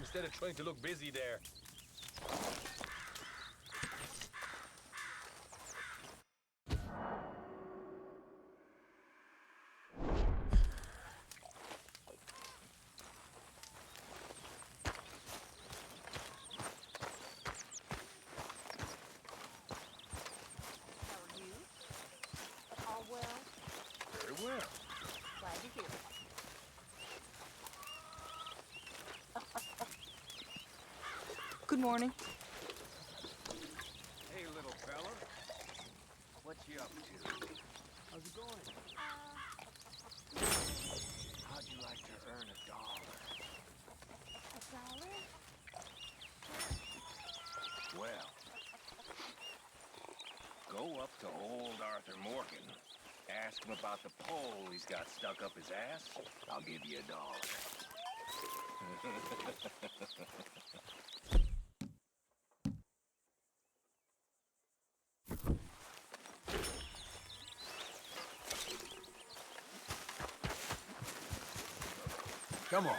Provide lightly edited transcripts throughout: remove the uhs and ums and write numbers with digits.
instead of trying to look busy there. Good morning. Hey, little fella. What you up to? How's it going? How'd you like to earn $1? $1? Well, go up to old Arthur Morgan. Ask him about the pole he's got stuck up his ass. I'll give you $1. Come on.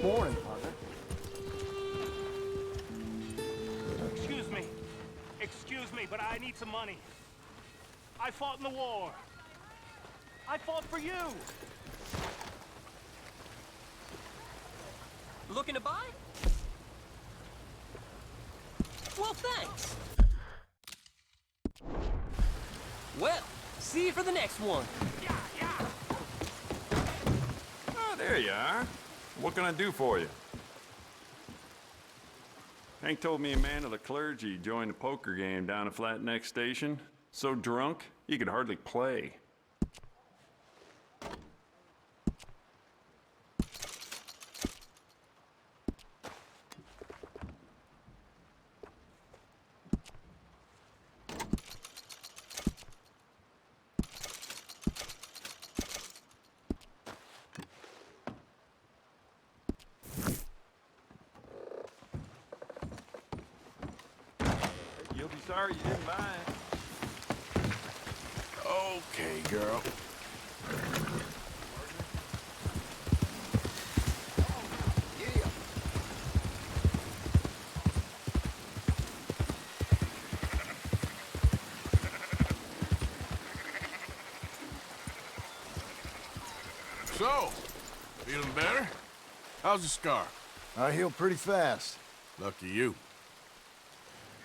Morning, partner. Excuse me, but I need some money. I fought in the war. I fought for you. Looking to buy? Well, thanks. Well, see you for the next one. Yeah. Oh, there you are. What can I do for you? Hank told me a man of the clergy joined a poker game down at Flat Neck Station. So drunk, he could hardly play. You'll be sorry you didn't buy it. Okay, girl. So, feeling better? How's the scar? I heal pretty fast. Lucky you.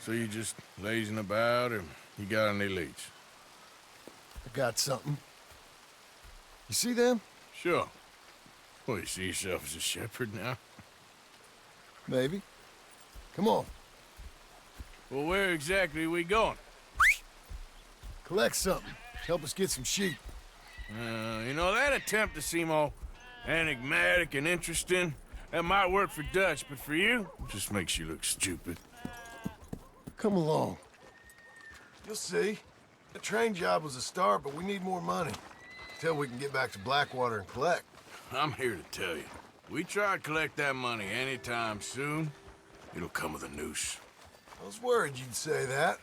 So you just lazing about, or you got any leads? I got something. You see them? Sure. Well, you see yourself as a shepherd now? Maybe. Come on. Well, where exactly are we going? Collect something. Help us get some sheep. You know, that attempt to seem all enigmatic and interesting, That might work for Dutch, but for you, it just makes you look stupid. Come along. You'll see. The train job was a start, but we need more money. Till we can get back to Blackwater and collect. I'm here to tell you. We try to collect that money anytime soon, it'll come with a noose. I was worried you'd say that.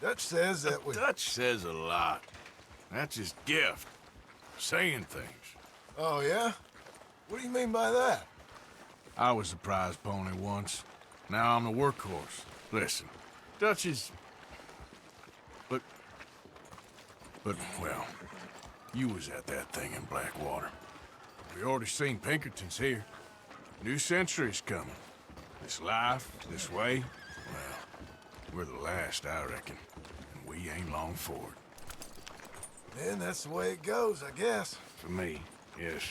Dutch says that we... Dutch says a lot. That's his gift. Saying things. Oh, yeah? What do you mean by that? I was the prize pony once. Now I'm the workhorse. Listen, Dutch is... But, well, you was at that thing in Blackwater. We already seen Pinkertons here. New century's coming. This life, this way, well, we're the last, I reckon. And we ain't long for it. Then that's the way it goes, I guess. For me, yes.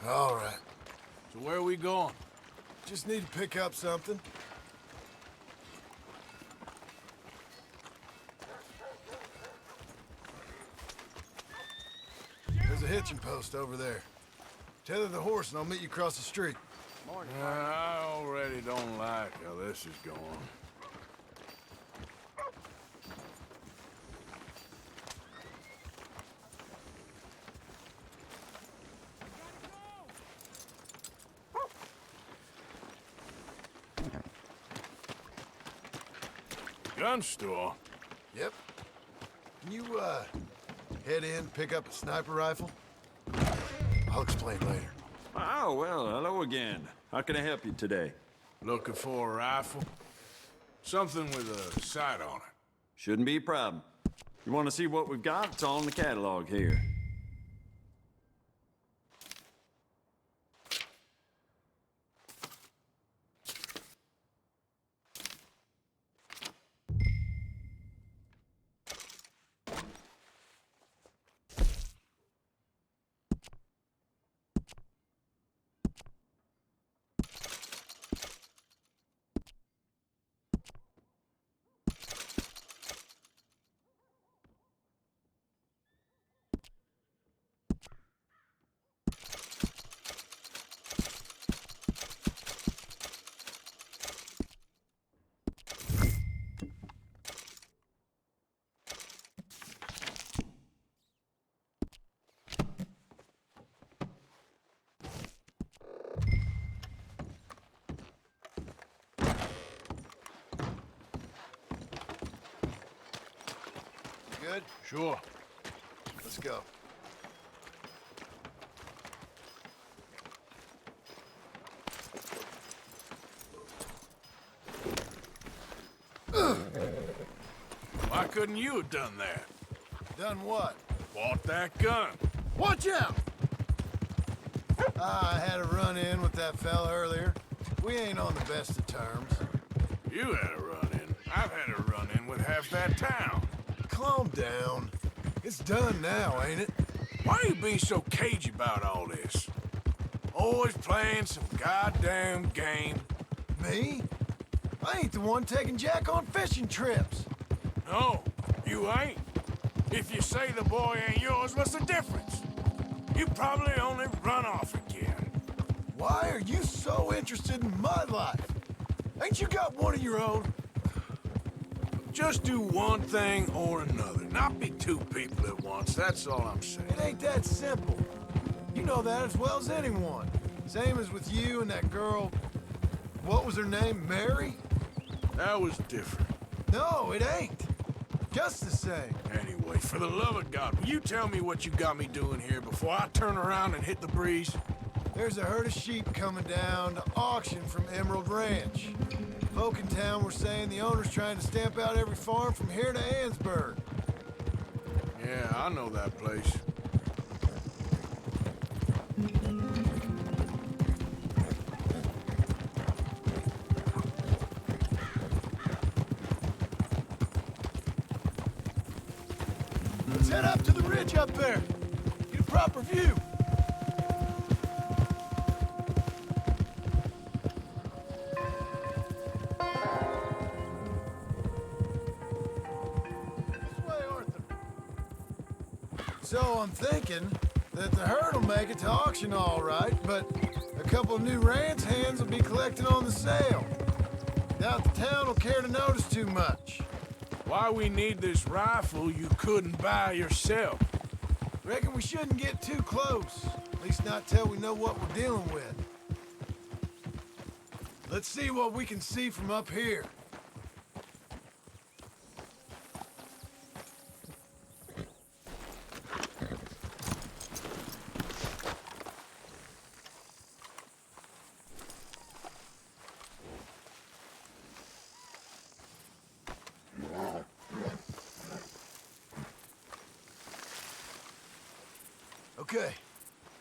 All right. So where are we going? Just need to pick up something. There's a hitching post over there. Tether the horse and I'll meet you across the street. I already don't like how this is going. Gun store? Yep. Can you, head in, pick up a sniper rifle? I'll explain later. Oh, well, hello again. How can I help you today? Looking for a rifle? Something with a sight on it. Shouldn't be a problem. You want to see what we've got? It's all in the catalog here. Good? Sure. Let's go. Why couldn't you have done that? Done what? Bought that gun. Watch out! I had a run-in with that fella earlier. We ain't on the best of terms. You had a run-in. I've had a run-in with half that town. Calm down. It's done now, ain't it? Why are you being so cagey about all this? Always playing some goddamn game. Me? I ain't the one taking Jack on fishing trips. No, you ain't. If you say the boy ain't yours, what's the difference? You probably only run off again. Why are you so interested in my life? Ain't you got one of your own? Just do one thing or another. Not be two people at once, that's all I'm saying. It ain't that simple. You know that as well as anyone. Same as with you and that girl... What was her name? Mary? That was different. No, it ain't. Just the same. Anyway, for the love of God, will you tell me what you got me doing here before I turn around and hit the breeze? There's a herd of sheep coming down to auction from Emerald Ranch. Folk in town were saying the owner's trying to stamp out every farm from here to Ansburg. Yeah, I know that place. Let's head up to the ridge up there. Get a proper view. This way, Arthur. So I'm thinking that the herd will make it to auction all right, but A couple of new ranch hands will be collecting on the sale. Doubt the town will care to notice too much. Why we need this rifle you couldn't buy yourself? Reckon we shouldn't get too close. At least not till we know what we're dealing with. Let's see what we can see from up here. Okay,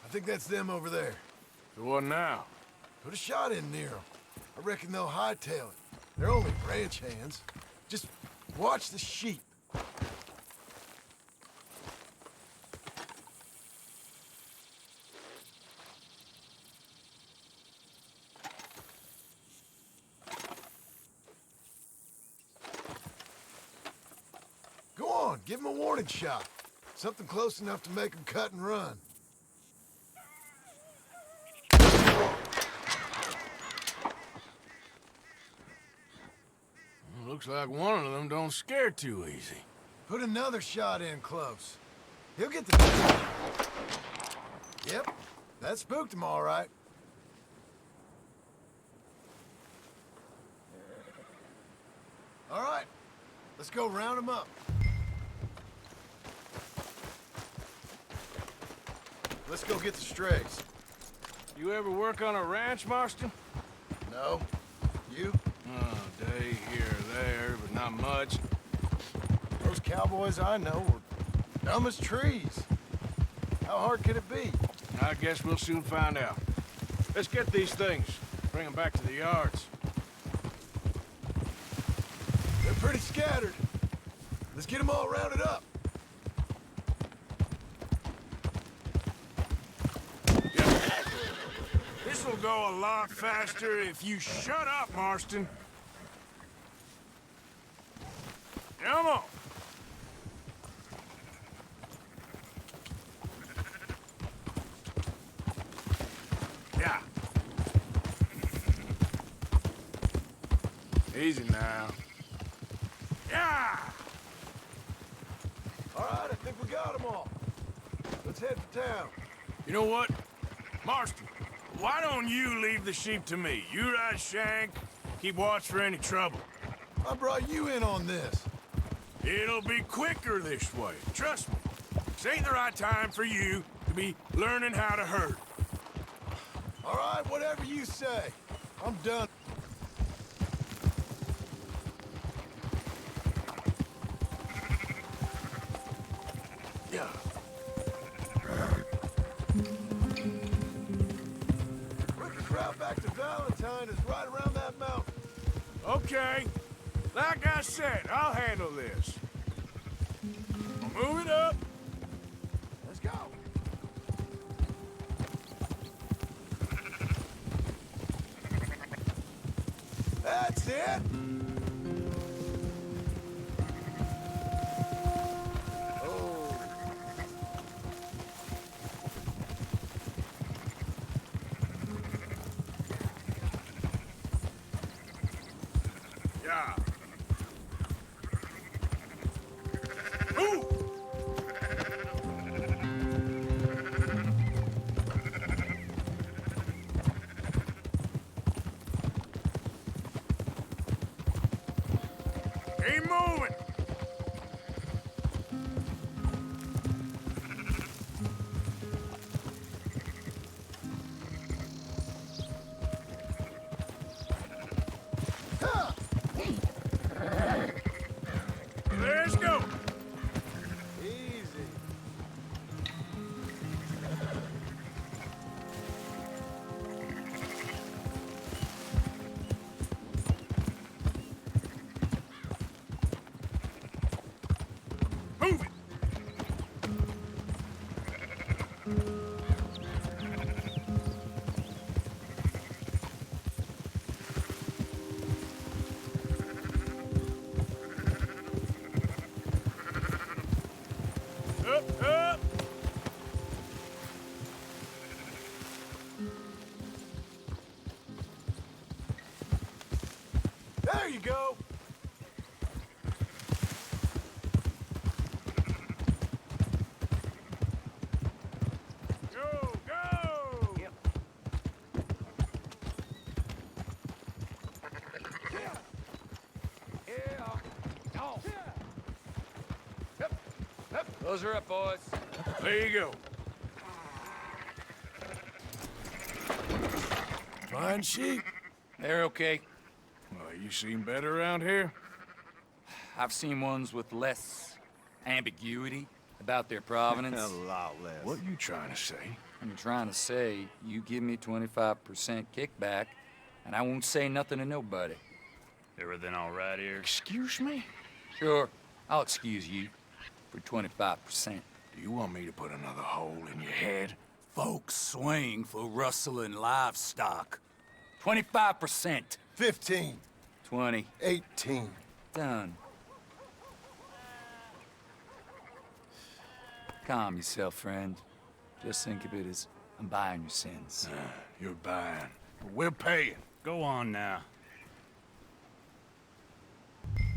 I think that's them over there. So what now? Put a shot in near them. I reckon they'll hightail it. They're only ranch hands. Just watch the sheep. Go on, give them a warning shot. Something close enough to make them cut and run. Looks like one of them don't scare too easy. Put another shot in close. He'll get the... Yep, that spooked him all right. All right, let's go round him up. Let's go get the strays. You ever work on a ranch, Marston? No? You? Oh, day here or there, but not much. Those cowboys I know are dumb as trees. How hard could it be? I guess we'll soon find out. Let's get these things. Bring them back to the yards. They're pretty scattered. Let's get them all rounded up. This'll go a lot faster if you shut up, Marston. Come on. Yeah. Easy now. Yeah! All right, I think we got them all. Let's head for town. You know what? Marston, why don't you leave the sheep to me? You ride Shank, keep watch for any trouble. I brought you in on this. It'll be quicker this way, trust me. This ain't the right time for you to be learning how to herd. All right, whatever you say. I'm done. Yeah. Quickest route back to Valentine is right around that mountain. Okay. Like I said, I'll handle this. I'll move it up. Let's go. That's it. Oh. Yeah. Ooh! Keep moving! Ha! Close her up, boys. There you go. Fine sheep. They're okay. Well, you seen better around here? I've seen ones with less ambiguity about their provenance. What you trying to say? I'm trying to say, you give me 25% kickback, and I won't say nothing to nobody. Everything all right here? Excuse me? Sure, I'll excuse you for 25%. Do you want me to put another hole in your head? Folks swing for rustling livestock. 25%. 15. 20. 18. Done. Calm yourself, friend. Just think of it as I'm buying your sins. You're buying. But we're paying. Go on now.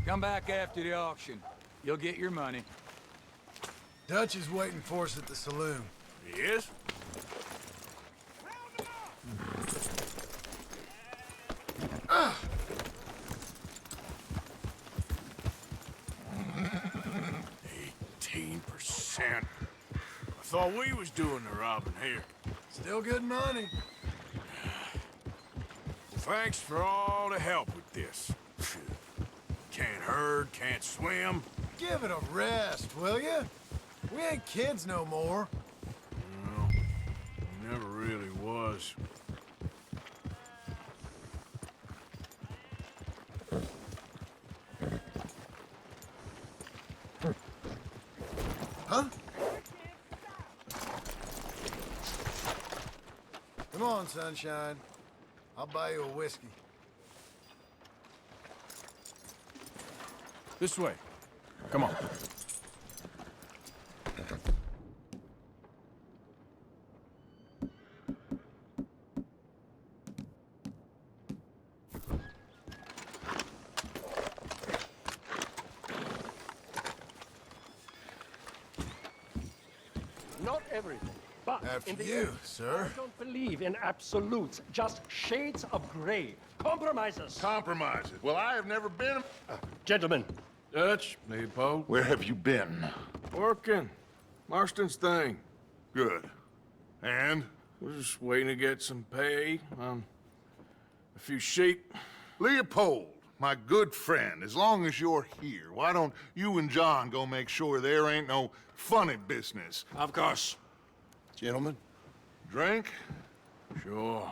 Come back after the auction. You'll get your money. Dutch is waiting for us at the saloon. He is? Ah! 18%. I thought we was doing the robbing here. Still good money. Well, thanks for all the help with this. Can't herd, can't swim. Give it a rest, will ya? We ain't kids no more. No, never really was. Huh? Come on, sunshine. I'll buy you a whiskey. This way. Come on. Not everything, but After in the you, end, sir. I don't believe in absolutes, just shades of gray. Compromises. Compromises. Well, I have never been. Gentlemen, Dutch, Leopold. Where have you been? Working. Marston's thing. Good. And? We're just waiting to get some pay on a few sheep. Leopold, my good friend, as long as you're here, why don't you and John go make sure there ain't no funny business? Of course. Gentlemen? Drink? Sure.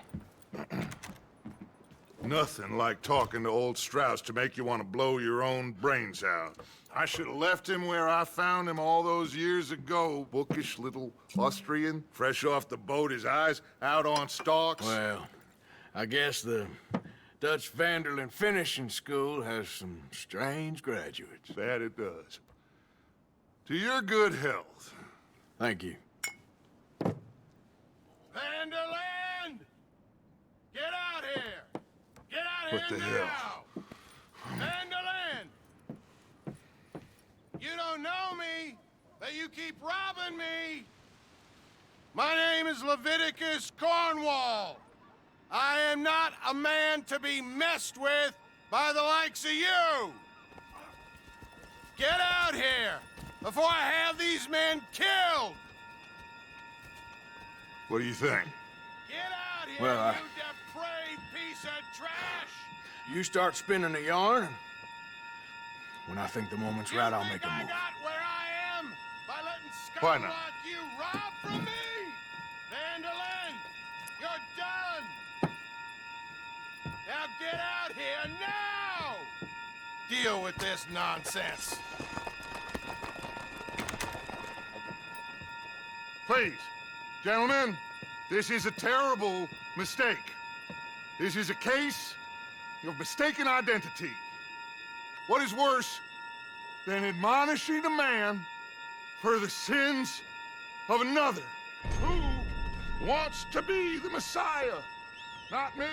Nothing like talking to old Strauss to make you want to blow your own brains out. I should have left him where I found him all those years ago. Bookish little Austrian, fresh off the boat, his eyes out on stalks. Well, I guess the Dutch Vanderlyn Finishing School has some strange graduates. That it does. To your good health. Thank you. Vanderland! Get out here! Get out What here the now! hell? Vanderland! You don't know me, but you keep robbing me. My name is Leviticus Cornwall. I am not a man to be messed with by the likes of you. Get out here before I have these men killed. What do you think? Get out here, Well, you depraved piece of trash. You start spinning the yarn, and when I think the moment's right, I'll make a I move. got where I am by letting Why scum not? like you rob from me? Vanderlyn, you're done. Now get out here now. Deal with this nonsense. Please, gentlemen, this is a terrible mistake. This is a case of mistaken identity. What is worse than admonishing a man for the sins of another who wants to be the Messiah? Not me,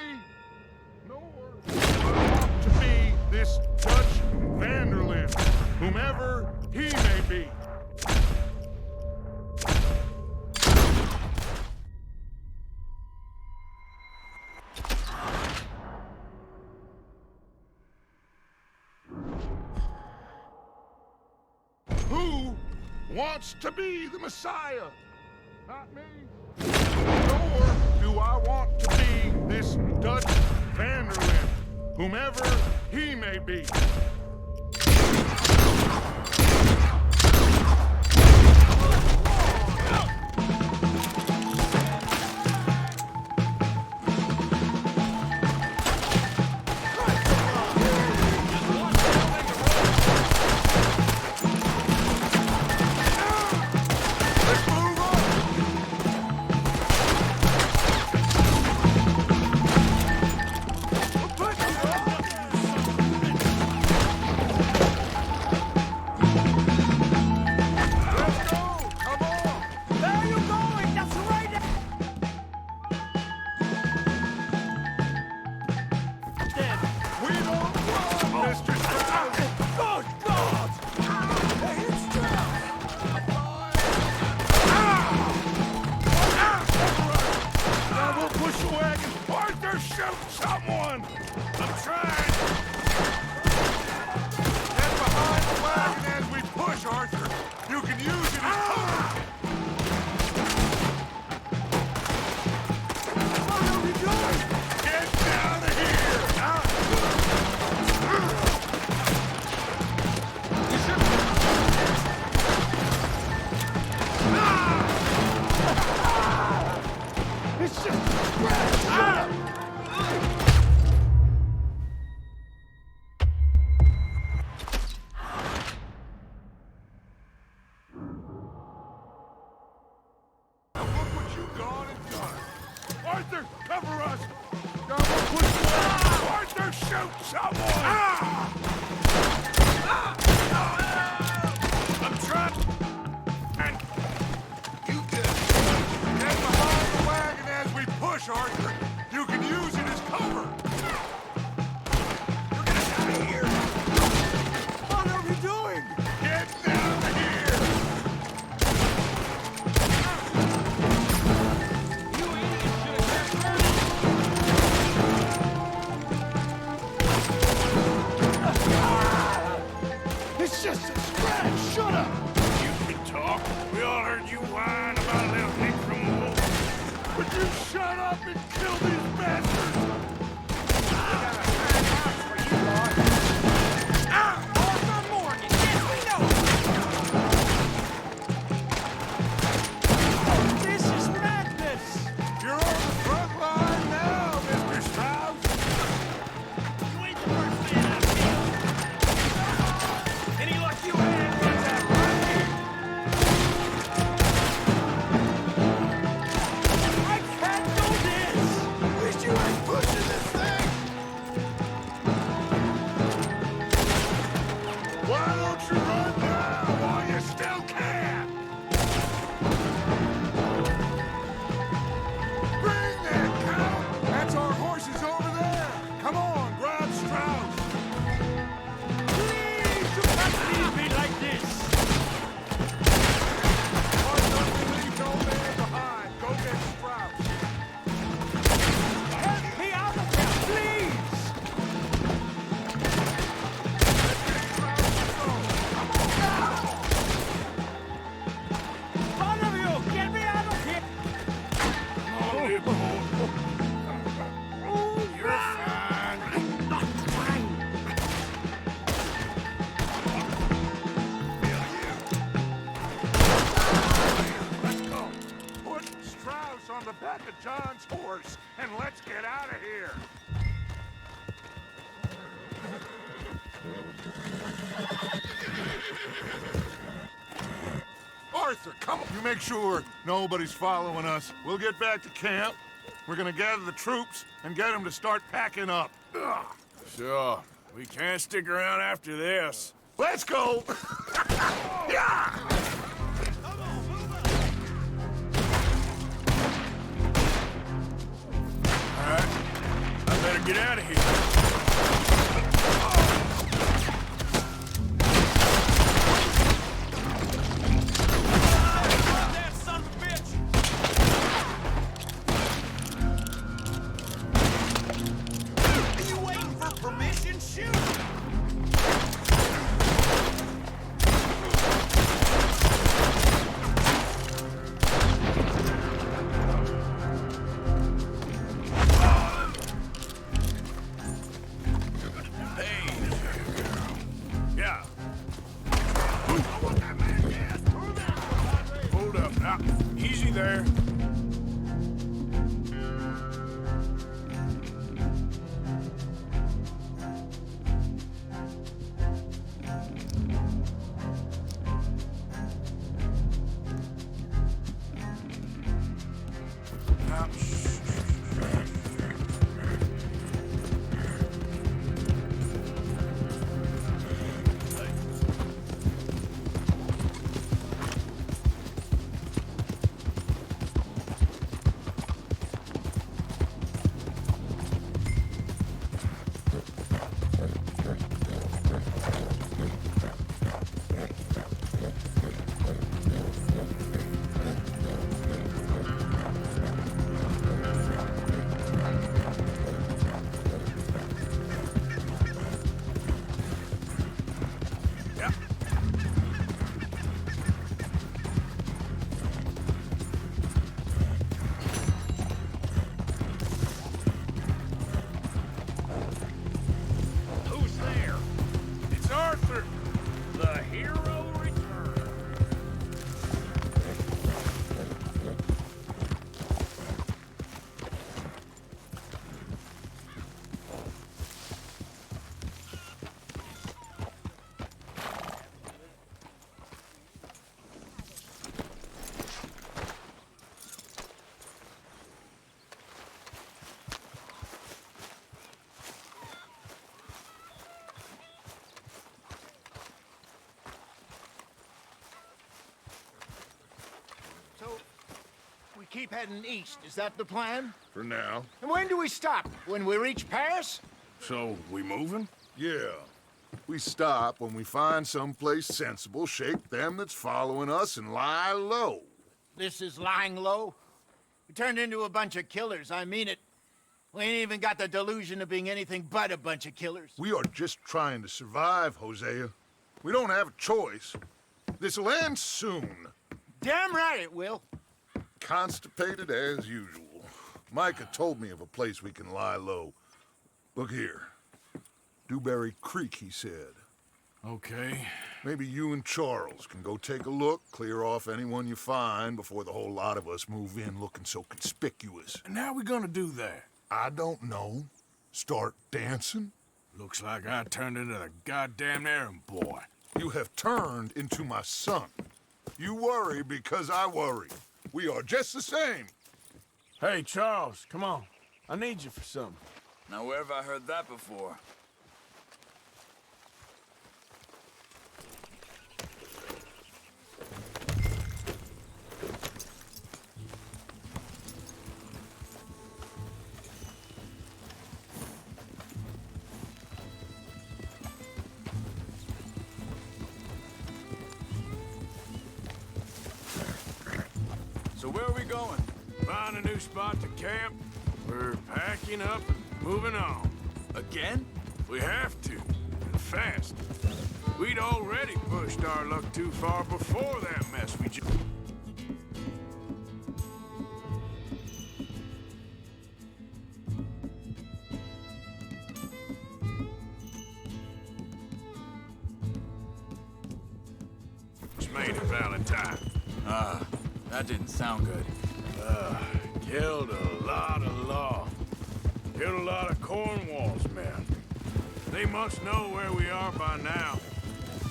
nor I want to be this Dutch Vanderlyn, whomever he may be. Who wants to be the Messiah. Not me. Nor do I want to be this Dutch Vanderlyn, whomever he may be. Make sure nobody's following us. We'll get back to camp. We're gonna gather the troops and get them to start packing up. Ugh. Sure. We can't stick around after this. Let's go! Yeah! All right. I better get out of here. Who's there? It's Arthur! The hero returns. So, we keep heading east. Is that the plan? For now. And when do we stop? When we reach Paris? So, we moving? Yeah. We stop when we find someplace sensible, shake them that's following us, and lie low. This is lying low. We turned into a bunch of killers. I mean it. We ain't even got the delusion of being anything but a bunch of killers. We are just trying to survive, Hosea. We don't have a choice. This'll end soon. Damn right it will. Constipated as usual. Micah told me of a place we can lie low. Look here. Dewberry Creek, he said. Okay. Maybe you and Charles can go take a look, clear off anyone you find before the whole lot of us move in looking so conspicuous. And how we gonna do that? I don't know. Start dancing? Looks like I turned into the goddamn errand boy. You have turned into my son. You worry because I worry. We are just the same. Hey, Charles, come on. I need you for something. Now, where have I heard that before? So where are we going? Find a new spot to camp. We're packing up and moving on. Again? We have to, and fast. We'd already pushed our luck too far before that mess we just... made it, Valentine. That didn't sound good. Killed a lot of law. Killed a lot of Cornwall's men. They must know where we are by now.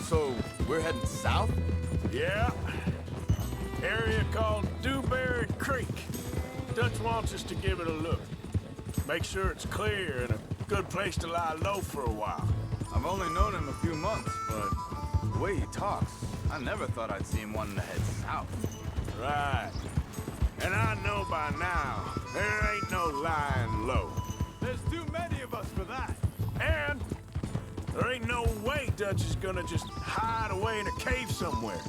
So, we're heading south? Yeah. Area called Dewberry Creek. Dutch wants us to give it a look. Make sure it's clear and a good place to lie low for a while. I've only known him a few months, but the way he talks, I never thought I'd see him wanting to head south. Right. And I know by now, there ain't no lying low. There's too many of us for that. And there ain't no way Dutch is gonna just hide away in a cave somewhere.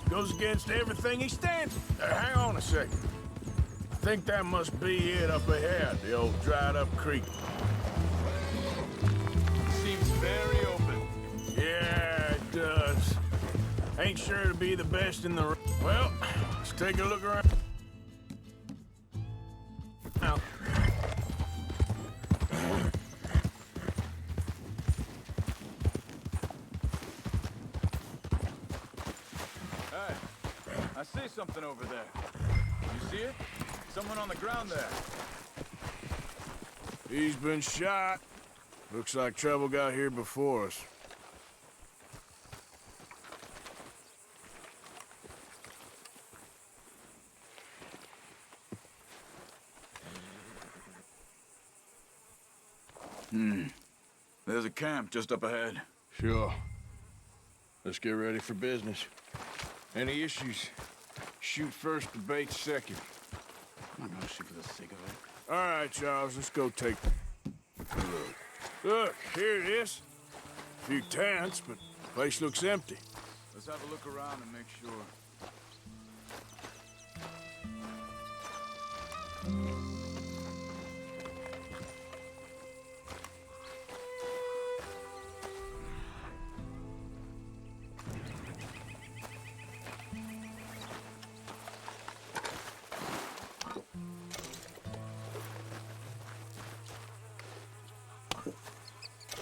Goes against everything he stands. Hang on a second. I think that must be it up ahead, the old dried-up creek. Seems very open. Yeah, it does. Ain't sure to be the best in the... Well, let's take a look around. Now. Hey, I see something over there. You see it? Someone on the ground there. He's been shot. Looks like trouble got here before us. There's a camp just up ahead. Sure. Let's get ready for business. Any issues? Shoot first, debate second. I'm not gonna shoot for the sake of it. All right, Charles, let's go take a look. Look, here it is. A few tents, but the place looks empty. Let's have a look around and make sure.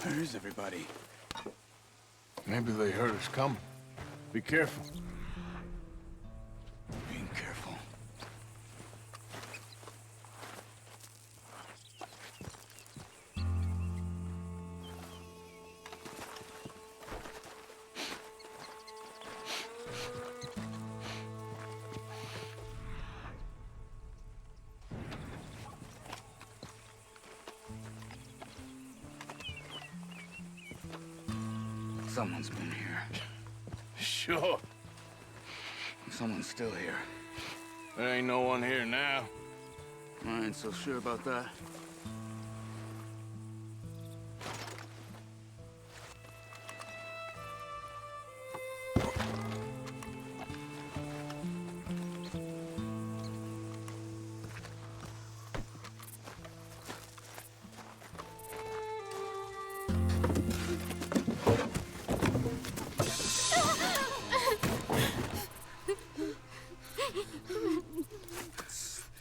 Where is everybody? Maybe they heard us coming. Be careful. Being careful. Someone's been here. Sure. Someone's still here. There ain't no one here now. I ain't so sure about that.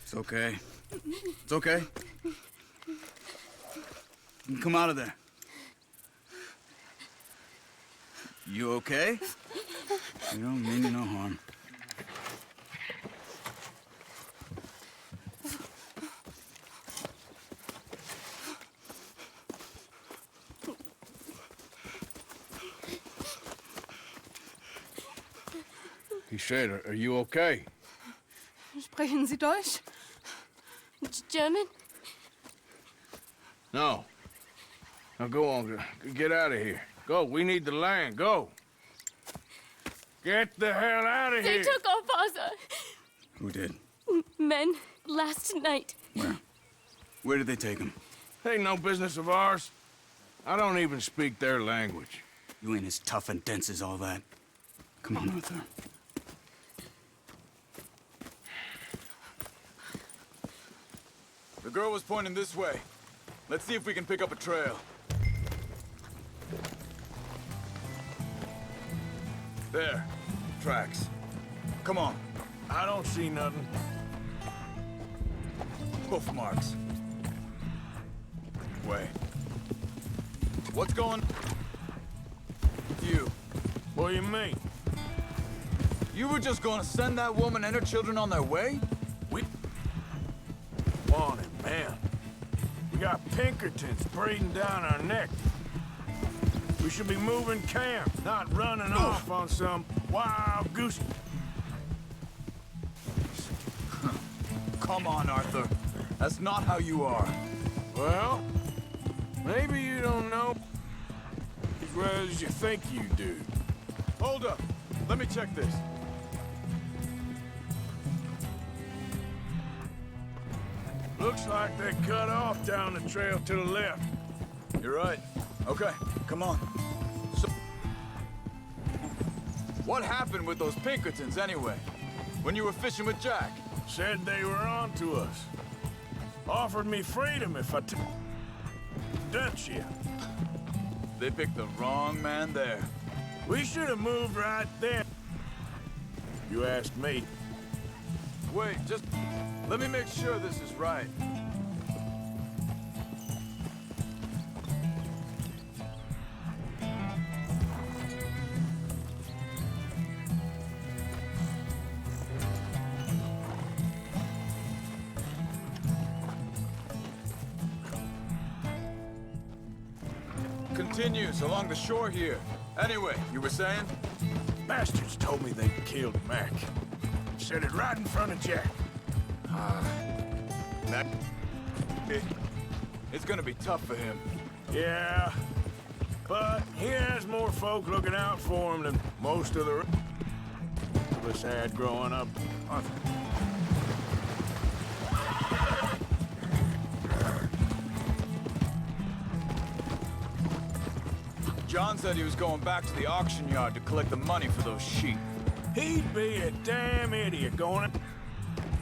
It's okay. It's okay. You can come out of there. You okay? You don't mean you no harm. He said, are you okay? Sprechen Sie Deutsch? German? No. Now go on, get out of here. Go, we need the land, go. Get the hell out of They here. took our father. Who did? Men, last night. Where? Where did they take him? Ain't no business of ours. I don't even speak their language. You ain't as tough and dense as all that. Come on, Arthur. The girl was pointing this way. Let's see if we can pick up a trail. There. Tracks. Come on. I don't see nothing. Hoof marks. Wait. What's going... You. What do you mean? You were just gonna send that woman and her children on their way? Morning, man. We got Pinkertons breathing down our neck. We should be moving camp, not running off on some wild goose... Come on, Arthur. That's not how you are. Well, maybe you don't know as well as you think you do. Hold up. Let me check this. Looks like they cut off down the trail to the left. You're right. Okay, come on. So, what happened with those Pinkertons, anyway? When you were fishing with Jack? Said they were on to us. Offered me freedom if I took Dutch you. They picked the wrong man there. We should have moved right then. You asked me. Wait, just let me make sure this is right. Continues along the shore here. Anyway, you were saying? Bastards told me they killed Mac. Said it right in front of Jack. Mac, it's gonna be tough for him. Yeah, but he has more folk looking out for him than most of the rest of us had growing up. Arthur. John said he was going back to the auction yard to collect the money for those sheep. He'd be a damn idiot going.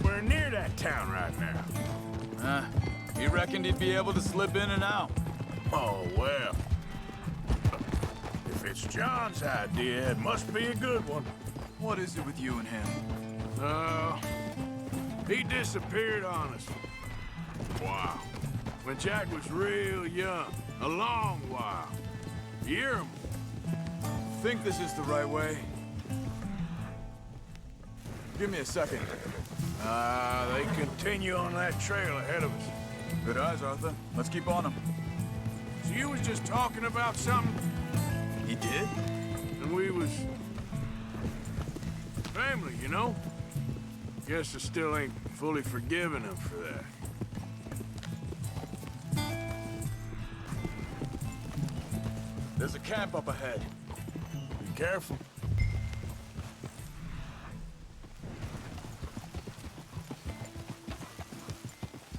We're near that town right now. He reckoned he'd be able to slip in and out. Oh, well. If it's John's idea, it must be a good one. What is it with you and him? He disappeared on us. Wow. When Jack was real young. A long while. Year or more. Think this is the right way? Give me a second. They continue on that trail ahead of us. Good eyes, Arthur. Let's keep on them. So you was just talking about something? He did? And we was... family, you know? Guess I still ain't fully forgiven him for that. There's a camp up ahead. Be careful.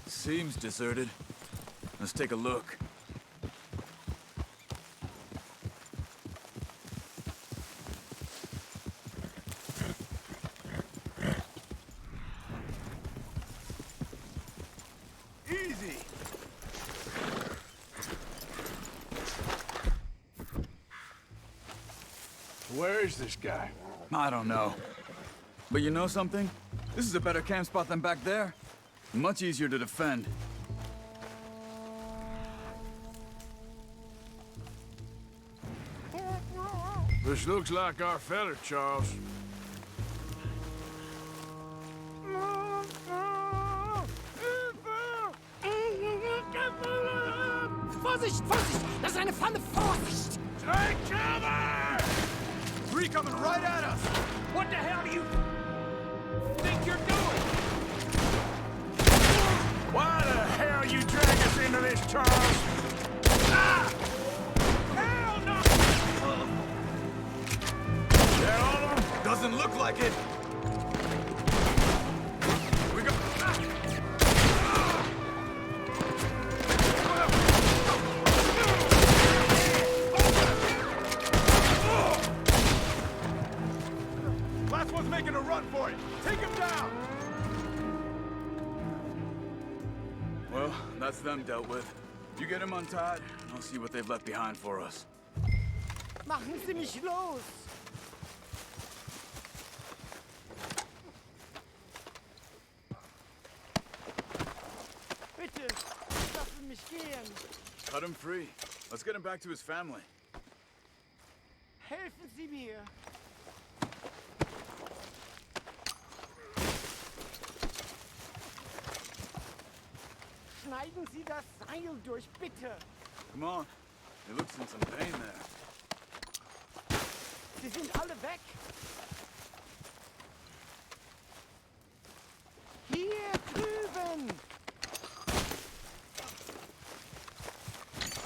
Seems deserted. Let's take a look. Easy! Where is this guy? I don't know. But you know something? This is a better camp spot than back there. Much easier to defend. This looks like our fella, Charles. Vorsicht, Vorsicht! Das ist eine Pfanne! Vorsicht! Take cover! Three coming right at us! What the hell do you think you're doing? Why the hell you drag us into this, Charles? Ah! Hell no! That all of them? Doesn't look like it. We go. Last one's making a run for it. Take him down. Well, that's them dealt with. You get them untied, and I'll see what they've left behind for us. Machen Sie mich los! Bitte, lassen mich gehen. Cut him free. Let's get him back to his family. Helfen Sie mir. Schneiden Sie das Seil durch, bitte. Come on. He looks in some pain there. Sie sind alle weg. Hier drüben.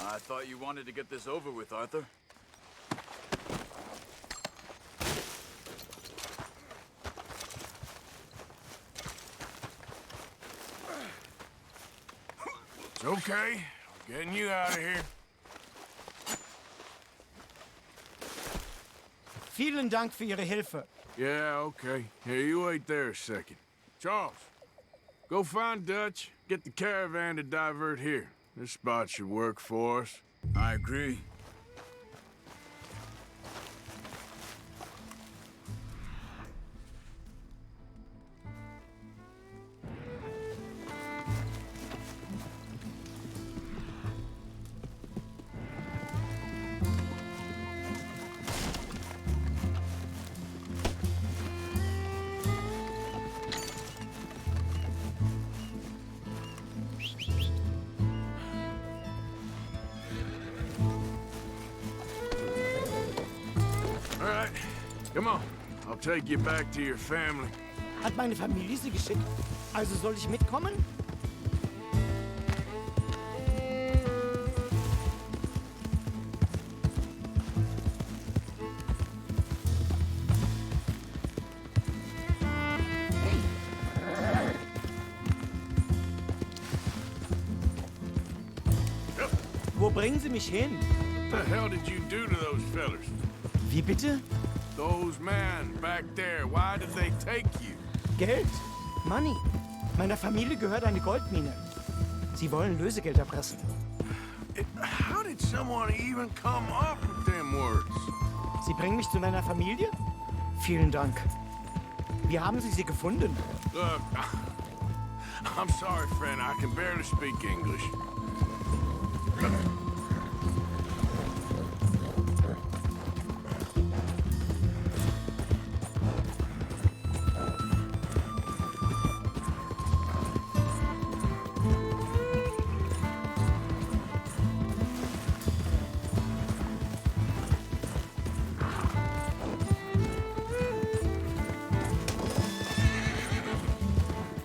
I thought you wanted to get this over with, Arthur. It's okay. We're getting you out of here. Vielen Dank für Ihre Hilfe. Yeah, okay. Here, you wait there a second. Charles, go find Dutch. Get the caravan to divert here. This spot should work for us. I agree. All right, come on. I'll take you back to your family. Hat meine Familie Sie geschickt? Also soll ich mitkommen? Wo bringen Sie mich hin? What the hell did you do to those fellers? Wie bitte? Those men back there, why did they take you? Geld. Money. Meiner Familie gehört eine Goldmine. Sie wollen Lösegeld erpressen. How did someone even come up with them words? Sie bringen mich zu meiner Familie? Vielen Dank. Wie haben Sie sie gefunden? Look, I'm sorry, friend. I can barely speak English.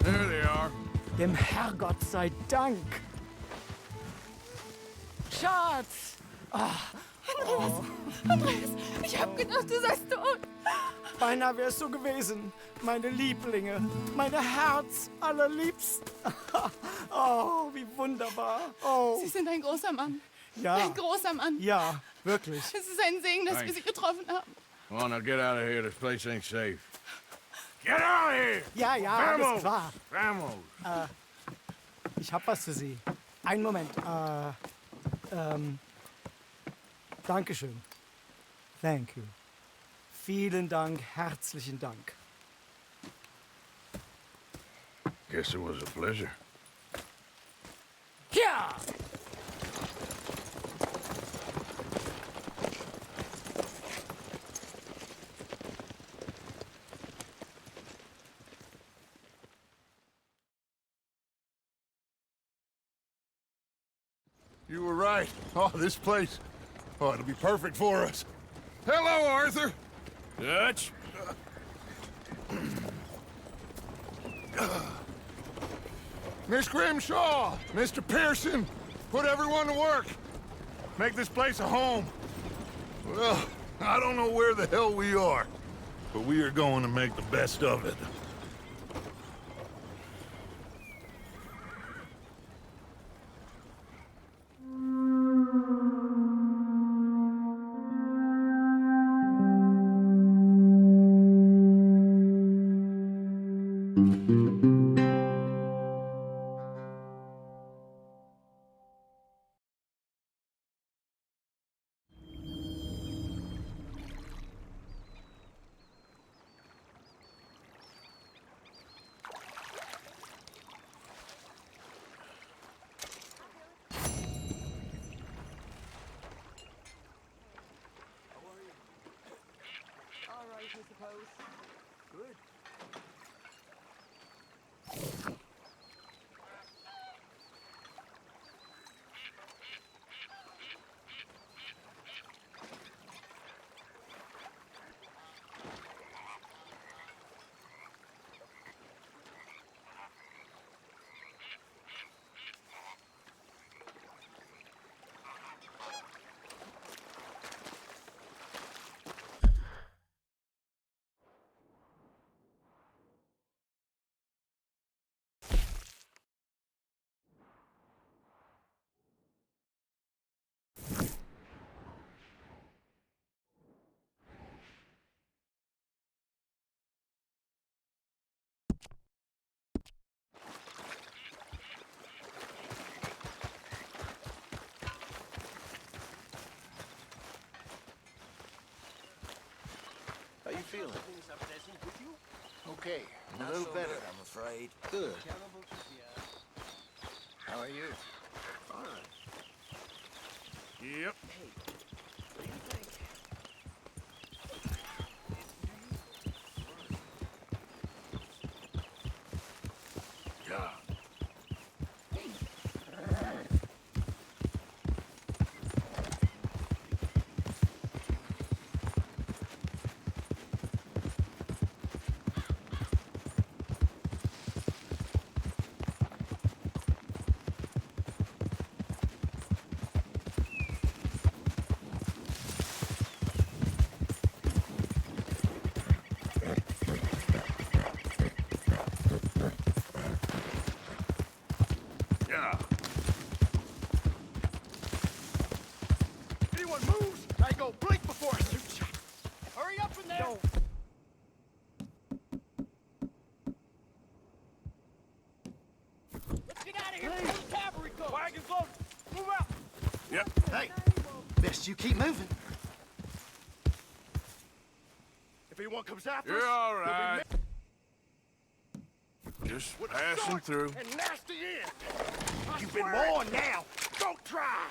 There they are. Dem Herrgott sei Dank. Schatz! Andreas, ich hab gedacht, du seist tot. Beinahe wär's so gewesen. Meine Lieblinge. Meine Herz allerliebsten. Oh, wie wunderbar. Oh, Sie sind ein großer Mann. ja. Ein großer Mann. Ja, wirklich. Es ist ein Segen, dass wir Sie getroffen haben. Come on, now get out of here. This place ain't safe. Get out of here! Ja, ja, alles Vamos! klar. Vamos! Ich hab was für Sie. Einen Moment. Dankeschön. Thank you. Vielen Dank, herzlichen Dank. Guess it was a pleasure. Ja! You were right. Oh, this place. Oh, it'll be perfect for us. Hello, Arthur. Dutch? Miss Grimshaw, Mr. Pearson, put everyone to work. Make this place a home. Well, I don't know where the hell we are, but we are going to make the best of it. How you feeling? Okay, a little better, I'm afraid. Good. How are you? Fine. Yep. Hey, what do you think? Yeah. before I shoot you. Hurry up in there! Don't. Let's get out of here before the cavalry comes! Wagons loaded! Move out! Yep. Hey, best you keep moving. If anyone comes after You're us, all they'll be right. Just with a passing sword through. And nasty end. You've been warned now. Don't try.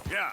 Yeah.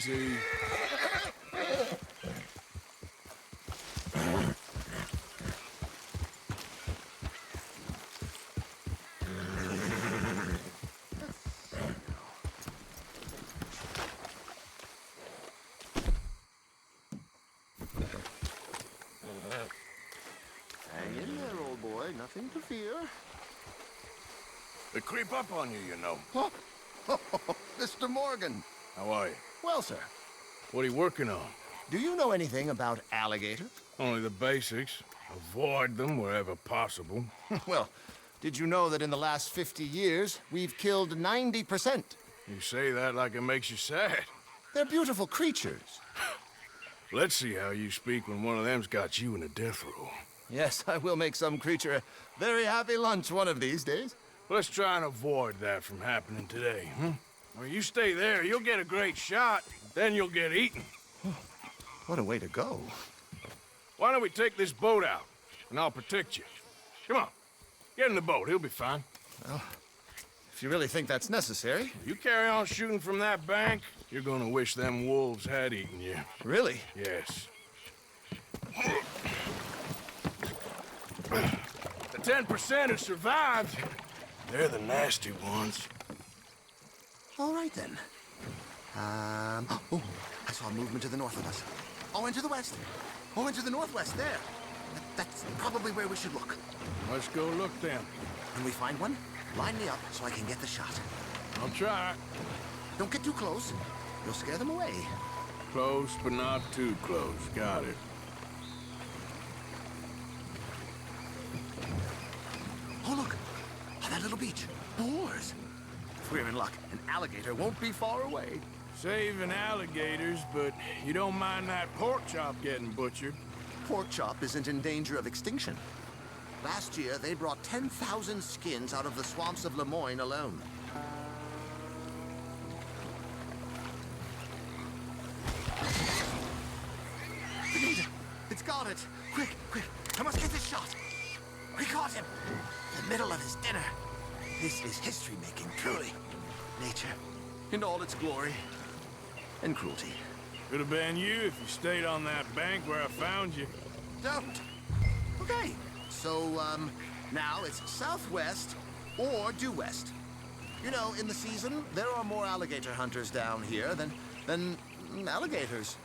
Easy. Hang in there, old boy. Nothing to fear. They creep up on you, you know. Oh, Mr. Morgan. How are you? Well, sir, What are you working on? do you know anything about alligators? Only the basics. Avoid them wherever possible. Well, did you know that in the last 50 years, we've killed 90%? You say that like it makes you sad. They're beautiful creatures. Let's see how you speak when one of them's got you in a death row. Yes, I will make some creature a very happy lunch one of these days. Let's try and avoid that from happening today, huh? Well, you stay there, you'll get a great shot, then you'll get eaten. What a way to go. Why don't we take this boat out, and I'll protect you. Come on, get in the boat, he'll be fine. Well, if you really think that's necessary. You carry on shooting from that bank, you're gonna wish them wolves had eaten you. Really? Yes. The 10% who survived, they're the nasty ones. All right, then. Oh, I saw a movement to the north of us. Oh, into the west. Oh, into the northwest, there. That's probably where we should look. Let's go look then. When we find one, line me up so I can get the shot. I'll try. Don't get too close. You'll scare them away. Close, but not too close. Got it. Oh, look. Oh, that little beach. Boars. If we're in luck, an alligator won't be far away. Saving alligators, but you don't mind that pork chop getting butchered. Pork chop isn't in danger of extinction. Last year, they brought 10,000 skins out of the swamps of Lemoyne alone. The gator! It's got it! Quick, quick! I must get this shot! We caught him! In the middle of his dinner. This is history-making, truly. Nature, in all its glory and cruelty. Could have been you if you stayed on that bank where I found you. Don't! Okay, so, now it's southwest or due west. You know, in the season, there are more alligator hunters down here than alligators.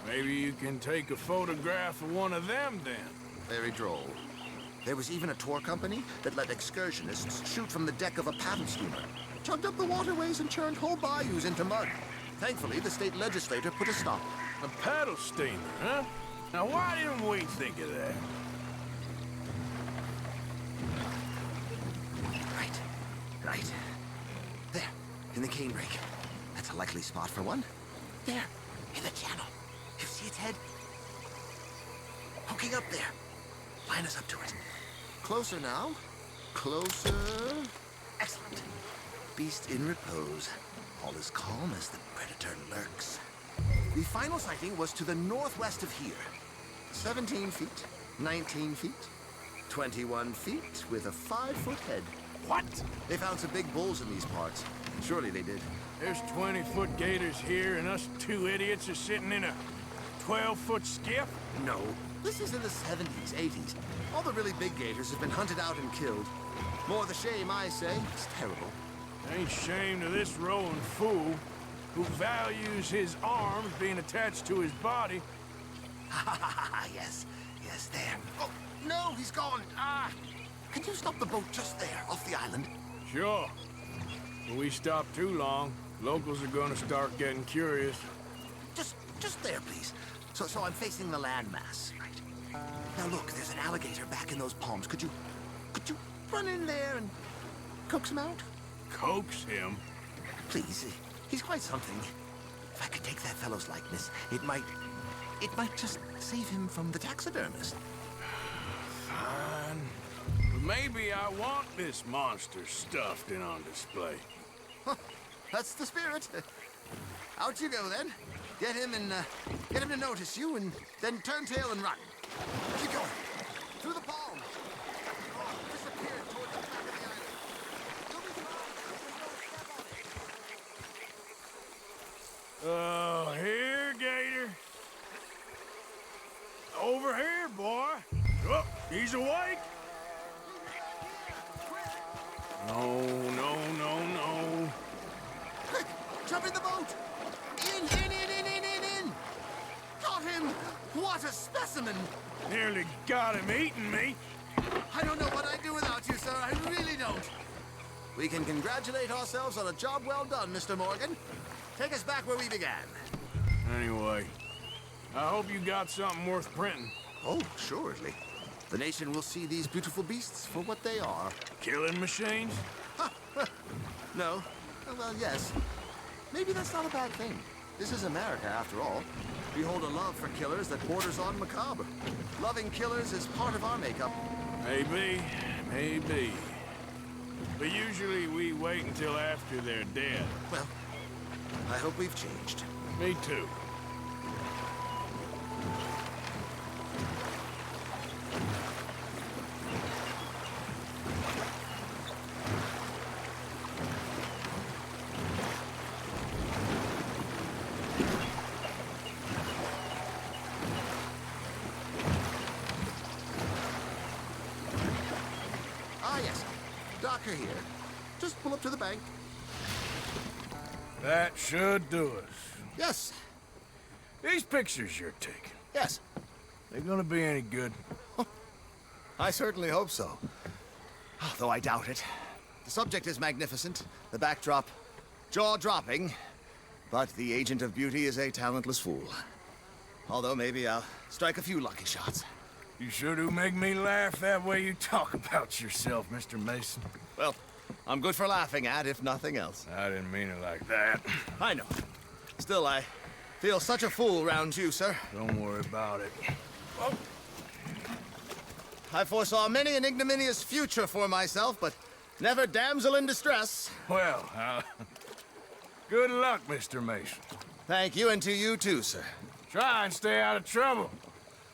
Maybe you can take a photograph of one of them then. Very droll. There was even a tour company that let excursionists shoot from the deck of a paddle steamer. Chugged up the waterways and churned whole bayous into mud. Thankfully, the state legislature put a stop. A paddle steamer, huh? Now why didn't we think of that? Right. There, in the canebrake. That's a likely spot for one. There, in the channel. You see its head? Hooking up there. Line us up to it. Closer now. Closer. Excellent. Beast in repose. All is calm as the predator lurks. The final sighting was to the northwest of here. 17 feet, 19 feet, 21 feet with a 5-foot head. What? They found some big bulls in these parts. Surely they did. There's 20-foot gators here, and us two idiots are sitting in a 12-foot skiff? No. This is in the 70s, 80s. All the really big gators have been hunted out and killed. More the shame, I say. It's terrible. Ain't shame to this rolling fool who values his arms being attached to his body. Yes, there. Oh, no, he's gone. Ah! Can you stop the boat just there, off the island? Sure. If we stop too long, locals are gonna start getting curious. Just there, please. So I'm facing the landmass. Right. Now look, there's an alligator back in those palms. Could you run in there and coax him out? Coax him? Please, he's quite something. If I could take that fellow's likeness, it might just save him from the taxidermist. Fine. But maybe I want this monster stuffed and on display. Huh, that's the spirit. Out you go then. Get him to notice you, and then turn tail and run. Keep going. Through the palms. Oh, disappear toward the back of the island. You'll be fine. There's no step on it. Oh, here No, no, no, no. Quick, jump in the boat! In! Got him! What a specimen! Nearly got him eating me. I don't know what I'd do without you, sir. I really don't. We can congratulate ourselves on a job well done, Mr. Morgan. Take us back where we began. Anyway, I hope you got something worth printing. Oh, surely. The nation will see these beautiful beasts for what they are. Killing machines? No. Well, yes. Maybe that's not a bad thing. This is America, after all. We hold a love for killers that borders on macabre. Loving killers is part of our makeup. Maybe, maybe. But usually we wait until after they're dead. Well, I hope we've changed. Me too. Ah, yes. Docker here. Just pull up to the bank. That should do us. Yes. These pictures you're taking, Yes. they gonna be any good? I certainly hope so. Though I doubt it. The subject is magnificent, the backdrop jaw-dropping, but the agent of beauty is a talentless fool. Although maybe I'll strike a few lucky shots. You sure do make me laugh that way you talk about yourself, Mr. Mason. Well, I'm good for laughing at, if nothing else. I didn't mean it like that. I know. Still, I feel such a fool round you, sir. Don't worry about it. I foresaw many an ignominious future for myself, but never damsel in distress. Well, good luck, Mr. Mason. Thank you, and to you too, sir. Try and stay out of trouble.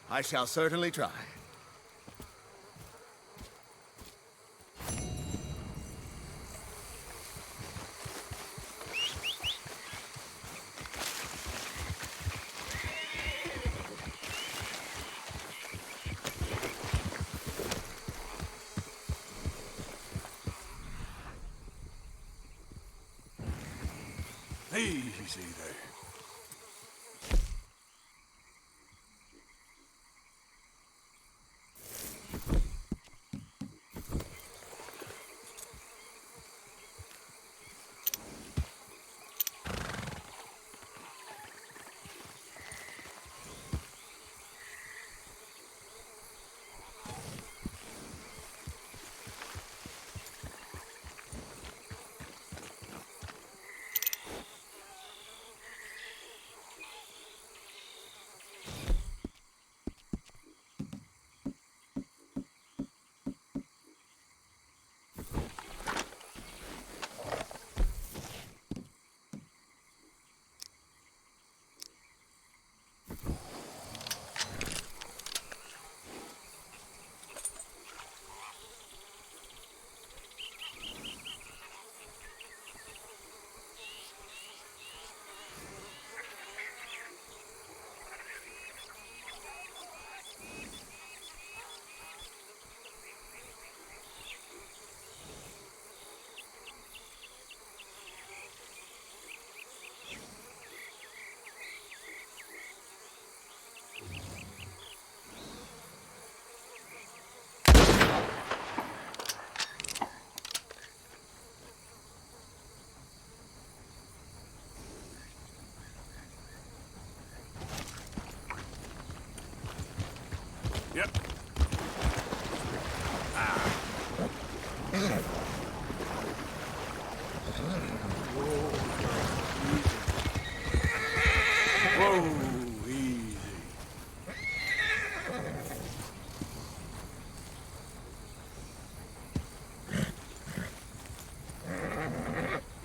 I shall certainly try. Easy there. Yep. Whoa, easy.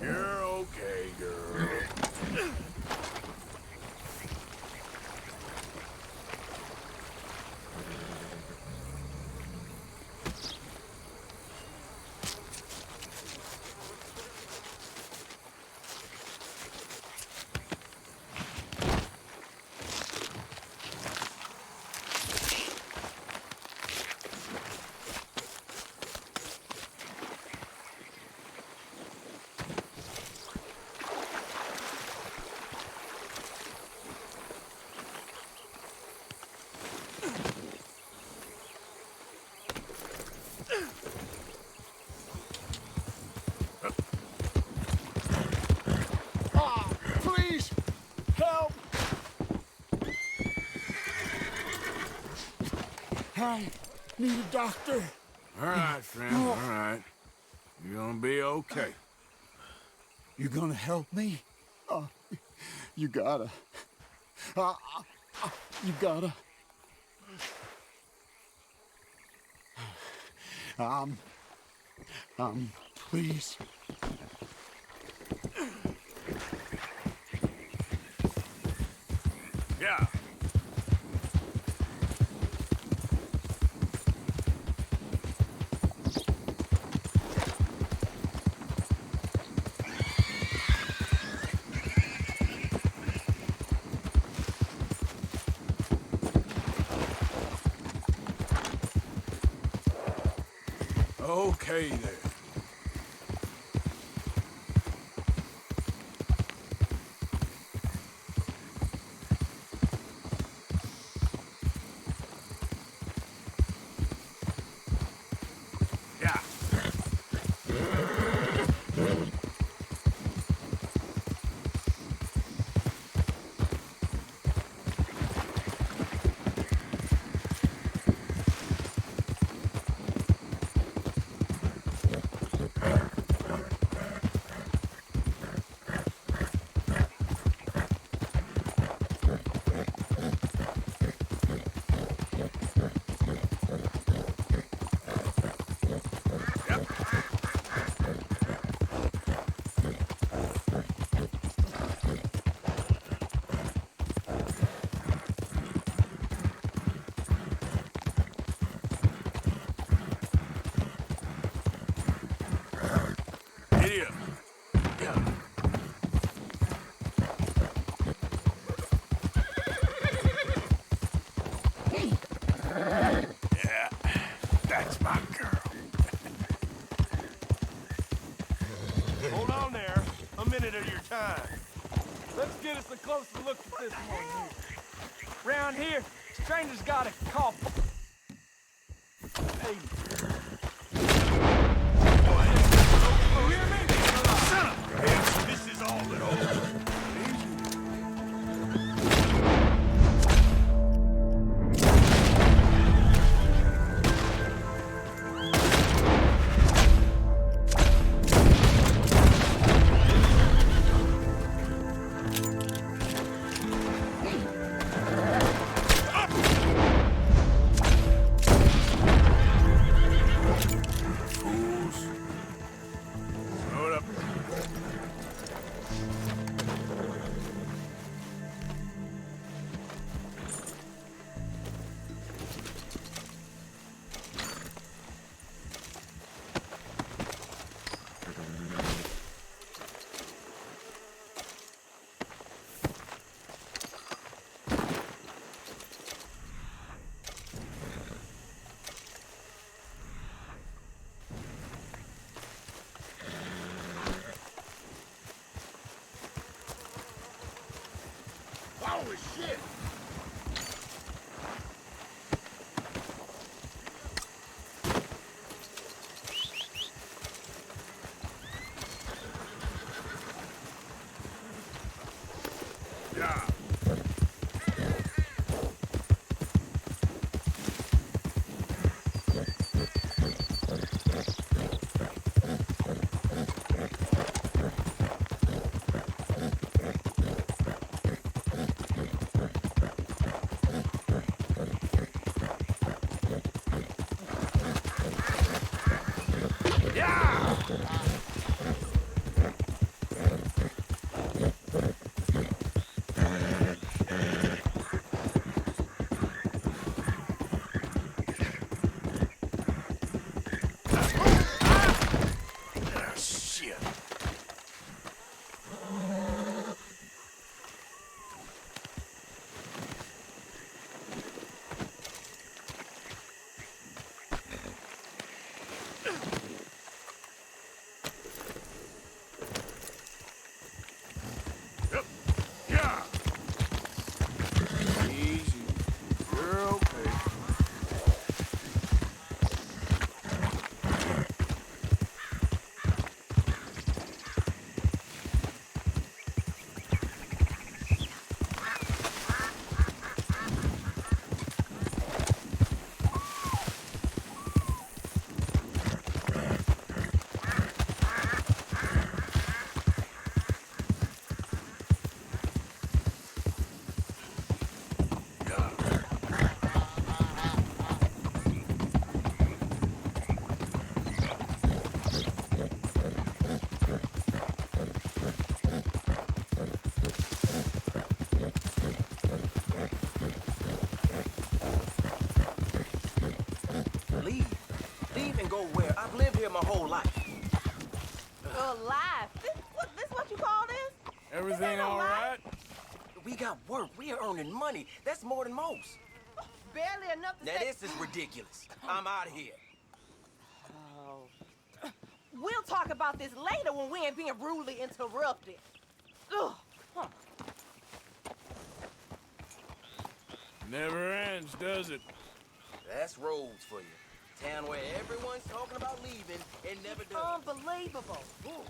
You're okay, girl. I need a doctor. All right, friend, all right. You're gonna be okay. You gonna help me? You gotta. You gotta. Please. Yeah. Okay, there. Yeah. Idiot. Yeah. Yeah, that's my girl. Hold on there. A minute of your time. Let's get us a closer look at this one here. Round here, strangers got a call. Hey. You hear me? Son of a bitch! This is all but over. Hold up. Holy shit! Yeah. Shit. can go where? I've lived here my whole life. Alive? This what you call this? Everything all right? We got work. We are earning money. That's more than most. Barely enough to Now say... this is ridiculous. I'm out of here. Oh. We'll talk about this later when we ain't being rudely interrupted. Ugh. Huh. Never ends, does it? That's roads for you. Town where everyone's talking about leaving and never does. Unbelievable.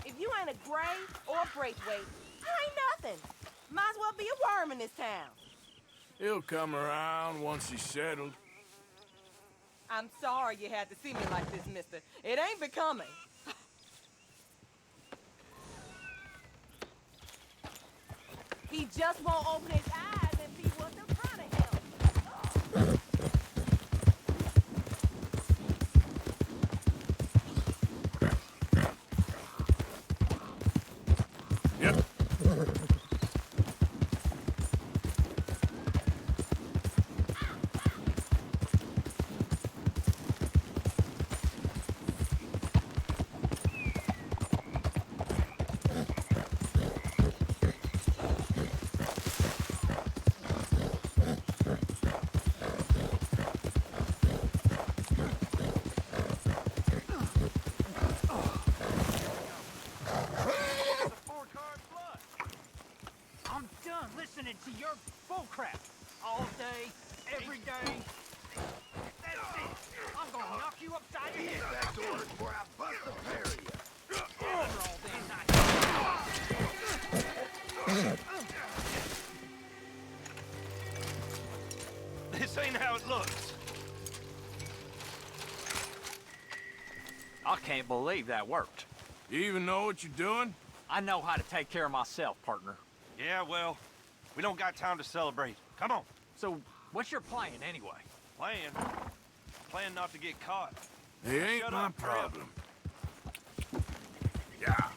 If you ain't a Gray or Braithwaite, you ain't nothing. Might as well be a worm in this town. He'll come around once he's settled. I'm sorry you had to see me like this, mister. It ain't becoming. He just won't open his eyes and see what's in front of him. Yep. I'm done listening to your bullcrap. All day, every day. That's it. I'm gonna knock you upside your head. Back to work before I bust the pair of you. All day night. This ain't how it looks. I can't believe that worked. You even know what you're doing? I know how to take care of myself, partner. Yeah, well, we don't got time to celebrate. Come on. So, what's your plan anyway? Plan? Plan not to get caught. It ain't Shut my up, Trev. problem. Yeah.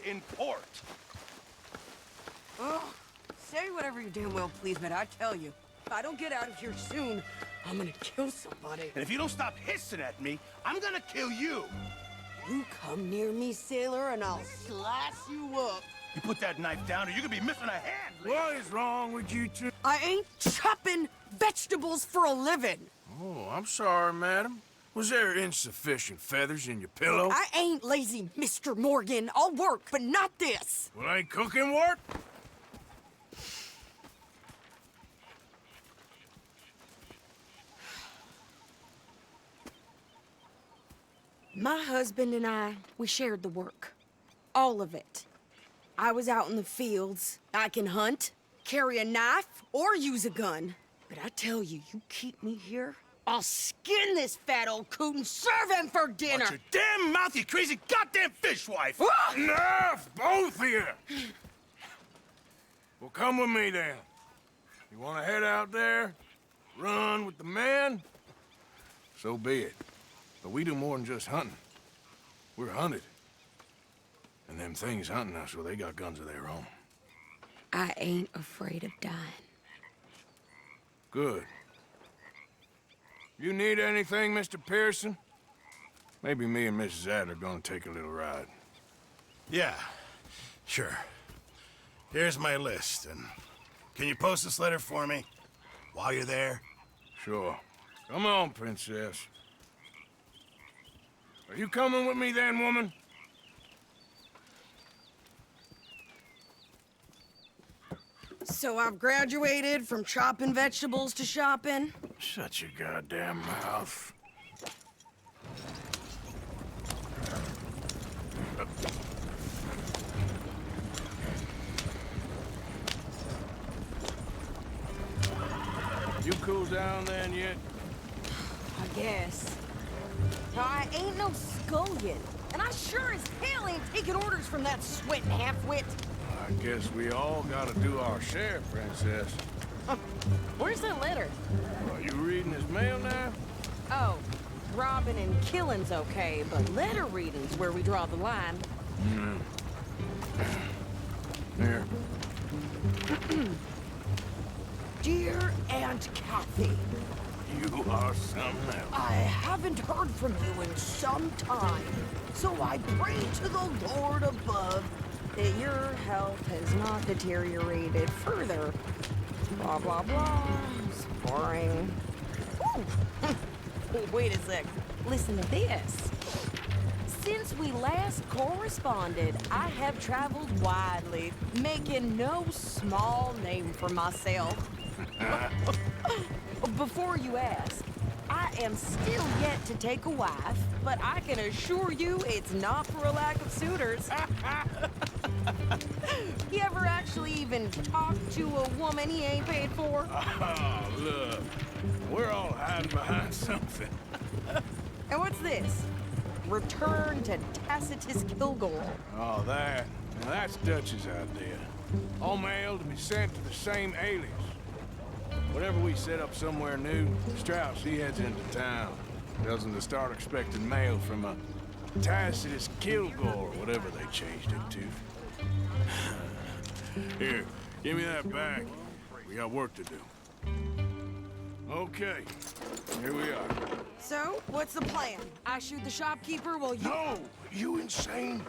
In port. Oh, say whatever you damn well please, but I tell you, if I don't get out of here soon, I'm gonna kill somebody. And if you don't stop hissing at me, I'm gonna kill you. You come near me, sailor, and I'll slice you up. You put that knife down or you're gonna be missing a hand. What is wrong with you two? I ain't chopping vegetables for a living. Oh, I'm sorry, madam. Was there insufficient feathers in your pillow? I ain't lazy, Mr. Morgan. I'll work, but not this. Well, ain't cooking work? My husband and I, we shared the work. All of it. I was out in the fields. I can hunt, carry a knife, or use a gun. But I tell you, you keep me here, I'll skin this fat old coot and serve him for dinner! Watch your damn mouth, you crazy goddamn fishwife! Enough, both of you! Well, come with me, then. You want to head out there, run with the men? So be it. But we do more than just hunting. We're hunted. And them things hunting us, well, they got guns of their own. I ain't afraid of dying. Good. You need anything, Mr. Pearson? Maybe me and Mrs. Adler are gonna take a little ride. Yeah, sure. Here's my list, and can you post this letter for me while you're there? Sure. Come on, Princess. Are you coming with me then, woman? So I've graduated from chopping vegetables to shopping? Shut your goddamn mouth. You cooled down then yet? I guess. I ain't no scullion, and I sure as hell ain't taking orders from that sweating half-wit. I guess we all gotta do our share, Princess. Where's that letter? Are you reading his mail now? Oh, robbing and killing's okay, but letter reading's where we draw the line. Here. Dear Aunt Kathy, You are something else. I haven't heard from you in some time, so I pray to the Lord above that your health has not deteriorated further. Blah, blah, blah. It's boring. Ooh. Wait a sec. Listen to this. Since we last corresponded, I have traveled widely, making no small name for myself. Before you ask, I am still yet to take a wife, but I can assure you it's not for a lack of suitors. You ever actually even talked to a woman he ain't paid for? Oh, look. We're all hiding behind something. And what's this? Return to Tacitus Kilgore. Oh, that. Now, that's Dutch's idea. All mail to be sent to the same alias. Whenever we set up somewhere new, Strauss, he heads into town. Tells him to start expecting mail from a Tacitus Kilgore, whatever they changed it to. Here, give me that back. We got work to do. Okay, here we are. So, what's the plan? I shoot the shopkeeper while you... No! You insane?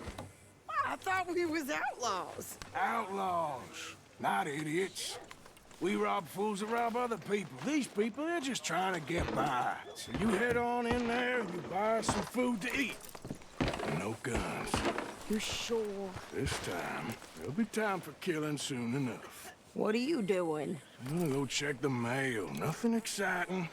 I thought we was outlaws. Outlaws, not idiots. We rob fools that rob other people. These people, they're just trying to get by. So you head on in there and you buy some food to eat. And no guns. You sure? This time, there'll be time for killing soon enough. What are you doing? I'm gonna go check the mail. Nothing exciting.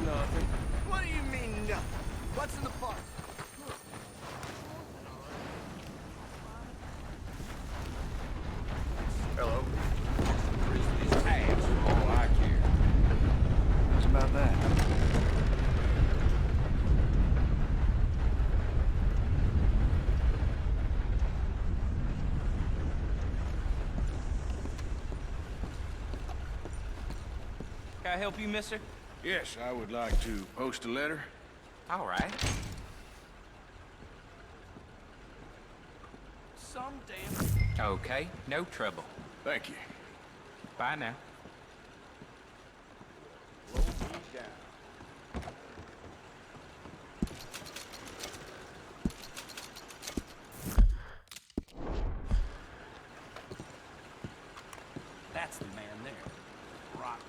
Nothing. What do you mean, nothing? What's in the park? Hello. These tags are all I care. What's about that? Can I help you, mister? Yes, I would like to post a letter. All right. Some damn... Okay, no trouble. Thank you. Bye now. Slow me down. That's the man there. Rotten.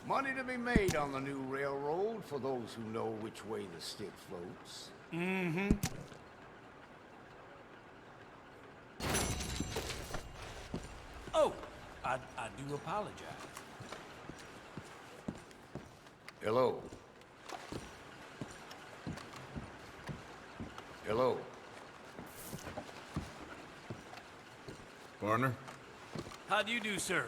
Money to be made on the new railroad for those who know which way the stick floats. Mm-hmm. Oh, I do apologize. Hello. Hello. Partner? How do you do, sir?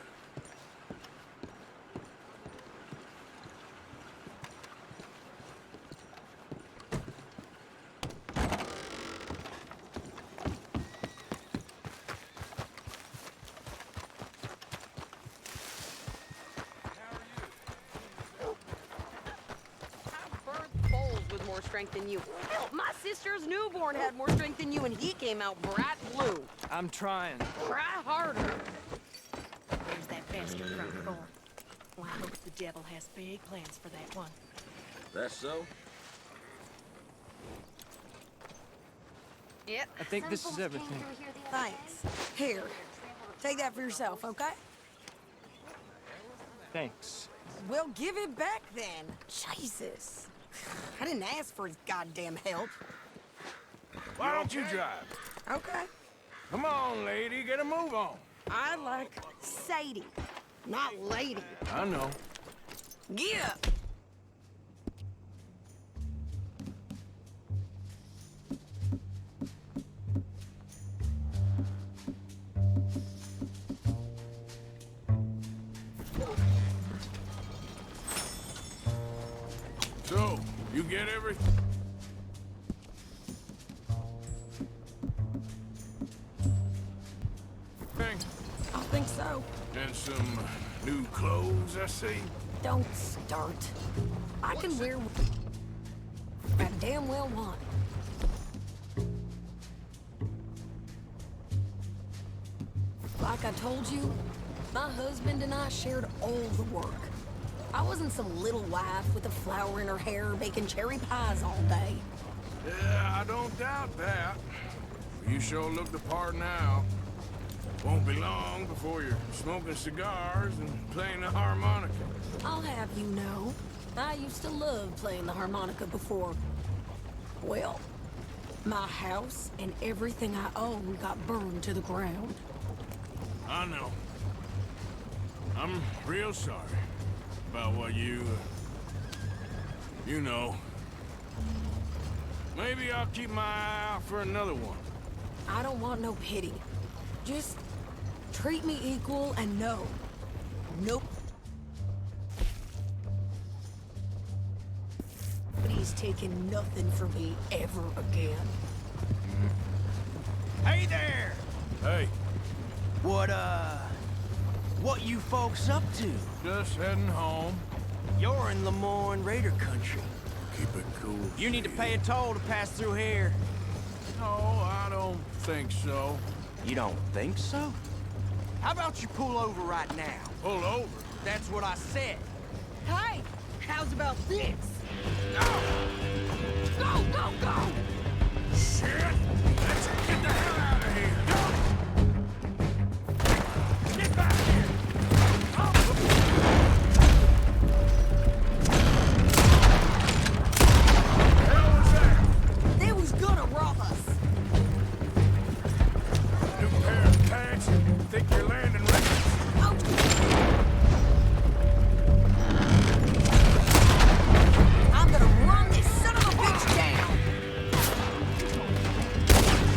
More strength than you. Hell, my sister's newborn had more strength than you, and he came out bright blue. I'm trying. Try harder. There's that bastard front door. Well, I hope the devil has big plans for that one. That's so? Yep. I think this is everything. Thanks. Here, take that for yourself, okay? Thanks. Well, give it back then. Jesus. I didn't ask for his goddamn help. Why don't you drive? Okay. Come on, lady, get a move on. I like Sadie, not lady. I know. Get up. So, you get everything? I think so. And some new clothes, I see. Don't start. I can wear what I damn well want. Like I told you, my husband and I shared all the work. I wasn't some little wife with a flower in her hair baking cherry pies all day. Yeah, I don't doubt that. You sure look the part now. Won't be long before you're smoking cigars and playing the harmonica. I'll have you know, I used to love playing the harmonica before. Well, my house and everything I own got burned to the ground. I know. I'm real sorry about what you know. Maybe I'll keep my eye out for another one. I don't want no pity. Just treat me equal and no. Nope. But he's taking nothing from me ever again. Hey there! Hey. What you folks up to? Just heading home. You're in Lemoyne Raider country. Keep it cool. You need to pay a toll to pass through here. No, I don't think so. You don't think so? How about you pull over right now? Pull over? That's what I said. Hey, how's about this? Go! Go, go, go! Shit! Let's get the hell out of here! Go! Get back here! They was gonna rob us. New pair of pants. Think you're landing records? I'm gonna run this son of a bitch down.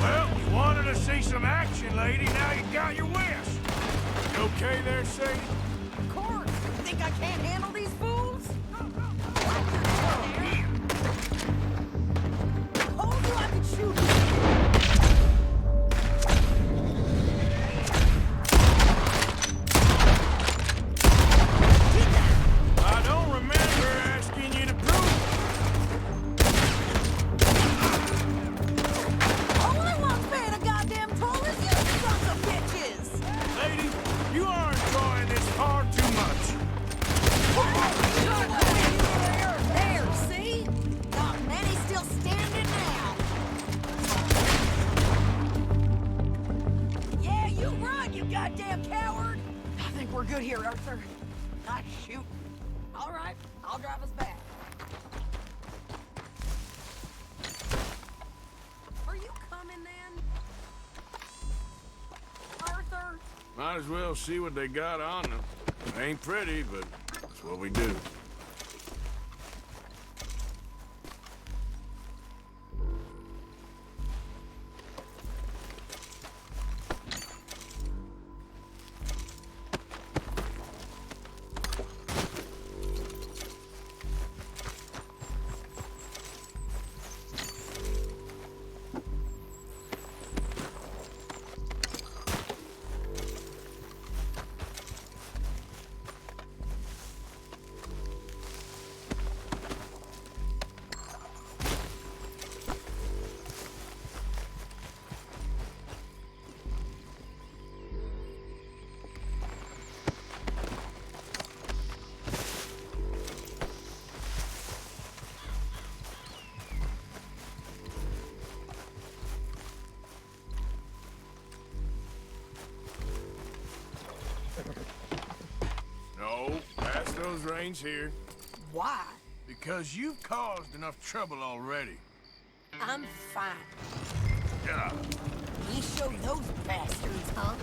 Well, you wanted to see some action, lady. Now you got your wish. You okay there, Sadie? Of course. You think I can't handle these fools? Told you I could shoot you. I don't remember asking you to prove Only one's paying a goddamn toll is you sons of bitches! it. Lady, you are enjoying this far too much. There, see? Not many still standing now. Yeah, you run, you goddamn coward! I think we're good here, Arthur. Ah, shoot. All right, I'll drive us back. Are you coming then? Arthur? Might as well see what they got on them. Ain't pretty, but that's what we do. those reins here. Why? Because you've caused enough trouble already. I'm fine. Get up. You show those bastards, huh?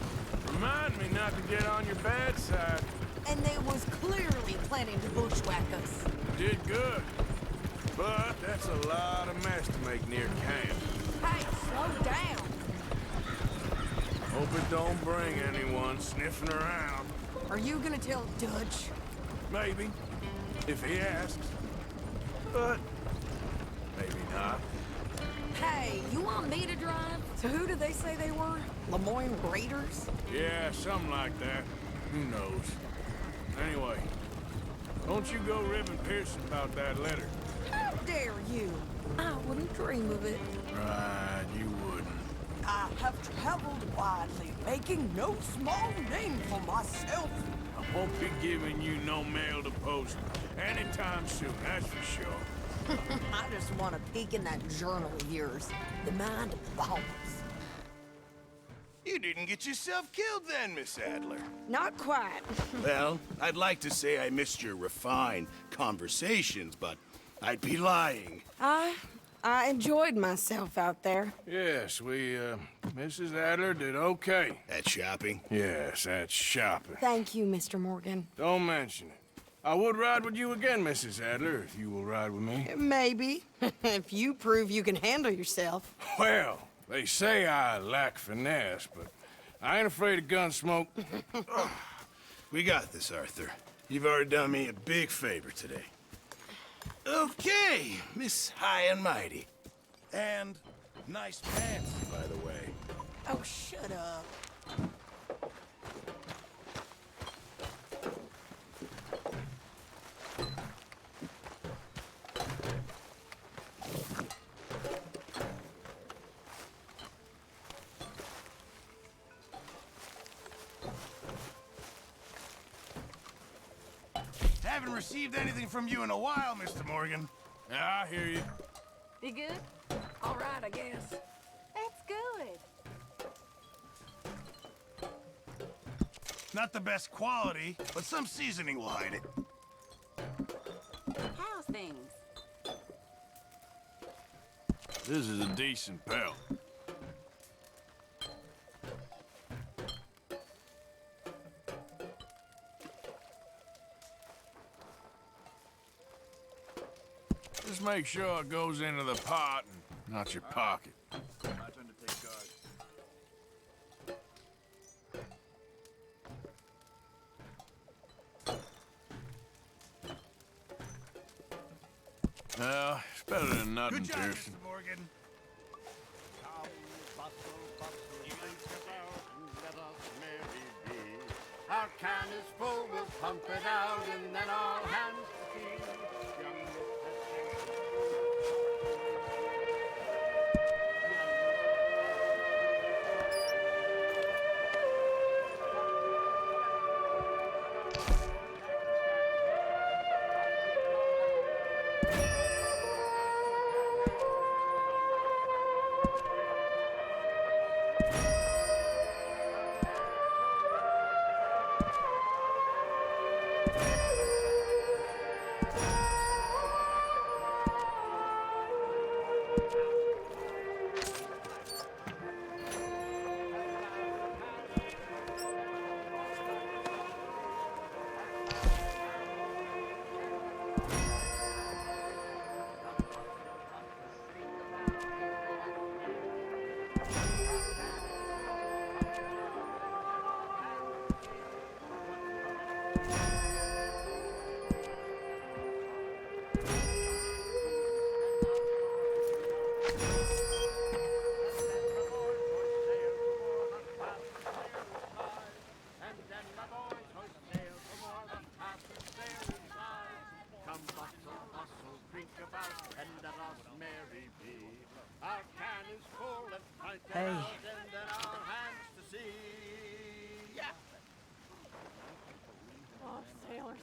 Remind me not to get on your bad side. And they was clearly planning to bushwhack us. Did good. But that's a lot of mess to make near camp. Hey, slow down. Hope it don't bring anyone sniffing around. Are you gonna tell Dutch? Maybe, if he asks. But maybe not. Hey, you want me to drive? So who did they say they were? Lemoyne Raiders? Yeah, something like that. Who knows? Anyway, don't you go ribbing Pearson about that letter. How dare you? I wouldn't dream of it. Right, you wouldn't. I have traveled widely, making no small name for myself. I won't be giving you no mail to post anytime soon, that's for sure. I just want to peek in that journal of yours. The mind boggles. You didn't get yourself killed then, Miss Adler. Not quite. Well, I'd like to say I missed your refined conversations, but I'd be lying. I enjoyed myself out there. Yes, Mrs. Adler did okay. At shopping? Yes, at shopping. Thank you, Mr. Morgan. Don't mention it. I would ride with you again, Mrs. Adler, if you will ride with me. Maybe. If you prove you can handle yourself. Well, they say I lack finesse, but I ain't afraid of gun smoke. We got this, Arthur. You've already done me a big favor today. Okay, Miss High and Mighty. And nice pants, by the way. Oh, shut up. Haven't received anything from you in a while, Mr. Morgan. Yeah, I hear you. You good? All right, I guess. That's good. Not the best quality, but some seasoning will hide it. How's things? This is a decent pelt. Just make sure it goes into the pot and not your pocket. My turn to take guard. Well, it's better than nothing, Good job, Pearson. Mr. Morgan. Our can is full, we'll pump it out, and then all hands to sea. Hey. Oh, sailors.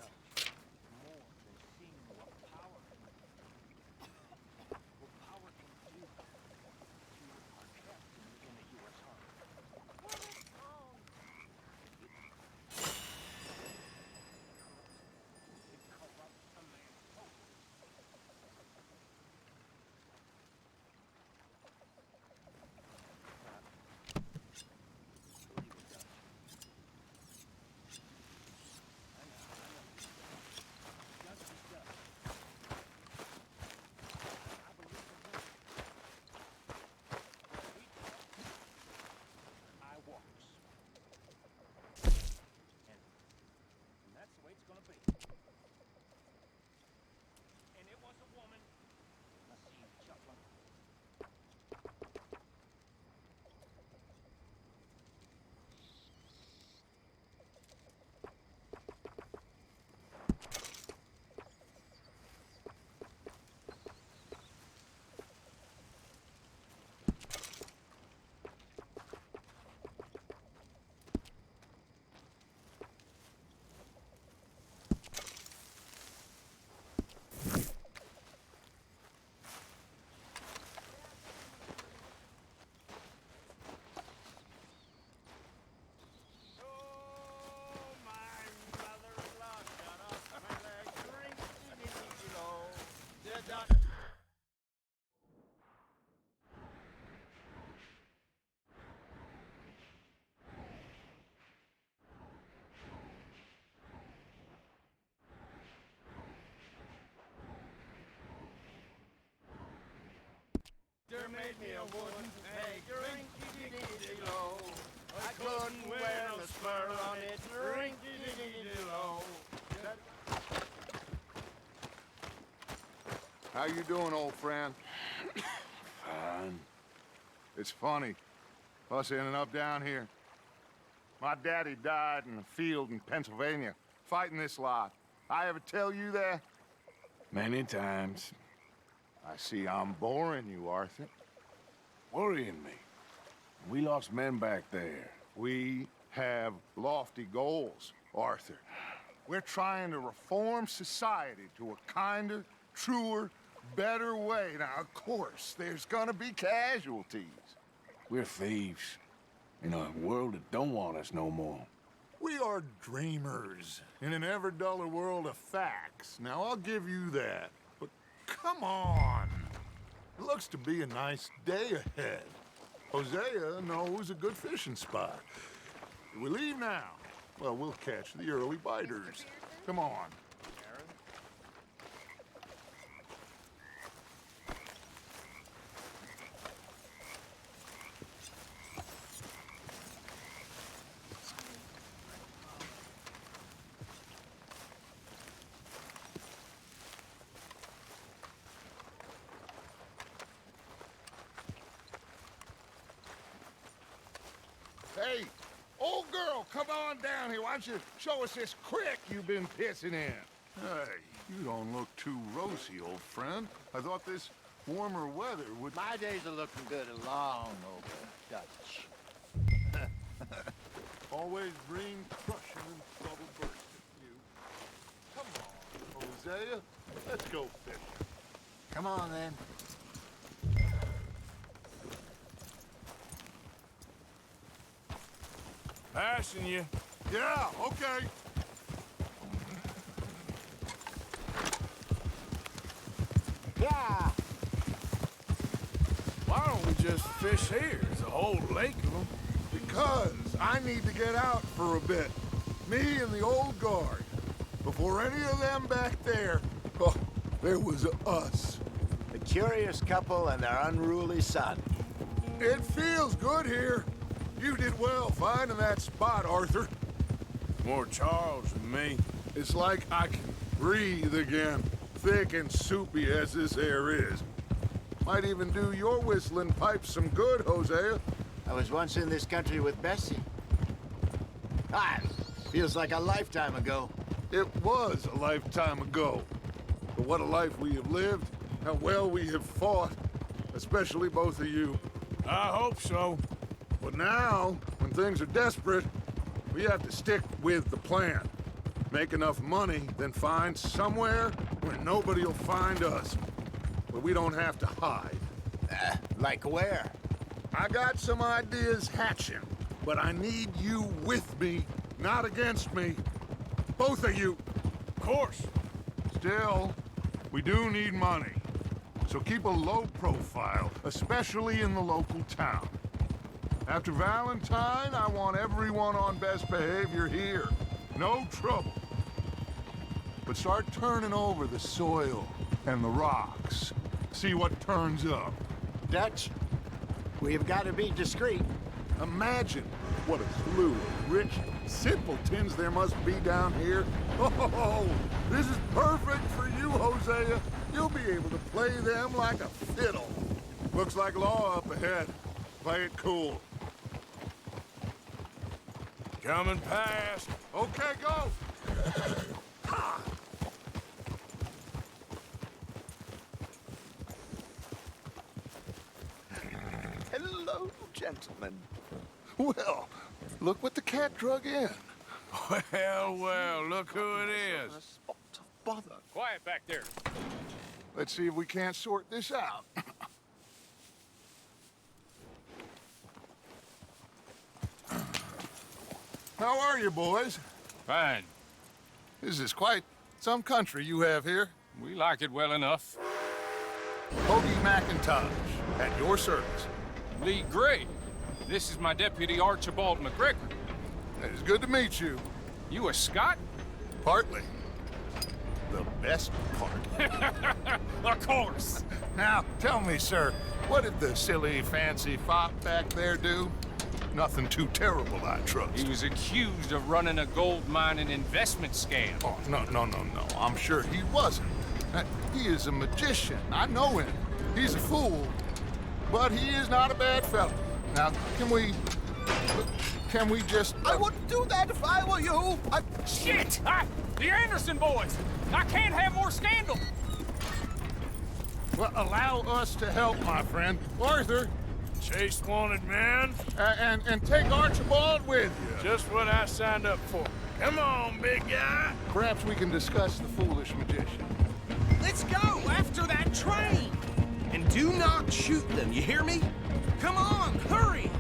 made me a wooden peg, rinky-dee-dee-dee-low. I couldn't wear no spur on it, rinky-dee-dee-dee-low. How you doing, old friend? Fine. It's funny, us ending up down here. My daddy died in a field in Pennsylvania, fighting this lot. I ever tell you that? Many times. I see I'm boring you, Arthur. Worrying me. We lost men back there. We have lofty goals, Arthur. We're trying to reform society to a kinder, truer, better way. Now, of course, there's gonna be casualties. We're thieves. In a world that don't want us no more. We are dreamers in an ever duller world of facts. Now, I'll give you that. But come on. It looks to be a nice day ahead. Hosea knows a good fishing spot. We leave now. Well, we'll catch the early biters. Come on. Hey, old girl, come on down here. Why don't you show us this creek you've been pissing in? Hey, you don't look too rosy, old friend. I thought this warmer weather would... My days are looking good and long over, Dutch. Always green crushing and trouble bursting, you. Come on, Hosea. Let's go fishing. Come on, then. Passing you. Yeah, okay. Yeah. Why don't we just fish here? There's a whole lake of them. Because I need to get out for a bit. Me and the old guard. Before any of them back there, oh, there was us. The curious couple and their unruly son. It feels good here. You did well finding that spot, Arthur. More Charles than me. It's like I can breathe again, thick and soupy as this air is. Might even do your whistling pipes some good, Hosea. I was once in this country with Bessie. Feels like a lifetime ago. It was a lifetime ago. But what a life we have lived, how well we have fought, especially both of you. I hope so. But now, when things are desperate, we have to stick with the plan. Make enough money, then find somewhere where nobody will find us. Where we don't have to hide. Like where? I got some ideas hatching, but I need you with me, not against me. Both of you. Of course. Still, we do need money. So keep a low profile, especially in the local town. After Valentine, I want everyone on best behavior here. No trouble. But start turning over the soil and the rocks. See what turns up. Dutch, we've got to be discreet. Imagine what a slew of rich simpletons there must be down here. Oh, this is perfect for you, Hosea. You'll be able to play them like a fiddle. Looks like law up ahead. Play it cool. Coming past. Okay, go. Hello, gentlemen. Well, look what the cat drug in. Well, well, look who it is. A spot of bother. Quiet back there. Let's see if we can't sort this out. How are you, boys? Fine. This is quite some country you have here. We like it well enough. Hoagie McIntosh, at your service. Lee Gray. This is my deputy, Archibald McGregor. It is good to meet you. You a Scot? Partly. The best part. Of course. Now, tell me, sir, What did the silly, fancy fop back there do? Nothing too terrible, I trust. He was accused of running a gold mining investment scam. Oh, no. I'm sure he wasn't. He is a magician. I know him. He's a fool, but he is not a bad fellow. Now, can we just... I wouldn't do that if I were you. Shit! The Anderson boys! I can't have more scandal! Well, allow us to help, my friend. Arthur. Chase wanted man. And take Archibald with you. Just what I signed up for. Come on, big guy. Perhaps we can discuss the foolish magician. Let's go after that train. And do not shoot them, you hear me? Come on, hurry.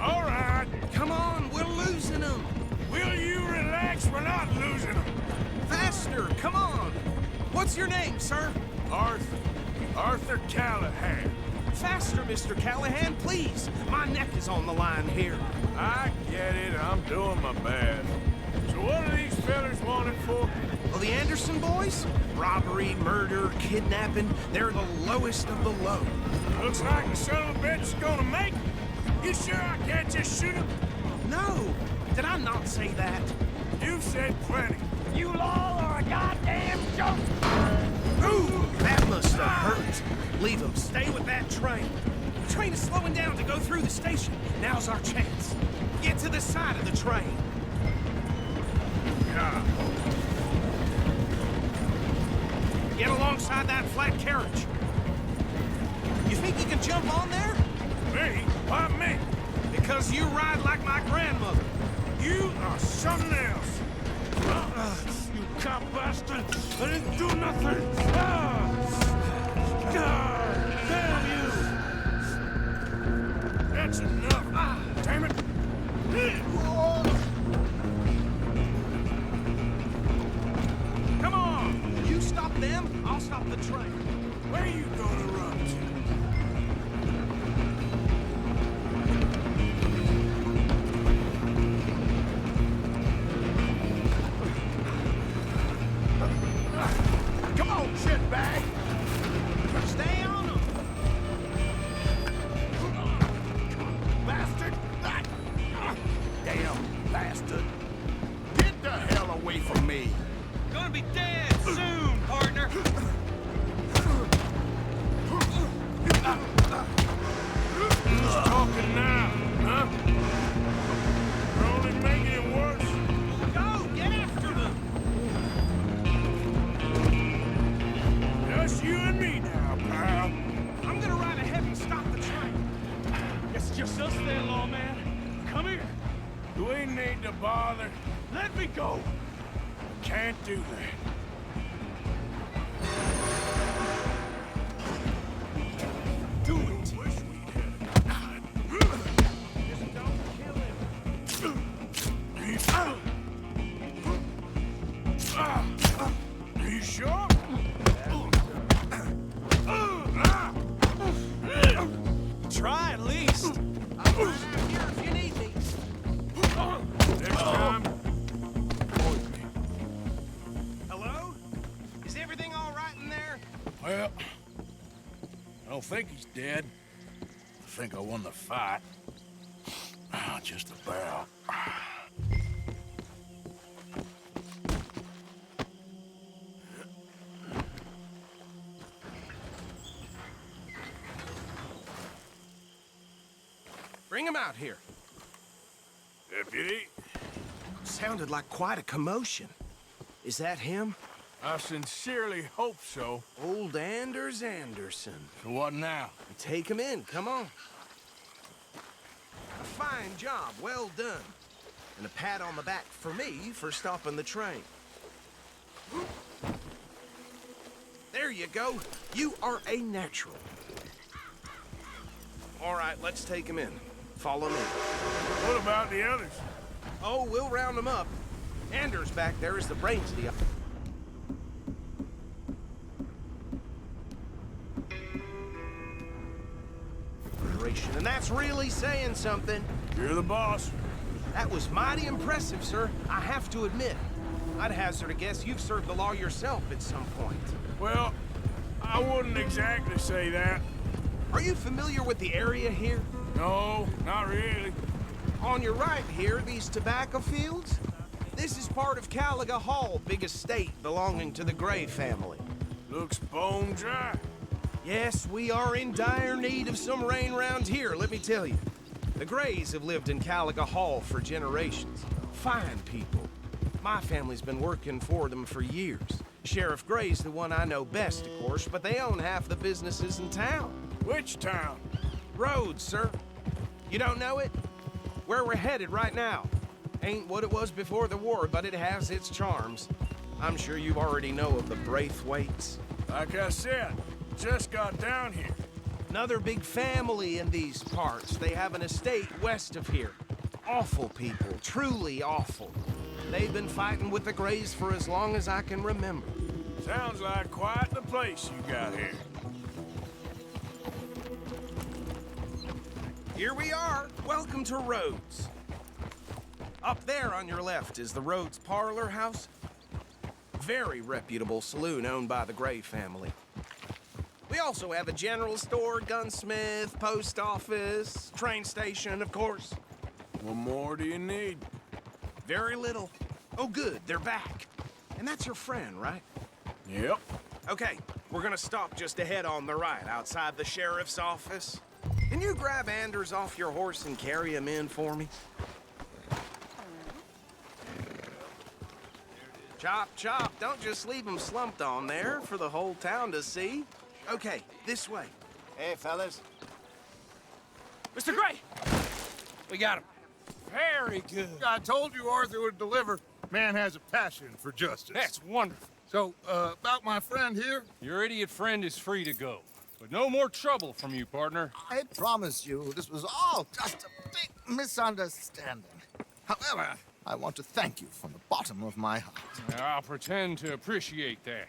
All right. Come on, we're losing them. Will you relax? We're not losing them. Faster, come on. What's your name, sir? Arthur Callahan. Faster, Mr. Callahan, please. My neck is on the line here. I get it. I'm doing my best. So what are these fellas wanted for? Well, the Anderson boys? Robbery, murder, kidnapping. They're the lowest of the low. Looks like the son of a bitch is gonna make it. You sure I can't just shoot him? No. Did I not say that? You said plenty. You all are a goddamn joke! Ooh, that must have hurt. Leave them. Stay with that train. The train is slowing down to go through the station. Now's our chance. Get to the side of the train. Get alongside that flat carriage. You think you can jump on there? Me? Why me? Because you ride like my grandmother. You are something else. You cop bastard! I didn't do nothing! God damn you! That's enough! Damn it! Come on! You stop them, I'll stop the train. Where are you gonna run to? Come on, shitbag! Stay on them! Bastard! Damn bastard! Get the hell away from me! Gonna be dead soon, partner! Who's talking now, huh? You're only making it worse. Go! Get after them! Just you and me now, pal. I'm gonna ride ahead and stop the train. It's just us then, lawman. Come here. Do we need to bother? Let me go. Can't do that. Do it! Are you sure? Try at least. I'll ride out here if you need me. Next time, avoid me. Hello? Is everything all right in there? Well, I don't think he's dead. I think I won the fight. Just about. Bring him out here. Deputy? Sounded like quite a commotion. Is that him? I sincerely hope so. Old Anders Anderson. So what now? Take him in, come on. A fine job, well done. And a pat on the back for me for stopping the train. There you go. You are a natural. All right, let's take him in. Follow me. What about the others? Oh, we'll round them up. Anders back there is the brains of the... And that's really saying something. You're the boss. That was mighty impressive, sir. I have to admit. I'd hazard a guess you've served the law yourself at some point. Well, I wouldn't exactly say that. Are you familiar with the area here? No, not really. On your right here, these tobacco fields? This is part of Caliga Hall, big estate belonging to the Gray family. Looks bone dry. Yes, we are in dire need of some rain round here, let me tell you. The Grays have lived in Caliga Hall for generations. Fine people. My family's been working for them for years. Sheriff Gray's the one I know best, of course, but they own half the businesses in town. Which town? Rhodes, sir. You don't know it? Where we're headed right now. Ain't what it was before the war, but it has its charms. I'm sure you already know of the Braithwaites. Like I said, just got down here. Another big family in these parts. They have an estate west of here. Awful people, truly awful. They've been fighting with the Grays for as long as I can remember. Sounds like quite the place you got here. Here we are. Welcome to Rhodes. Up there on your left is the Rhodes Parlor House. Very reputable saloon owned by the Gray family. We also have a general store, gunsmith, post office, train station, of course. What more do you need? Very little. Oh, good, they're back. And that's your friend, right? Yep. Okay, we're gonna stop just ahead on the right, outside the sheriff's office. Can you grab Anders off your horse and carry him in for me? Chop, chop. Don't just leave him slumped on there for the whole town to see. Okay, this way. Hey, fellas. Mr. Gray! We got him. Very good. I told you Arthur would deliver. Man has a passion for justice. That's wonderful. So, about my friend here? Your idiot friend is free to go. But no more trouble from you, partner. I promise you, this was all just a big misunderstanding. However, I want to thank you from the bottom of my heart. I'll pretend to appreciate that.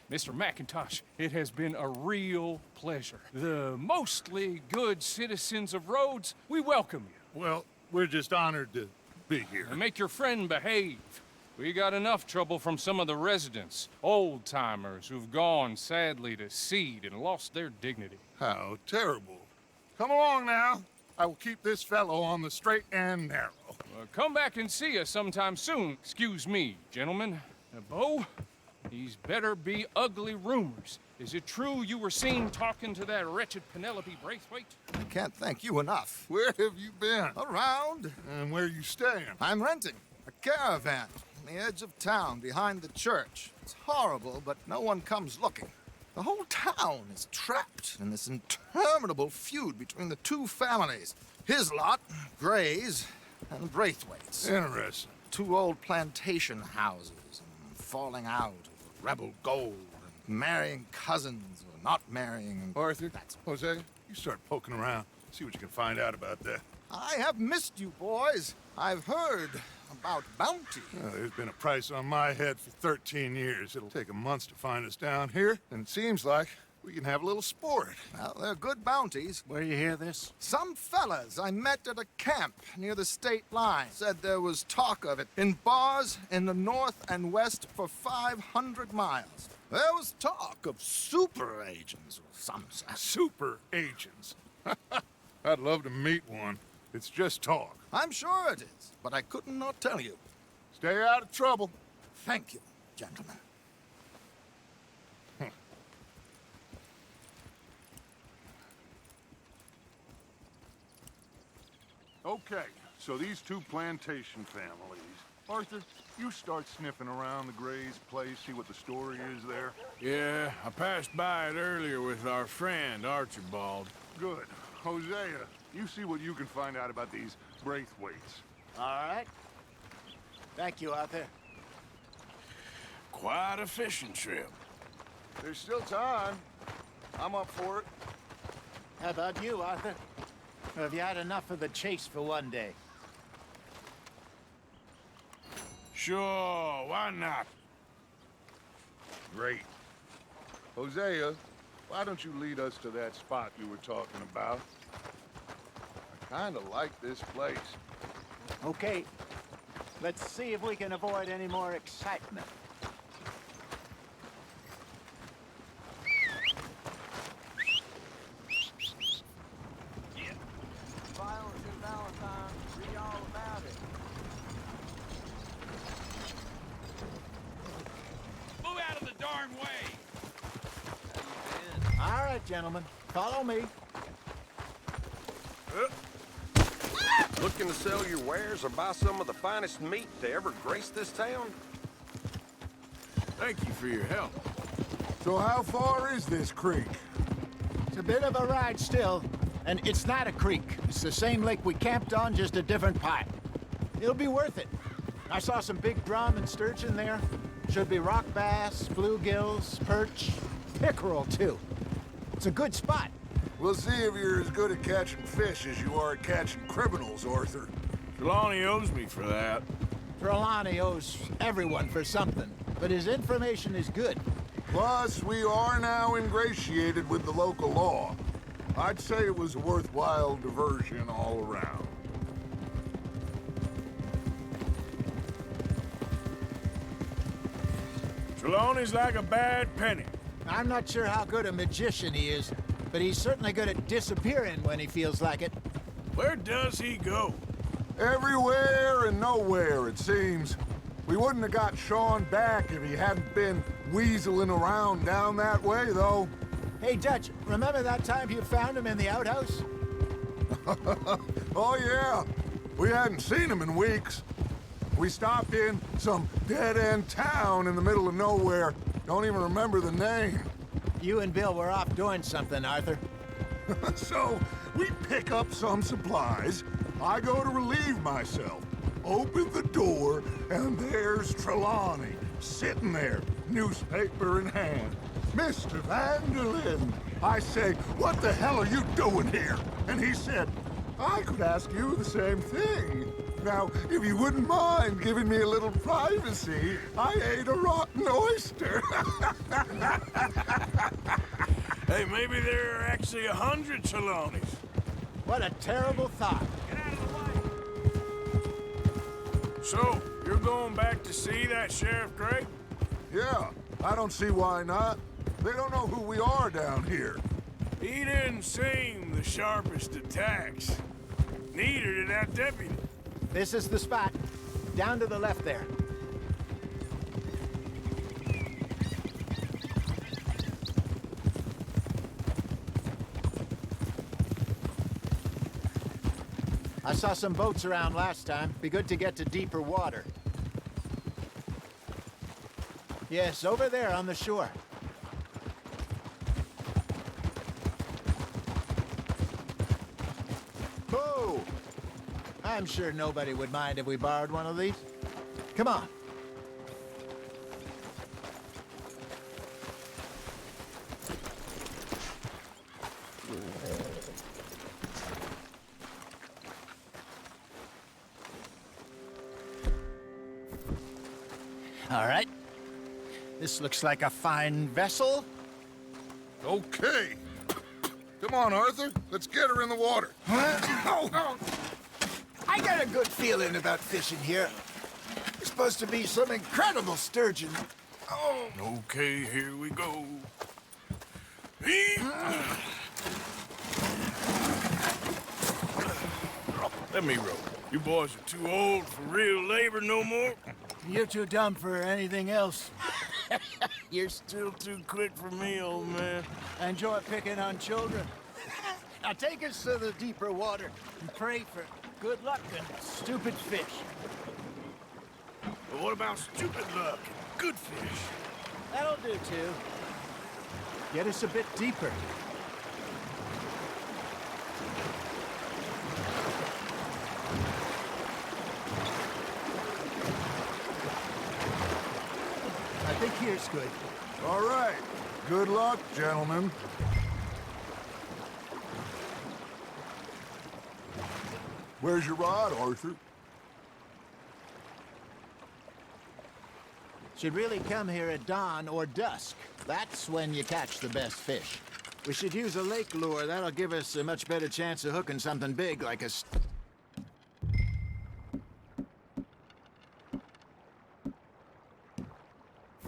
Mr. McIntosh, it has been a real pleasure. The mostly good citizens of Rhodes, we welcome you. Well, we're just honored to be here. And make your friend behave. We got enough trouble from some of the residents, old-timers who've gone, sadly, to seed and lost their dignity. How terrible. Come along now. I will keep this fellow on the straight and narrow. Come back and see us sometime soon. Excuse me, gentlemen. Bo, these better be ugly rumors. Is it true you were seen talking to that wretched Penelope Braithwaite? I can't thank you enough. Where have you been? Around. And where you staying? I'm renting a caravan on the edge of town behind the church. It's horrible, but no one comes looking. The whole town is trapped in this interminable feud between the two families. His lot, Gray's, and Braithwaite's. Interesting. Two old plantation houses, and falling out over rebel gold, and marrying cousins or not marrying. Arthur, Jose, you start poking around. See what you can find out about that. I have missed you, boys. I've heard about bounty. There's been a price on my head for 13 years. It'll take a month to find us down here, and it seems like we can have a little sport. Well, they're good bounties. Where you hear this? Some fellas I met at a camp near the state line said there was talk of it in bars in the north and west for 500 miles. There was talk of super agents or some such. Super agents? I'd love to meet one. It's just talk. I'm sure it is, but I couldn't not tell you. Stay out of trouble. Thank you, gentlemen. Okay, so these two plantation families. Arthur, you start sniffing around the Gray's place, see what the story is there. Yeah, I passed by it earlier with our friend, Archibald. Good. Hosea, you see what you can find out about these Braithwaites. All right. Thank you, Arthur. Quite a fishing trip. There's still time. I'm up for it. How about you, Arthur? Or have you had enough of the chase for one day? Sure, why not? Great. Hosea, why don't you lead us to that spot you were talking about? I kind of like this place. Okay. Let's see if we can avoid any more excitement. right, gentlemen. Follow me. Looking to sell your wares or buy some of the finest meat to ever grace this town? Thank you for your help. So how far is this creek? It's a bit of a ride still, and it's not a creek. It's the same lake we camped on, just a different part. It'll be worth it. I saw some big drum and sturgeon there. Should be rock bass, bluegills, perch, pickerel, too. It's a good spot. We'll see if you're as good at catching fish as you are at catching criminals, Arthur. Trelawney owes me for that. Trelawney owes everyone for something, but his information is good. Plus, we are now ingratiated with the local law. I'd say it was a worthwhile diversion all around. Trelawney's like a bad penny. I'm not sure how good a magician he is, but he's certainly good at disappearing when he feels like it. Where does he go? Everywhere and nowhere, it seems. We wouldn't have got Sean back if he hadn't been weaseling around down that way, though. Hey, Dutch, remember that time you found him in the outhouse? Oh, yeah. We hadn't seen him in weeks. We stopped in some dead-end town in the middle of nowhere. Don't even remember the name. You and Bill were off doing something, Arthur. So, we pick up some supplies. I go to relieve myself. Open the door, and there's Trelawney, sitting there, newspaper in hand. Mr. Vanderlyn. I say, what the hell are you doing here? And he said, I could ask you the same thing. Now, if you wouldn't mind giving me a little privacy, I ate a rotten oyster. Hey, maybe there are actually 100 Trelawneys. What a terrible thought. So, you're going back to see that Sheriff Gray? Yeah, I don't see why not. They don't know who we are down here. He didn't seem the sharpest attacks. Neither did that deputy. This is the spot. Down to the left there. I saw some boats around last time. Be good to get to deeper water. Yes, over there on the shore. Oh! I'm sure nobody would mind if we borrowed one of these. Come on. All right. This looks like a fine vessel. Okay. Come on, Arthur. Let's get her in the water. Oh. I got a good feeling about fishing here. There's supposed to be some incredible sturgeon. Oh. Okay, here we go. Let me row. You boys are too old for real labor no more. You're too dumb for anything else. You're still too quick for me, old man. I enjoy picking on children. Now take us to the deeper water and pray for good luck and stupid fish. But what about stupid luck and good fish? That'll do, too. Get us a bit deeper. I think here's good. All right. Good luck, gentlemen. Where's your rod, Arthur? Should really come here at dawn or dusk. That's when you catch the best fish. We should use a lake lure. That'll give us a much better chance of hooking something big like a...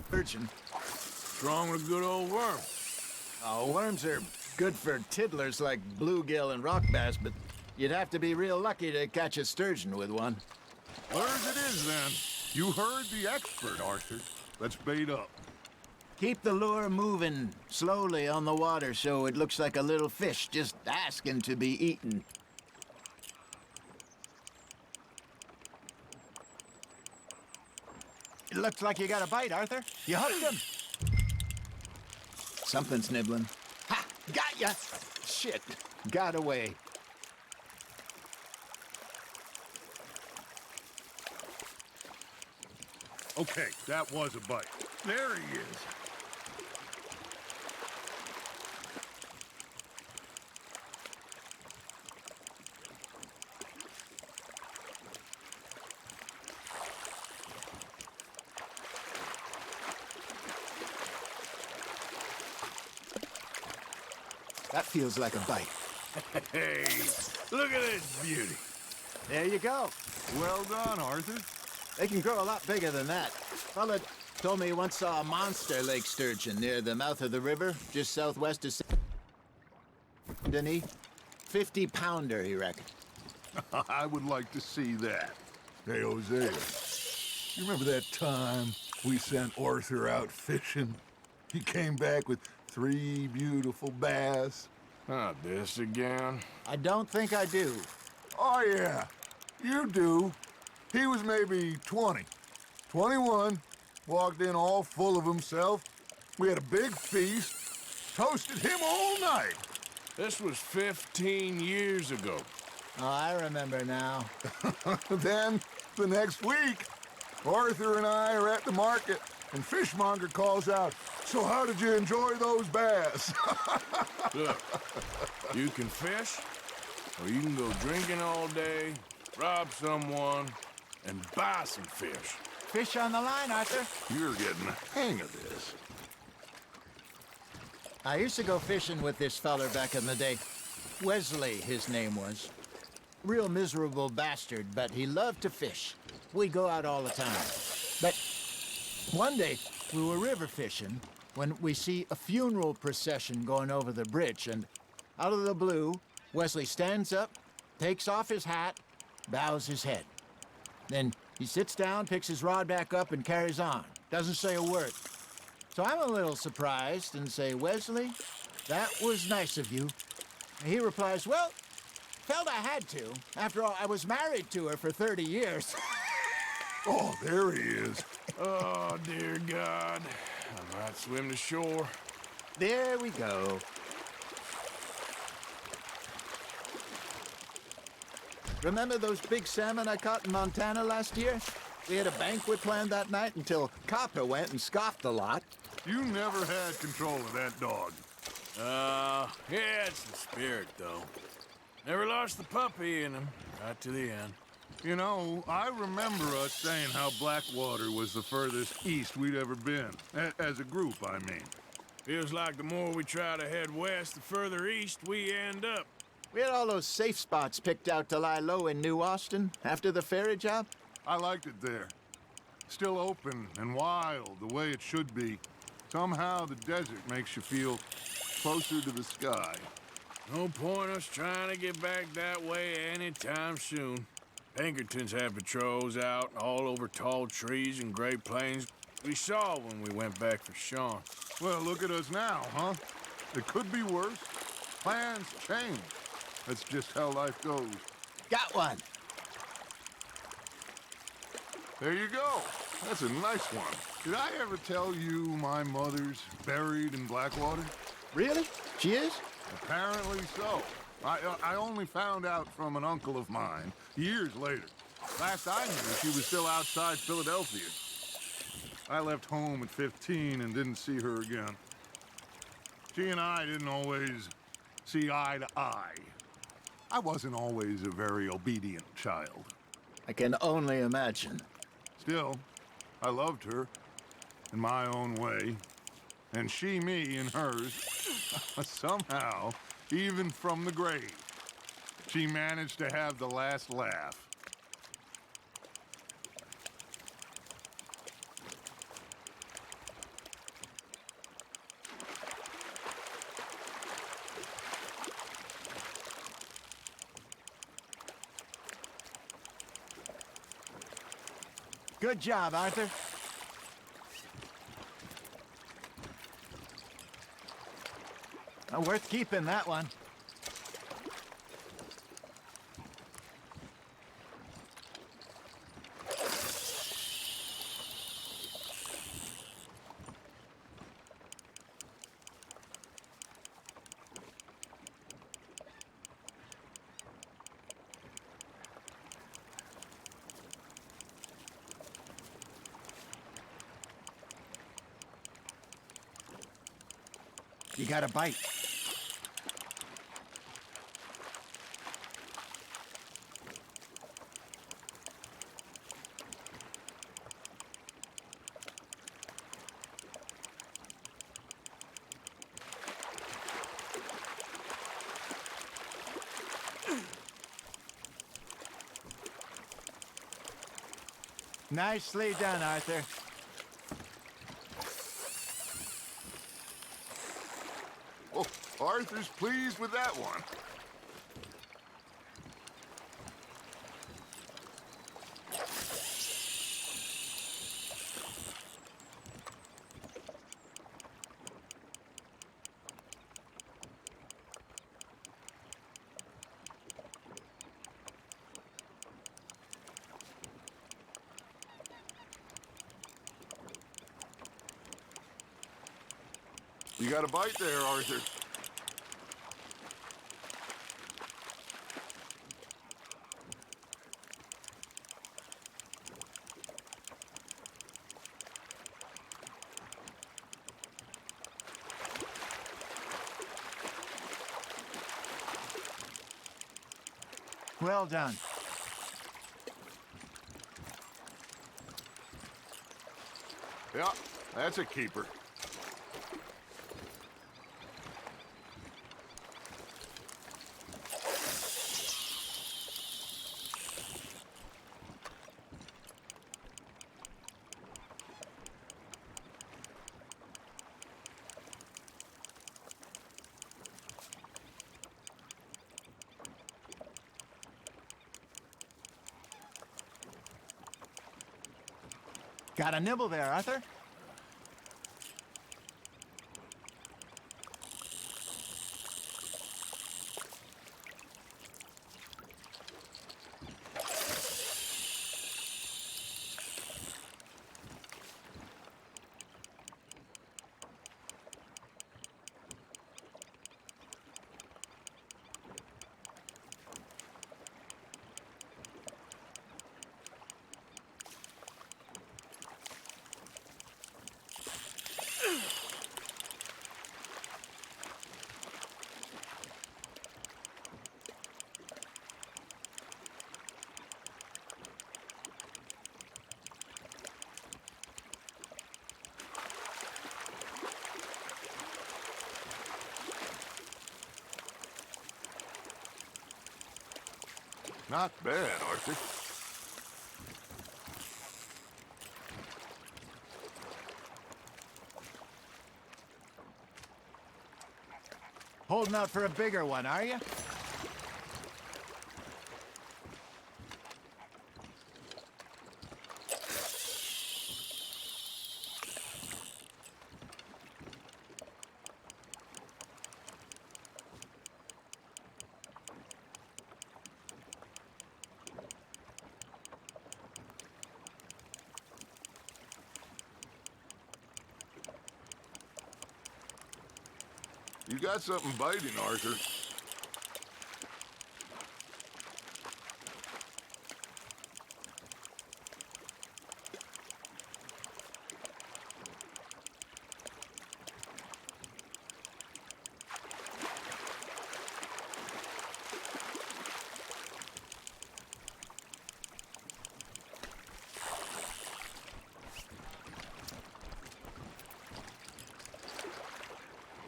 sturgeon. What's wrong with a good old worm? Oh, worms are good for tiddlers like bluegill and rock bass, but you'd have to be real lucky to catch a sturgeon with one. Where's it is, then? You heard the expert, Arthur. Let's bait up. Keep the lure moving slowly on the water so it looks like a little fish just asking to be eaten. It looks like you got a bite, Arthur. You hooked him. Something's nibbling. Ha! Got ya! Shit. Got away. Okay, that was a bite. There he is. That feels like a bite. Hey, look at this beauty. There you go. Well done, Arthur. They can grow a lot bigger than that. Fella told me he once saw a monster lake sturgeon near the mouth of the river, just southwest of Sydney. 50-pounder, he reckoned. I would like to see that. Hey, Hosea, you remember that time we sent Arthur out fishing? He came back with 3 beautiful bass. Not this again. I don't think I do. Oh, yeah, you do. He was maybe 20, 21, walked in all full of himself. We had a big feast, toasted him all night. This was 15 years ago. Oh, I remember now. Then, the next week, Arthur and I are at the market, and Fishmonger calls out, "So how did you enjoy those bass?" Look, you can fish, or you can go drinking all day, rob someone, and buy some fish. Fish on the line, Arthur. You're getting the hang of this. I used to go fishing with this feller back in the day. Wesley, his name was. Real miserable bastard, but he loved to fish. We'd go out all the time. But one day, we were river fishing when we see a funeral procession going over the bridge, and out of the blue, Wesley stands up, takes off his hat, bows his head. Then he sits down, picks his rod back up, and carries on. Doesn't say a word. So I'm a little surprised and say, "Wesley, that was nice of you." And he replies, "Well, felt I had to. After all, I was married to her for 30 years. Oh, there he is. Oh, dear God. I might swim to shore. There we go. Remember those big salmon I caught in Montana last year? We had a banquet planned that night until Copper went and scoffed the lot. You never had control of that dog. He had some spirit, though. Never lost the puppy in him, right to the end. You know, I remember us saying how Blackwater was the furthest east we'd ever been. As a group, I mean. Feels like the more we try to head west, the further east we end up. We had all those safe spots picked out to lie low in New Austin after the ferry job. I liked it there. Still open and wild, the way it should be. Somehow the desert makes you feel closer to the sky. No point us trying to get back that way anytime soon. Pinkertons have patrols out all over tall trees and Great Plains. We saw when we went back for Sean. Well, look at us now, huh? It could be worse. Plans change. That's just how life goes. Got one. There you go. That's a nice one. Did I ever tell you my mother's buried in Blackwater? Really? She is? Apparently so. I only found out from an uncle of mine years later. Last I knew, she was still outside Philadelphia. I left home at 15 and didn't see her again. She and I didn't always see eye to eye. I wasn't always a very obedient child. I can only imagine. Still, I loved her in my own way, and she me in hers. Somehow, even from the grave, she managed to have the last laugh. Good job, Arthur. Worth keeping, that one. You got a bite. Nicely done, Arthur. Oh, Arthur's pleased with that one. You got a bite there, Arthur. Well done. Yeah, that's a keeper. Got a nibble there, Arthur? Not bad, Arthur. Holding out for a bigger one, are you? You got something biting, Arthur.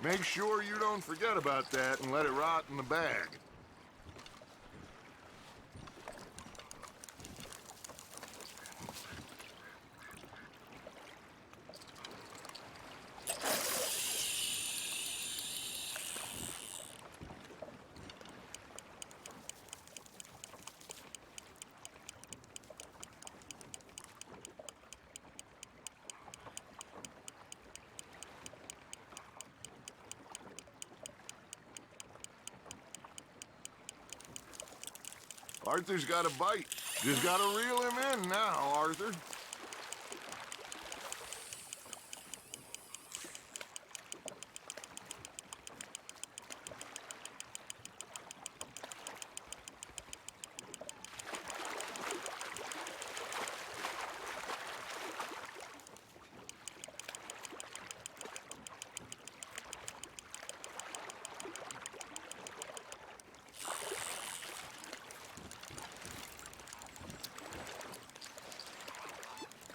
Make sure you don't forget about that and let it rot in the bag. Arthur's got a bite. Just gotta reel him in now, Arthur.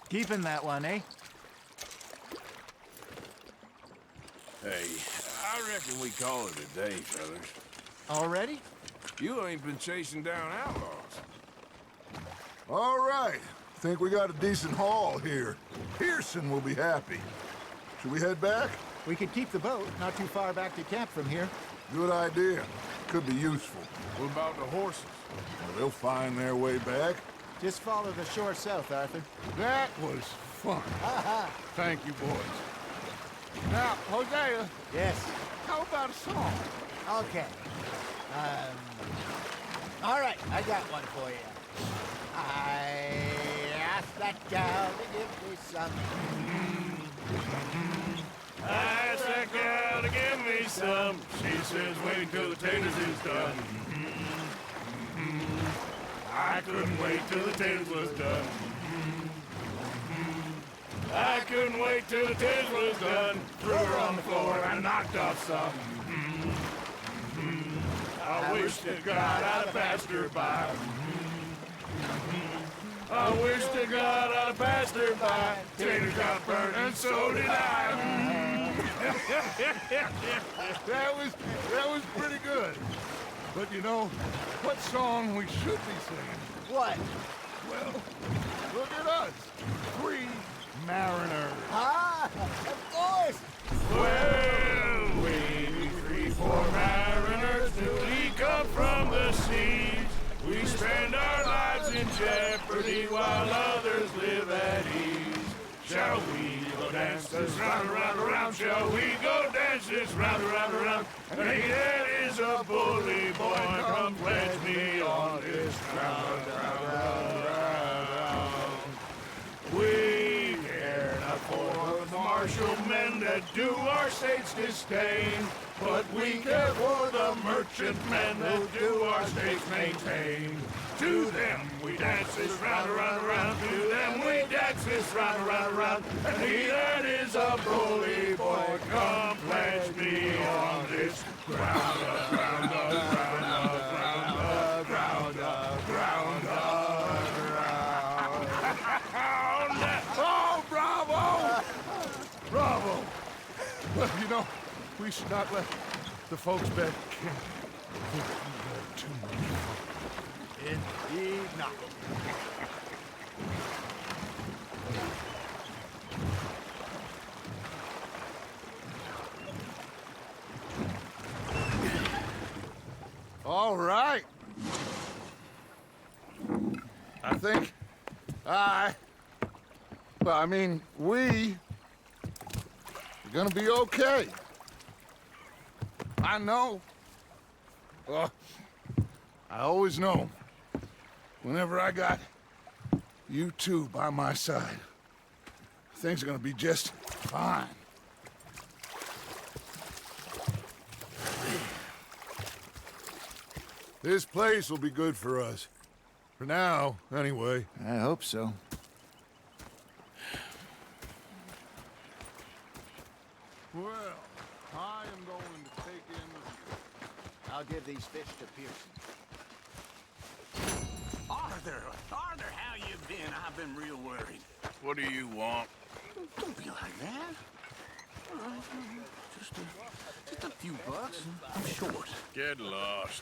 Keeping that one, eh? Hey, I reckon we call it a day, fellas. Already? You ain't been chasing down outlaws. All right. Think we got a decent haul here. Pearson will be happy. Should we head back? We could keep the boat not too far back to camp from here. Good idea. Could be useful. What about the horses? Well, they'll find their way back. Just follow the shore south, Arthur. That was fun. Thank you, boys. Now, Hosea. Yes. How about a song? Okay. All right, I got one for you. I asked that gal to give me some. I asked that gal to give me some. She says wait till the taters is done. I couldn't wait till the taters was done. I couldn't wait till the taters was done. Threw her on the floor and knocked off some. I wish to God I'd have passed her by. I wish to God I'd have passed her by. Taters got burned and so did I. That was pretty good. But you know, what song we should be singing? What? Well, look at us. 3 mariners. Ah, of course. Well, we 3, 4 mariners newly come from the seas. We spend our lives in jeopardy while others live at ease. Shall we go dance this round, around, around? Shall we go dance this round, around, around? And he that is a bully boy, come pledge me on this round, round, round, round. We care not for the martial men that do our state's disdain, but we care for the merchant men that do our state's maintain. To them we dance this round, around, around. To them we dance this round, around, around. And he that is a bully boy, come pledge me on this ground, ground, ground, ground, ground, ground, ground. Oh, bravo! Bravo! Well, you know, we should not let the folks back camp think we had too much fun. Indeed not. All right. I think we're gonna be okay. I know. Well, I always know. Whenever I got you two by my side, things are gonna be just fine. This place will be good for us. For now, anyway. I hope so. Well, I am going to take in the... I'll give these fish to Pearson. Arthur, how you been? I've been real worried. What do you want? Don't be like that. Just a few bucks. I'm short. Get lost.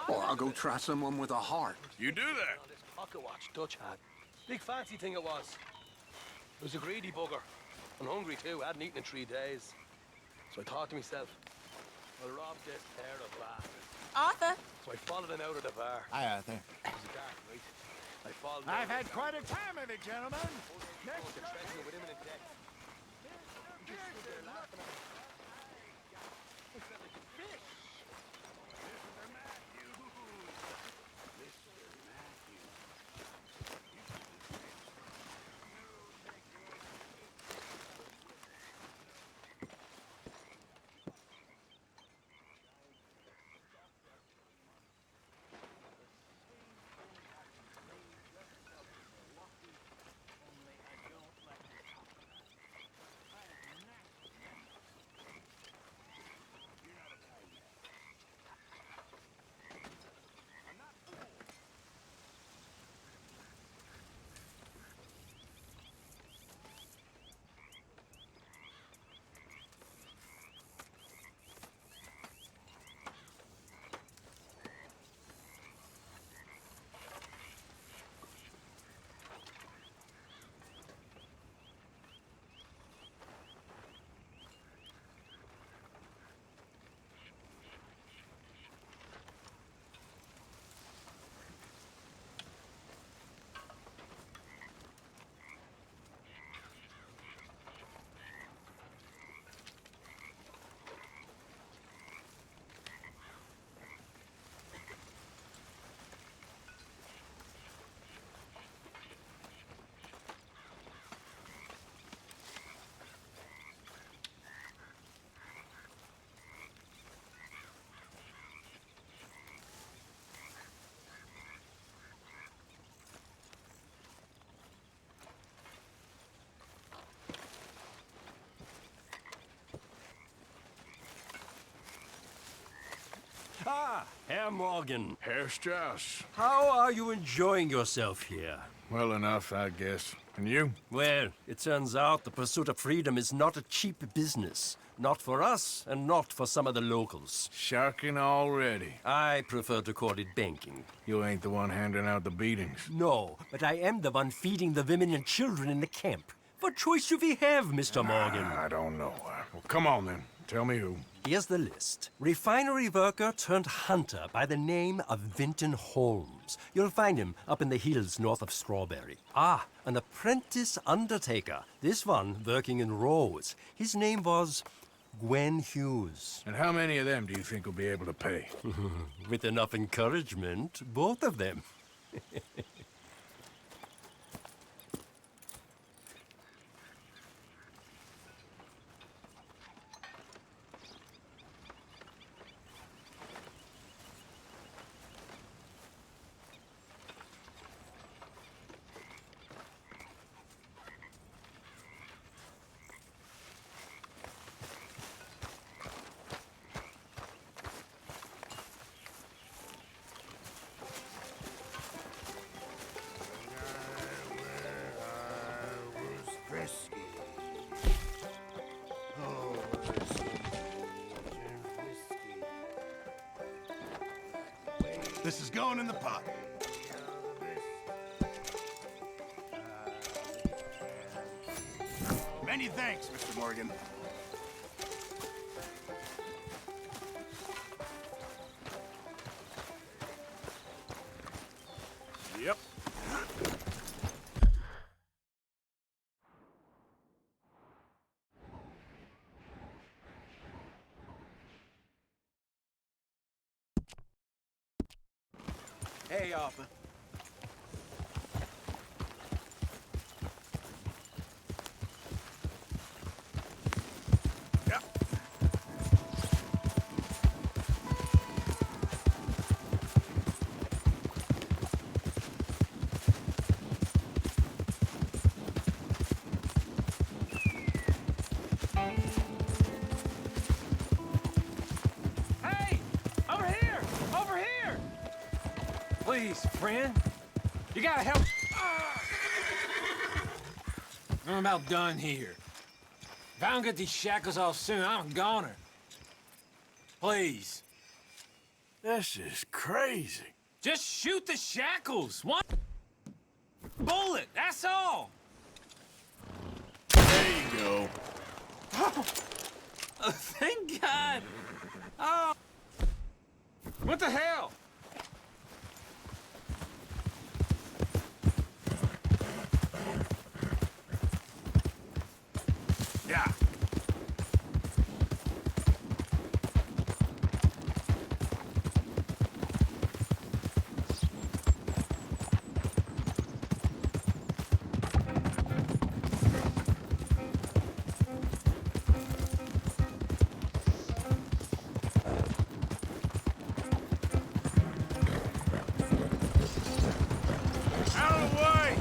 Or I'll go try someone with a heart. You do that. Pocket watch Dutch had. Big fancy thing it was. It was a greedy bugger. And hungry too. Hadn't eaten in 3 days. So I thought to myself, I'll rob this pair of bastards. Arthur. So I followed him out of the bar. Hi, Arthur. It was a dark night. I followed him I've out had quite a time of it, gentlemen. Next to threaten him with imminent death. He just stood there laughing at me. I felt like a fish. Herr Morgan. Herr Strauss. How are you enjoying yourself here? Well enough, I guess. And you? Well, it turns out the pursuit of freedom is not a cheap business. Not for us, and not for some of the locals. Sharking already. I prefer to call it banking. You ain't the one handing out the beatings. No, but I am the one feeding the women and children in the camp. What choice do we have, Mr. Morgan? I don't know. Well, come on then. Tell me who. Here's the list. Refinery worker turned hunter by the name of Vinton Holmes. You'll find him up in the hills north of Strawberry. Ah, an apprentice undertaker. This one working in Rhodes. His name was Gwen Hughes. And how many of them do you think will be able to pay? With enough encouragement, both of them. This is going in the pot. Many thanks, Mr. Morgan. Yep. Hey, Arthur. Hey! Over here! Over here! Please, friend. You gotta help. I'm about done here. If I don't get these shackles off soon, I'm a goner. Please. This is crazy. Just shoot the shackles. One bullet, that's all. There you go. Oh, thank God. Oh. What the hell? Yeah. Out of the way!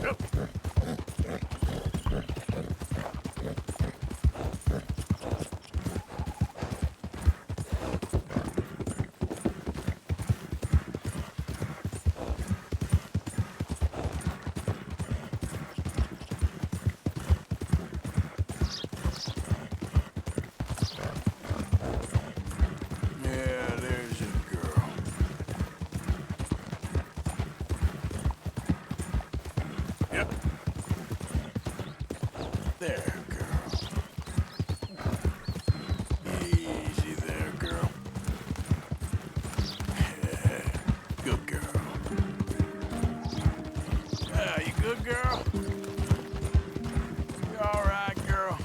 Yep. Yeah, there's a girl. Yep. There, girl. Easy there, girl. Yeah, good girl. Yeah, you good, girl? You all right, girl?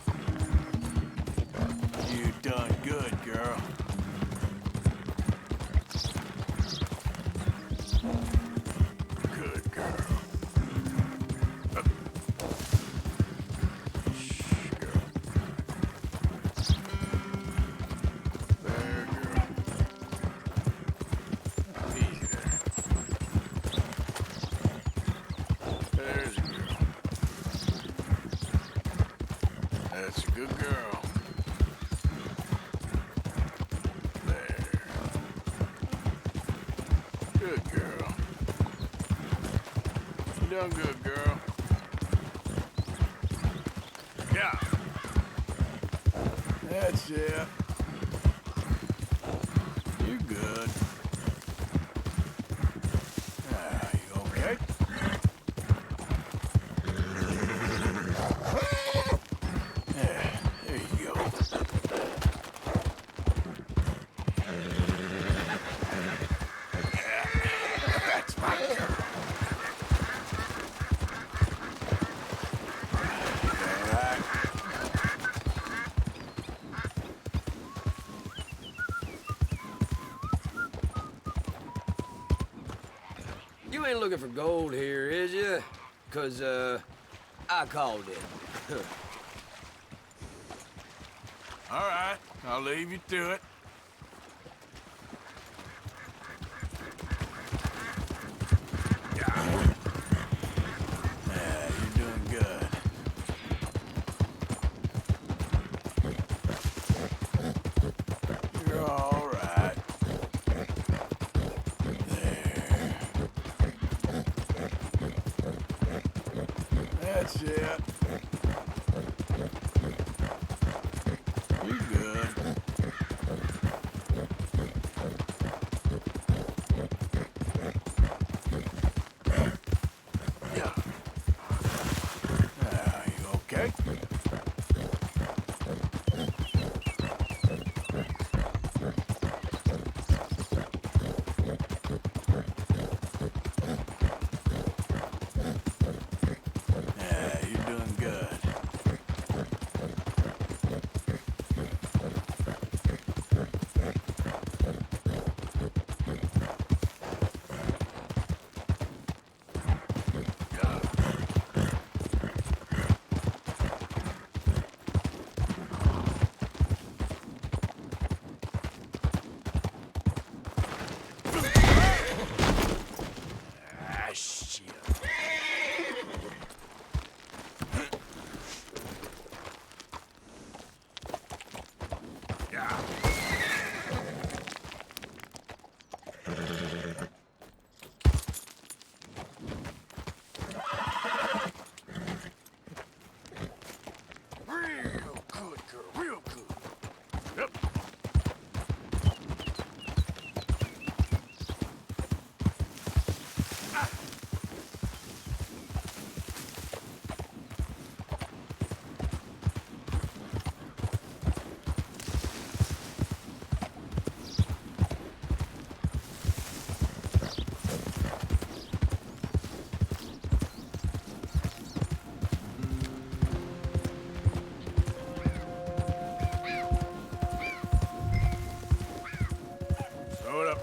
You done good, girl. Good girl. There, girl. Easy there. There's a girl. That's a good girl. Good girl. You done good, girl. Yeah. That's it. You good. Ah, you okay? Yeah, there you go. That's my girl. All right. You ain't looking for gold here, is you? 'Cause, I called it. All right, I'll leave you to it. Yeah, you're doing good. You're all right. There. That's it. You're good. Yeah. You okay? Yeah, you're doing good. Ah, shit. Yeah. Real good, girl. Real good. Yep. Throw it up.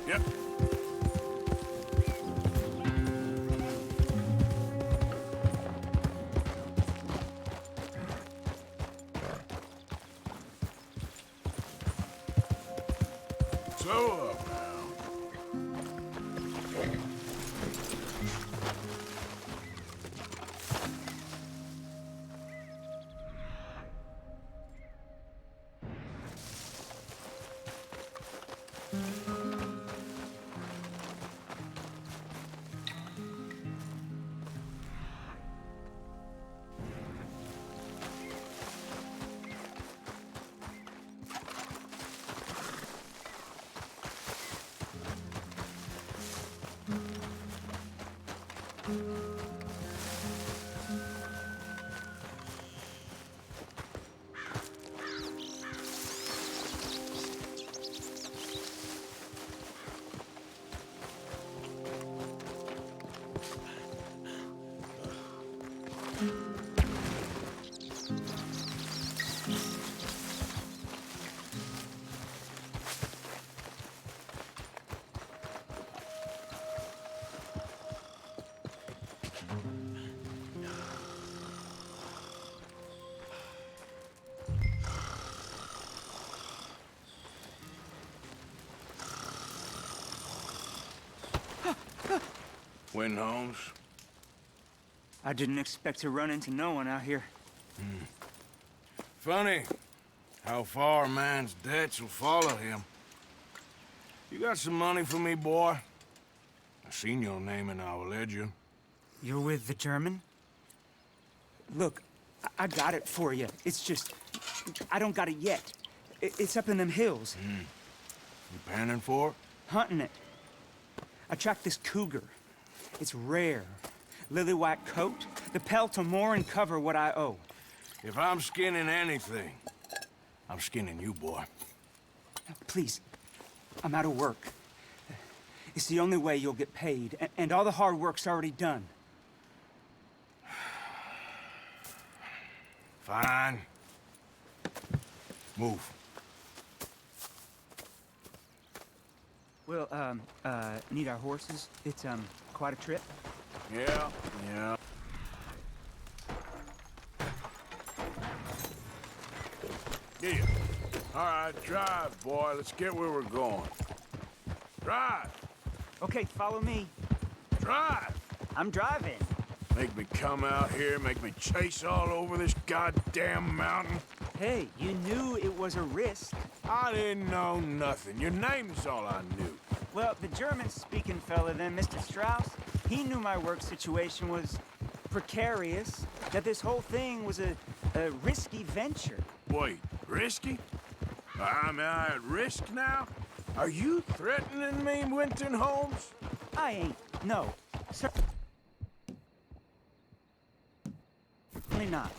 Yep. Throw up now. Win, Holmes. I didn't expect to run into no one out here. Funny how far a man's debts will follow him. You got some money for me, boy? I seen your name in our ledger. You're with the German? Look, I got it for you. It's just, I don't got it yet. It's up in them hills. You panning for it? Hunting it. I tracked this cougar. It's rare. Lily white coat, the pelt will more and cover what I owe. If I'm skinning anything, I'm skinning you, boy. Please, I'm out of work. It's the only way you'll get paid, and all the hard work's already done. Fine. Move. Well, need our horses? It's, quite a trip. Yeah. Yeah. All right, drive, boy. Let's get where we're going. Drive. Okay, follow me. Drive. I'm driving. Make me come out here, make me chase all over this goddamn mountain. Hey, you knew it was a risk. I didn't know nothing. Your name's all I knew. Well, the German-speaking fella then, Mr. Strauss, he knew my work situation was precarious, that this whole thing was a risky venture. Wait, risky? Am I at risk now? Are you threatening me, Winton Holmes? I ain't, no. Sir. Certainly not.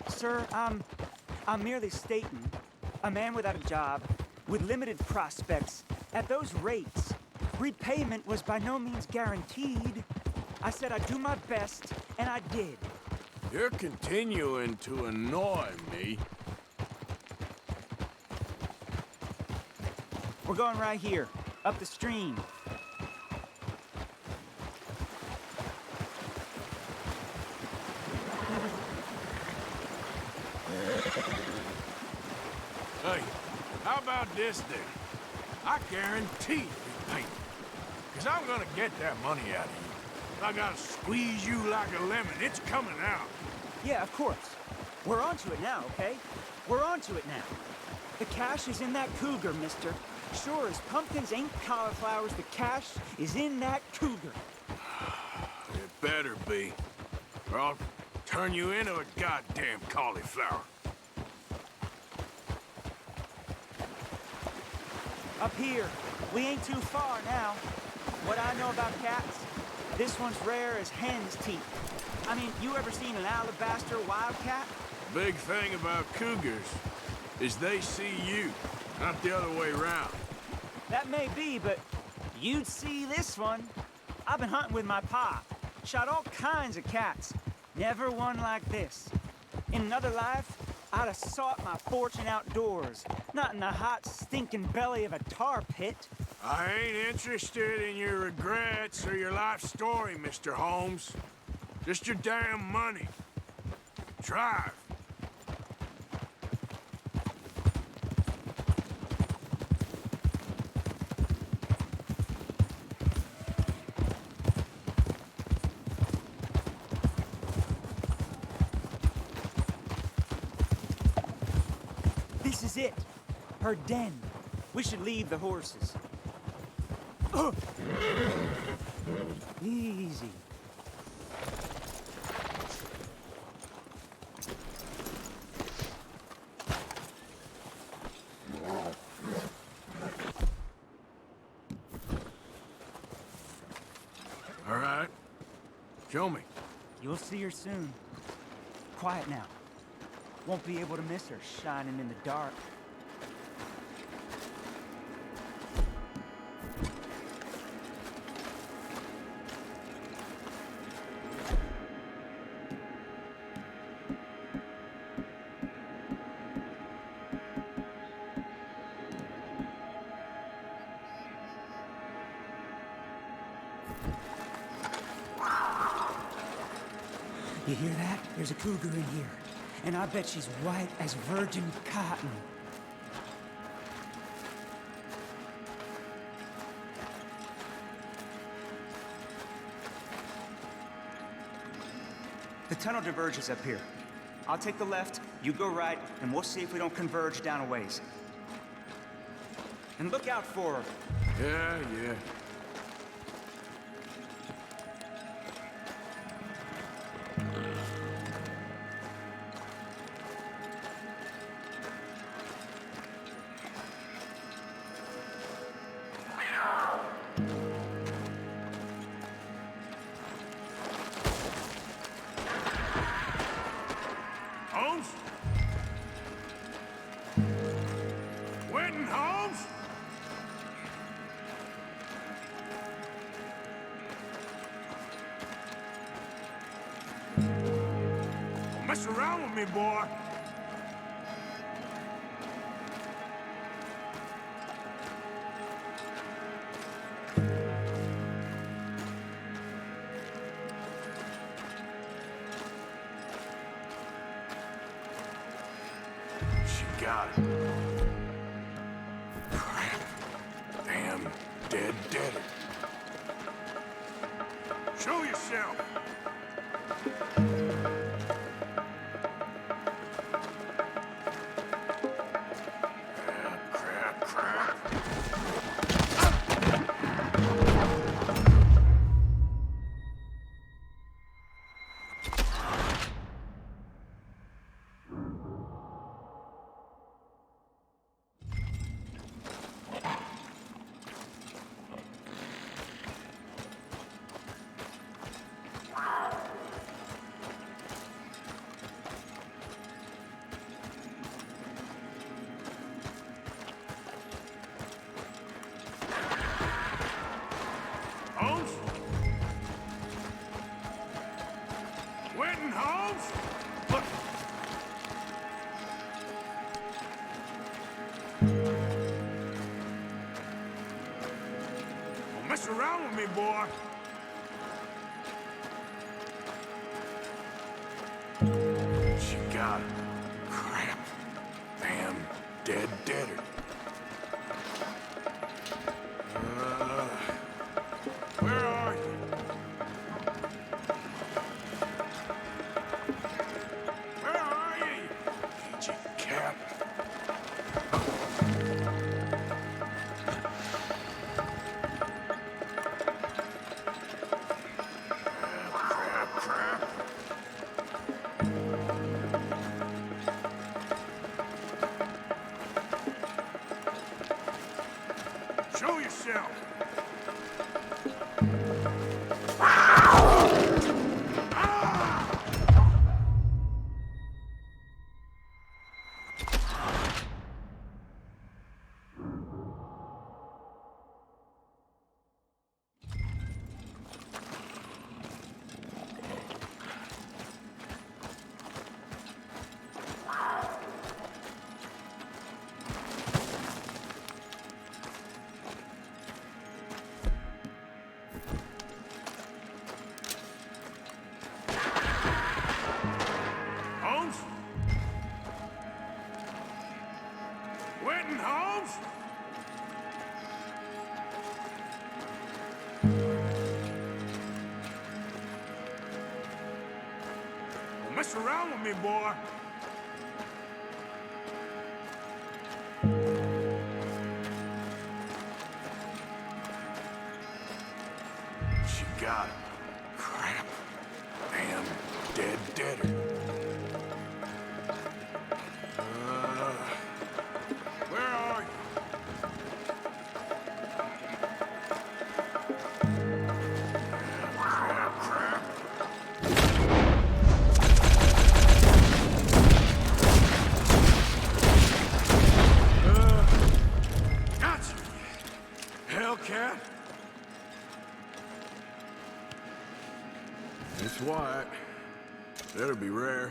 Sir, I'm merely stating, a man without a job, with limited prospects, at those rates, repayment was by no means guaranteed. I said I'd do my best, and I did. You're continuing to annoy me. We're going right here, up the stream. Hey, how about this then? I guarantee you pay me. Because I'm gonna get that money out of you. I gotta squeeze you like a lemon. It's coming out. Yeah, of course. We're onto it now, okay? We're onto it now. The cash is in that cougar, mister. Sure as pumpkins ain't cauliflowers, the cash is in that cougar. It better be, or I'll turn you into a goddamn cauliflower. Up here, we ain't too far now. What I know about cats, this one's rare as hen's teeth. I mean, you ever seen an alabaster wildcat? Big thing about cougars is they see you, not the other way around. That may be, but you'd see this one. I've been hunting with my pa. Shot all kinds of cats. Never one like this. In another life, I'd have sought my fortune outdoors, not in the hot, stinking belly of a tar pit. I ain't interested in your regrets or your life story, Mr. Holmes. Just your damn money. Drive. This is it. Her den. We should leave the horses. Easy. All right. Show me. You'll see her soon. Quiet now. Won't be able to miss her shining in the dark. You hear that? There's a cougar in here. And I bet she's white as virgin cotton. The tunnel diverges up here. I'll take the left, you go right, and we'll see if we don't converge down a ways. And look out for her. Yeah. Holmes? Winton Holmes? Don't mess around with me, boy. She got it. Crap. Damn dead. Show yourself. Crap. Holmes? Winton Holmes? Look. Don't mess around with me, boy. She got it. Crap. Damn deader. Where are you? Where are you? Ain't you cap? Crap. Show yourself. Holmes? Winton Holmes? Don't mess around with me, boy. She got it. Crap. Damn deader. Where are you? Crap. Gotcha. Hellcat. It's white. That'll be rare.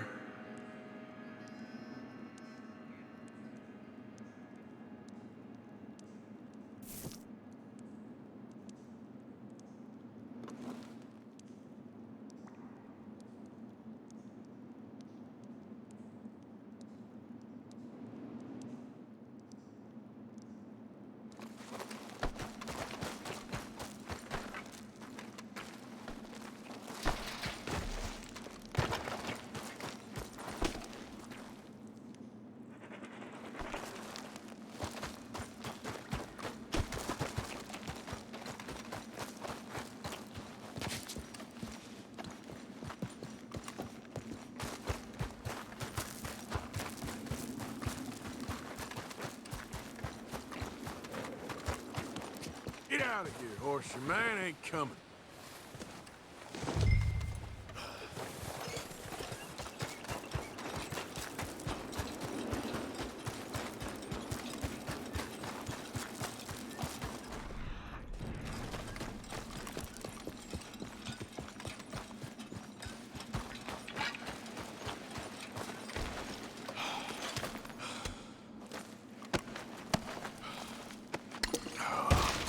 out of here, horse. Your man ain't coming.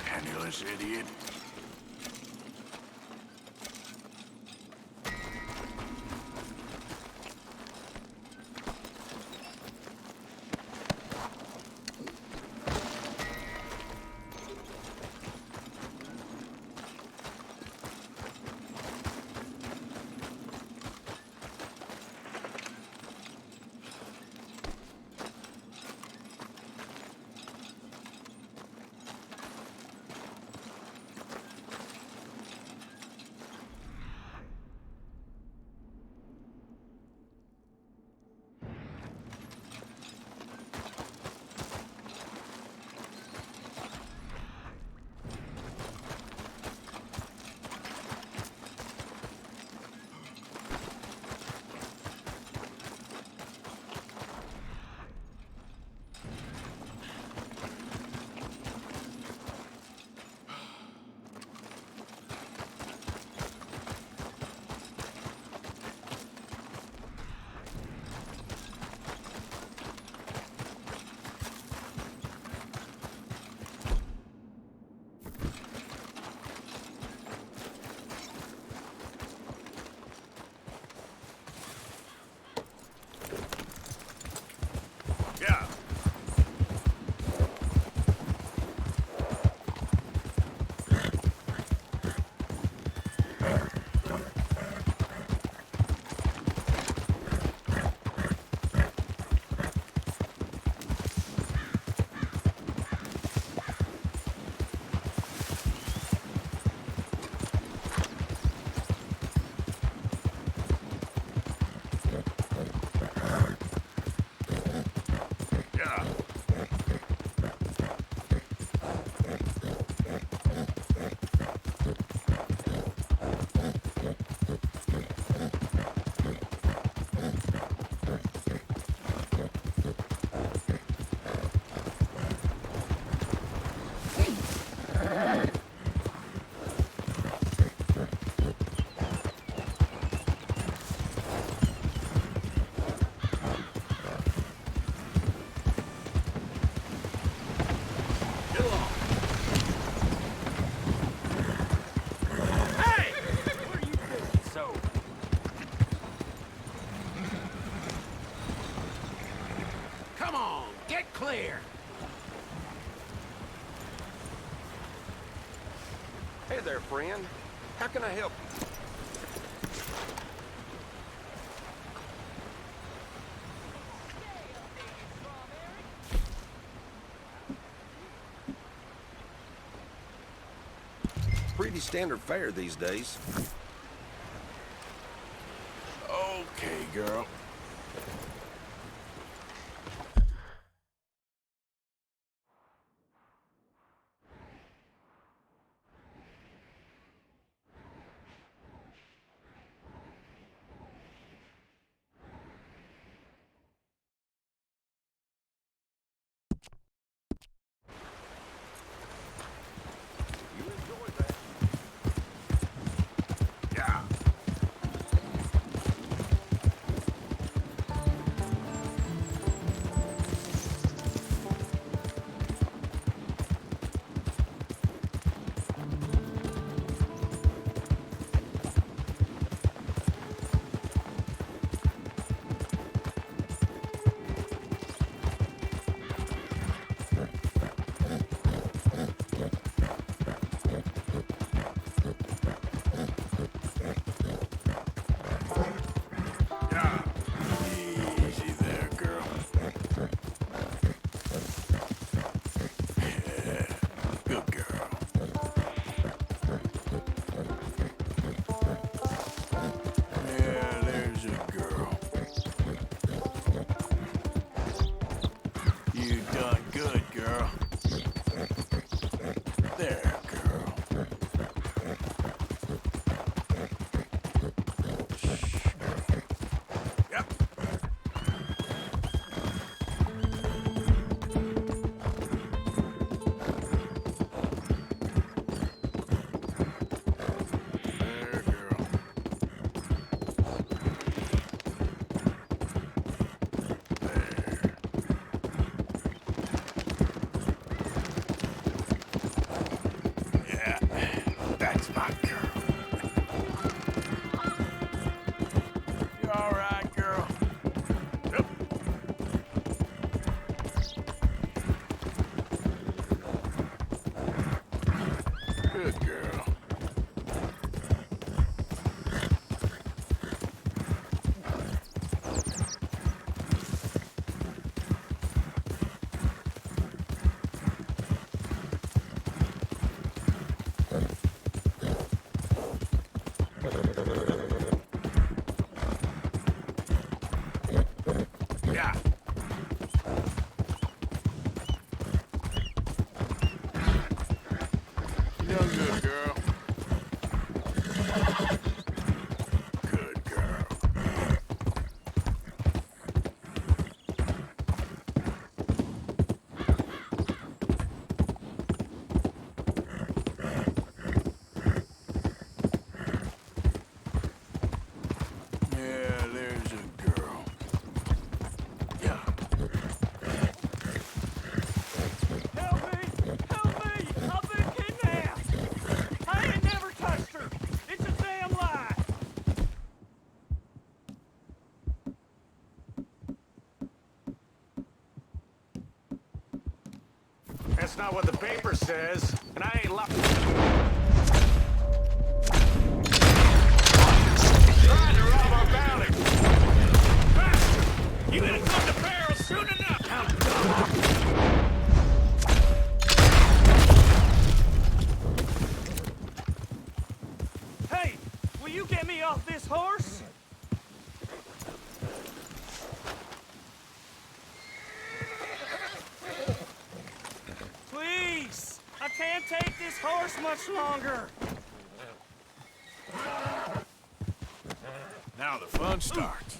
Penniless idiot. Clear. Hey there, friend. How can I help you? Pretty standard fare these days. Okay, girl. Yeah. You done good, girl. Good girl. Yeah, there's a girl. Yeah. Help me! Help me! I've been kidnapped! I ain't never touched her! It's a damn lie! That's not what the paper says, and I ain't trying to rob our bounty. Bastard! You gonna come to barrel soon enough! Hey! Will you get me off this horse? Please! I can't take this horse much longer! Now the fun starts.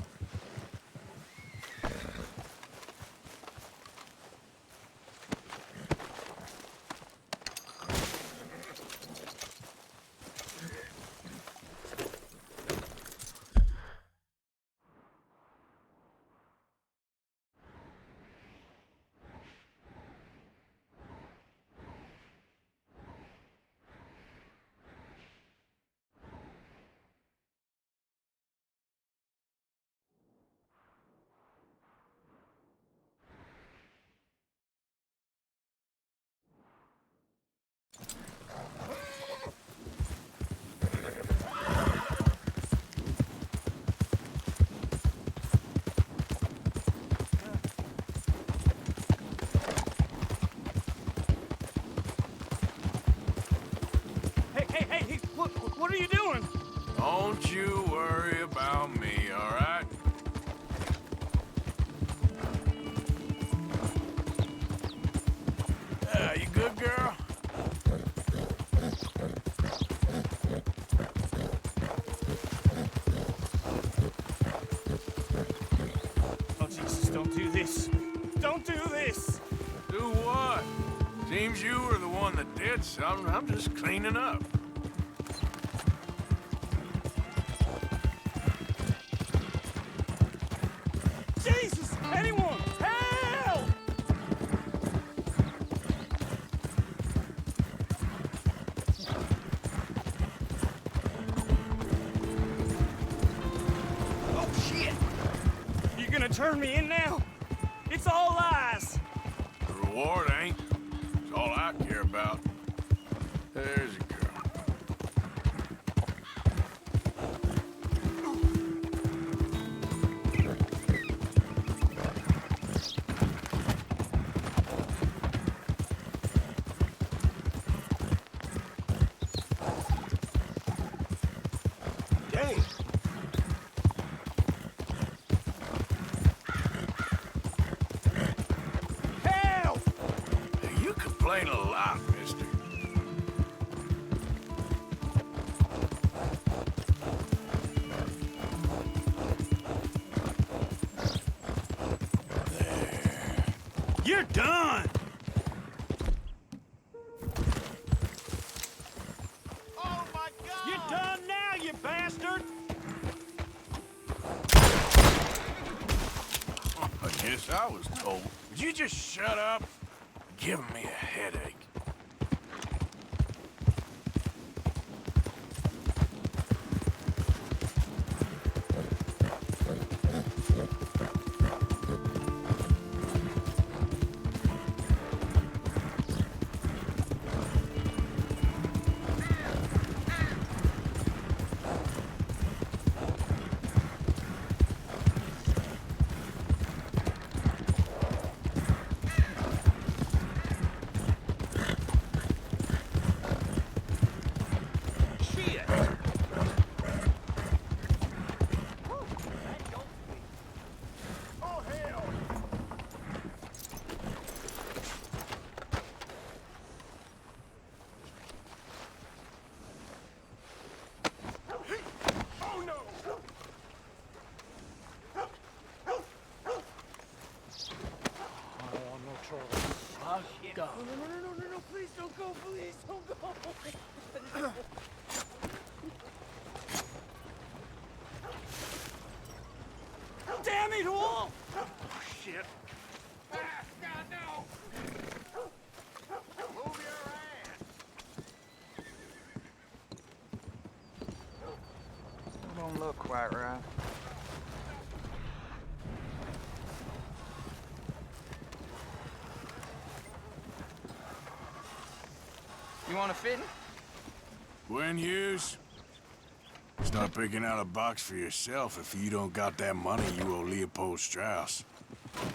Hey, what are you doing? Don't you worry about me, all right? You good, girl? Oh, Jesus, don't do this. Don't do this! Do what? Seems you were the one that did something. I'm just cleaning up. Jesus! Anyone! Help! Oh, shit! You gonna turn me in now? It's all lies! The reward ain't. It's all I care about. There's a girl. Dang! Help! You complain a lot, mister. You're done! Oh my God! You're done now, you bastard! I guess I was told. Would you just shut up? Giving me a headache. No, please don't go, please don't go. Damn it all! Oh, shit. Ah, God, no! Move your ass! Don't look quite right. You want a fitting? Gwen Hughes? Start picking out a box for yourself if you don't got that money you owe Leopold Strauss.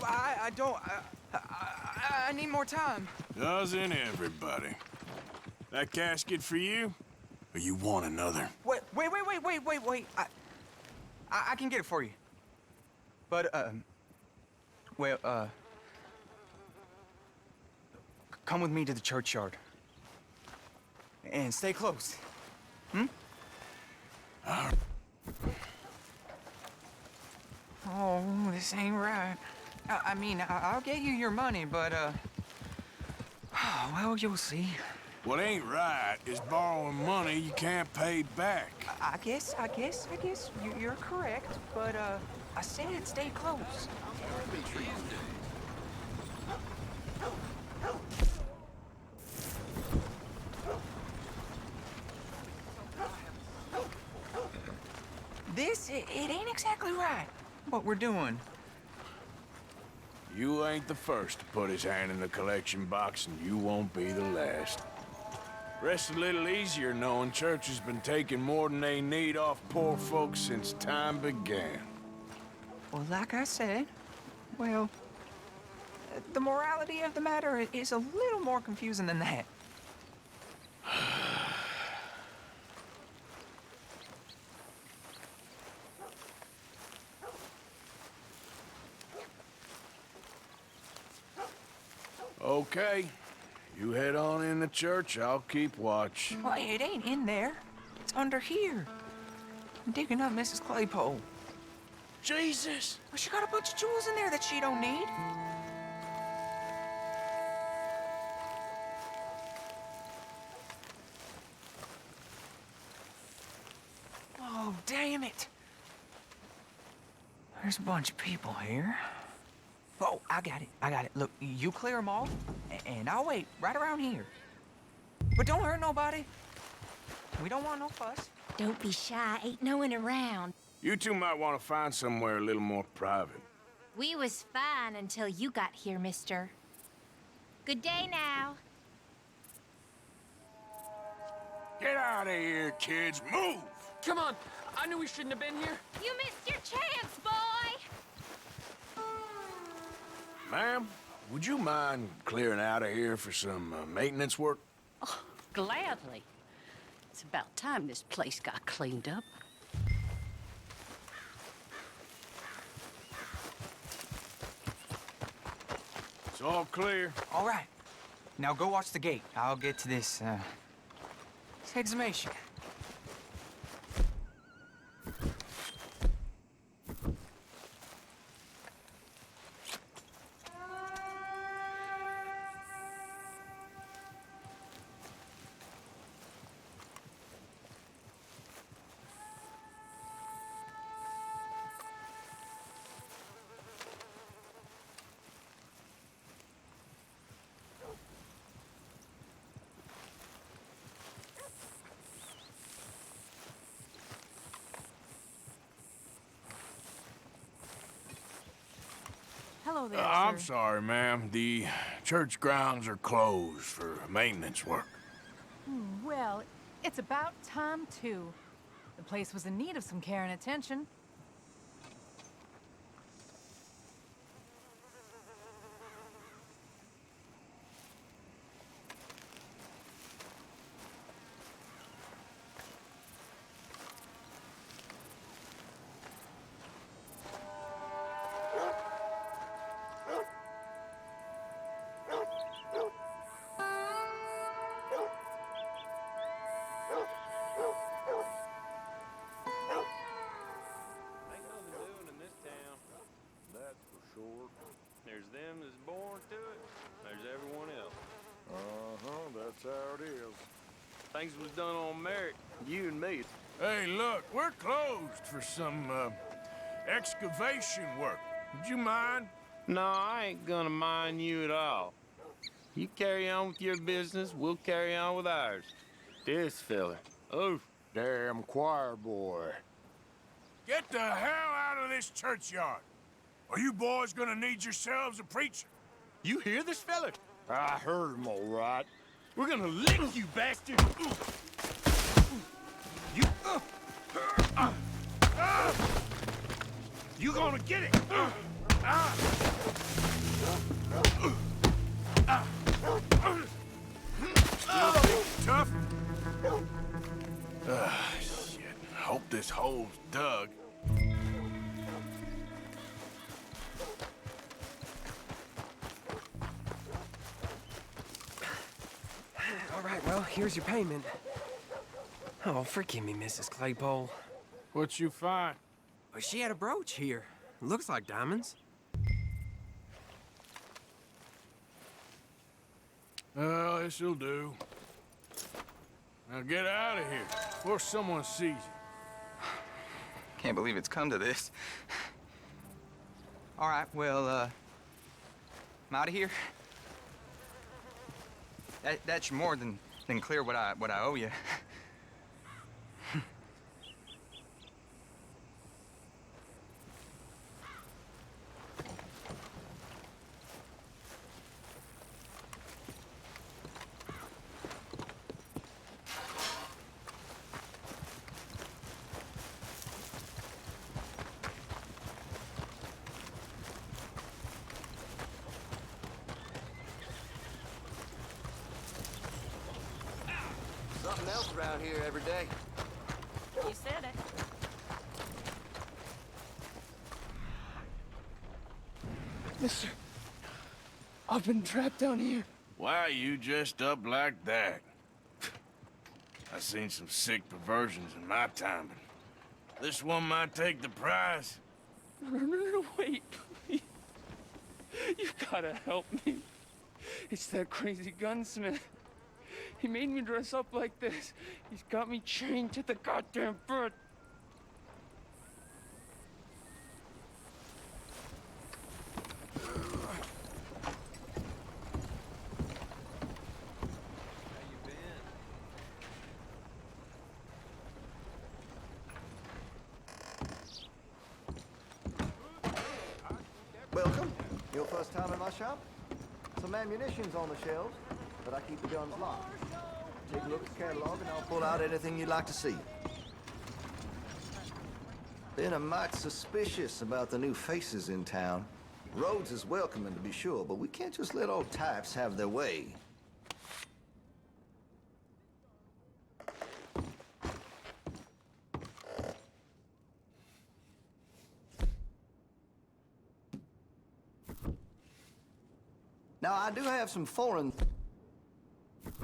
I don't... I need more time. Doesn't everybody? That casket for you? Or you want another? Wait. I can get it for you. But, come with me to the churchyard. And stay close. Oh, this ain't right. I mean, I'll get you your money, but, well, you'll see. What ain't right is borrowing money you can't pay back. I guess you're correct, but, I said stay close. It ain't exactly right, what we're doing. You ain't the first to put his hand in the collection box, and you won't be the last. Rest a little easier knowing church has been taking more than they need off poor folks since time began. Well, like I said, well, the morality of the matter is a little more confusing than that. Okay. You head on in the church, I'll keep watch. Well, it ain't in there. It's under here. I'm digging up Mrs. Claypole. Jesus! Well, she got a bunch of jewels in there that she don't need. Oh, damn it. There's a bunch of people here. Oh, I got it. Look, you clear them all, and I'll wait right around here. But don't hurt nobody. We don't want no fuss. Don't be shy. Ain't no one around. You two might want to find somewhere a little more private. We was fine until you got here, mister. Good day now. Get out of here, kids. Move! Come on. I knew we shouldn't have been here. You missed your chance, boy! Ma'am, would you mind clearing out of here for some maintenance work? Oh, gladly. It's about time this place got cleaned up. It's all clear. All right. Now go watch the gate. I'll get to this exhumation. Hello there, I'm sir. sorry, ma'am. The church grounds are closed for maintenance work. Well, it's about time, too. The place was in need of some care and attention. That's how it is. Things was done on merit, you and me. Hey, look, we're closed for some, excavation work. Would you mind? No, I ain't gonna mind you at all. You carry on with your business, we'll carry on with ours. This fella. Oh, Damn choir boy. Get the hell out of this churchyard. Are you boys gonna need yourselves a preacher? you hear this fella? I heard him all right. We're gonna lick you, bastard! You gonna get it? Tough? Shit. Hope this hole's dug. All right, well, here's your payment. Oh, forgive me, Mrs. Claypole. What you find? Well, she had a brooch here. Looks like diamonds. Well, this'll do. Now get out of here before someone sees you. Can't believe it's come to this. All right, well, I'm out of here. That's more than clear what I owe you. Something else around here every day. You said it. Mister, I've been trapped down here. Why you dressed up like that? I seen some sick perversions in my time, but this one might take the prize. No, wait, please. You gotta help me. It's that crazy gunsmith. He made me dress up like this. He's got me chained to the goddamn bed. Welcome. Your first time in my shop? Some ammunition's on the shelves, but I keep the guns locked. Take a look at the catalog and I'll pull out anything you'd like to see. Been a mite suspicious about the new faces in town. Rhodes is welcoming, to be sure, but we can't just let old types have their way. Now, I do have some foreign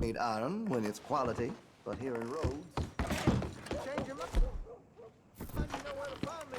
made iron when it's quality, but here in Rhodes, change your mind. You know where to find me.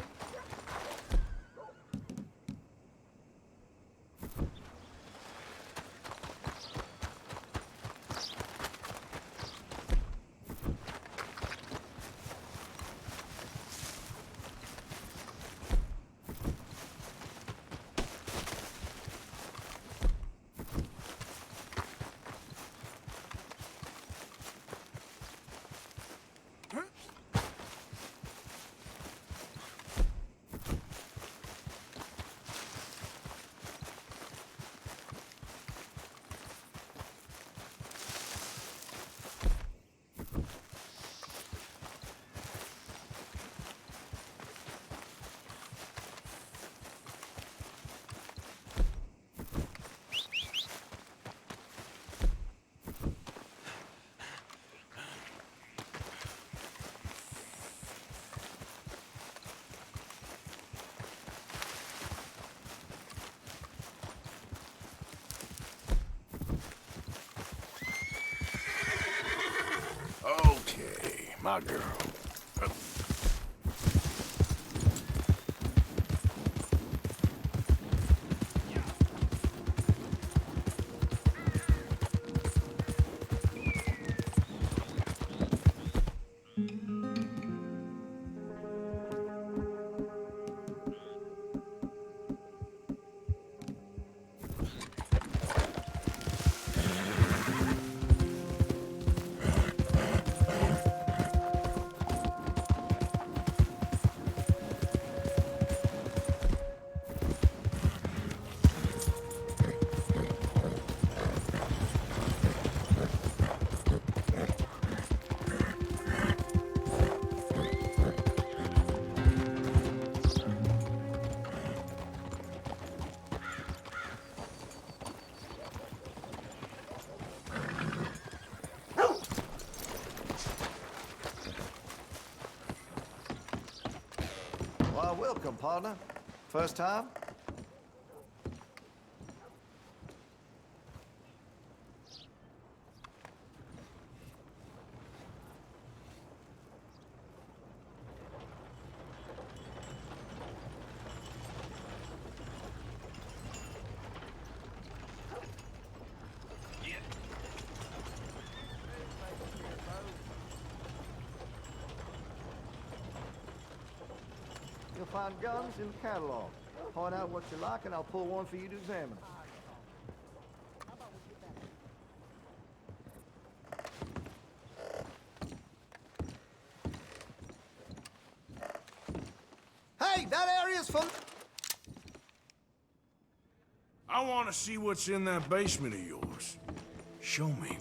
Okay, my girl. welcome, partner. First time? You'll find guns in the catalog. Point out what you like, and I'll pull one for you to examine. Hey, that area's full. I want to see what's in that basement of yours. Show me.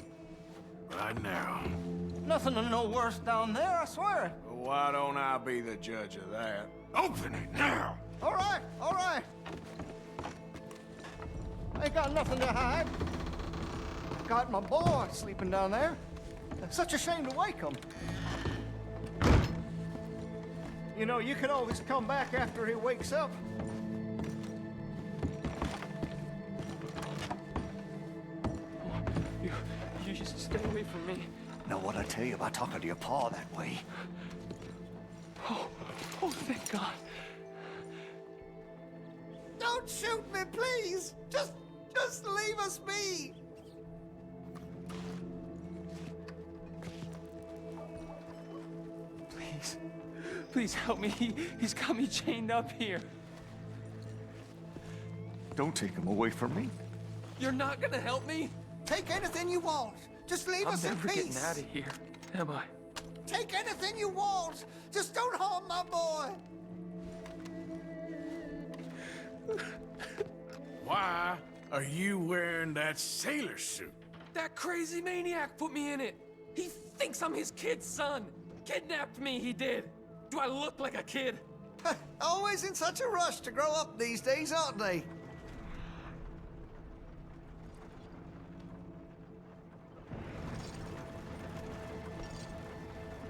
Right now. Nothing of no worse down there, I swear. Well, why don't I be the judge of that? Open it now! All right, all right. I ain't got nothing to hide. Got my boy sleeping down there. It's such a shame to wake him. You know, you can always come back after he wakes up. You just stay away from me. Know what I tell you about talking to your pa that way? Oh, thank God. Don't shoot me, please! Just leave us be! Please help me. He's got me chained up here. Don't take him away from me. You're not gonna help me? Take anything you want. Just leave us in I'm never peace. getting out of here, am I? Take anything you want. Just don't harm my boy. Why are you wearing that sailor suit? That crazy maniac put me in it. He thinks I'm his kid's son. Kidnapped me, he did. Do I look like a kid? Always in such a rush to grow up these days, aren't they?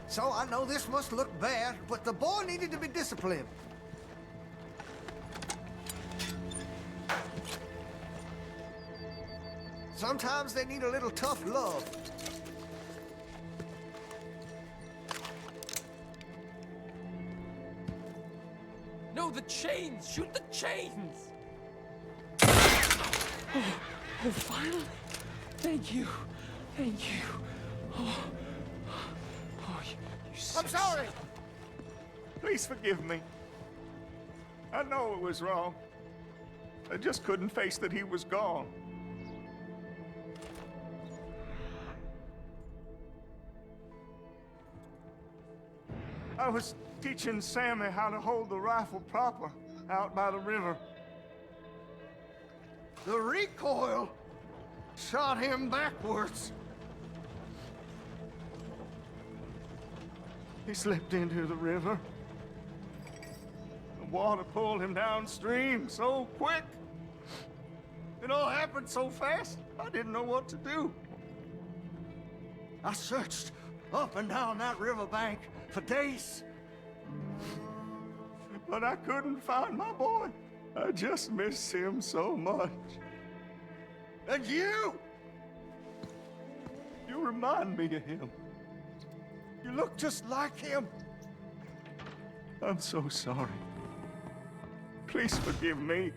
So I know this must look bad, but the boy needed to be disciplined. Sometimes they need a little tough love. No, the chains! Shoot the chains! Oh, finally! Thank you. Thank you. Oh, you I'm sorry. Please forgive me. I know it was wrong. I just couldn't face that he was gone. I was teaching Sammy how to hold the rifle proper out by the river. The recoil shot him backwards. He slipped into the river. The water pulled him downstream so quick. It all happened so fast, I didn't know what to do. I searched up and down that riverbank for days. But I couldn't find my boy. I just miss him so much. And you remind me of him. You look just like him. I'm so sorry. Please forgive me.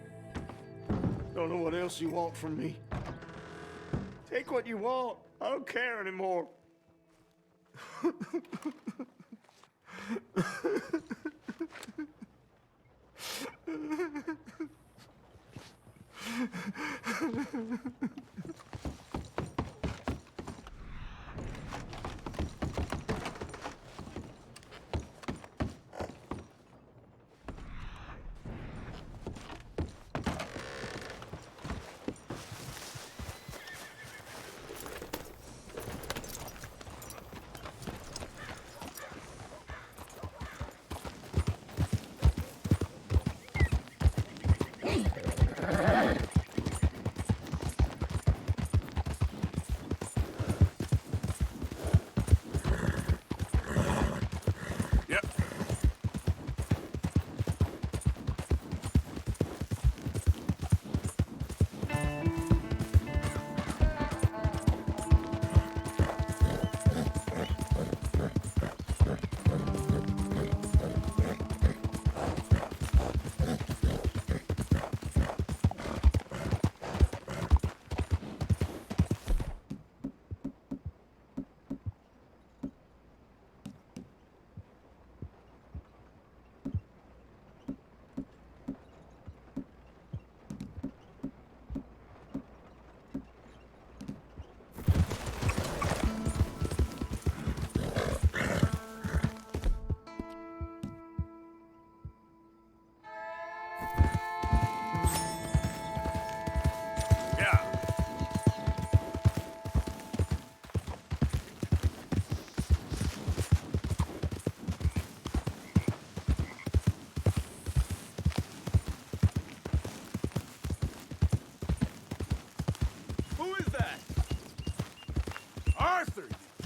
Don't know what else you want from me. Take what you want. I don't care anymore.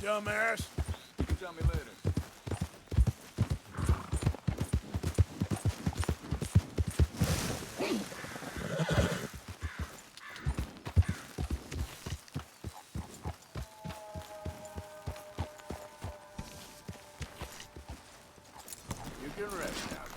dumbass. You can tell me later. You can rest now,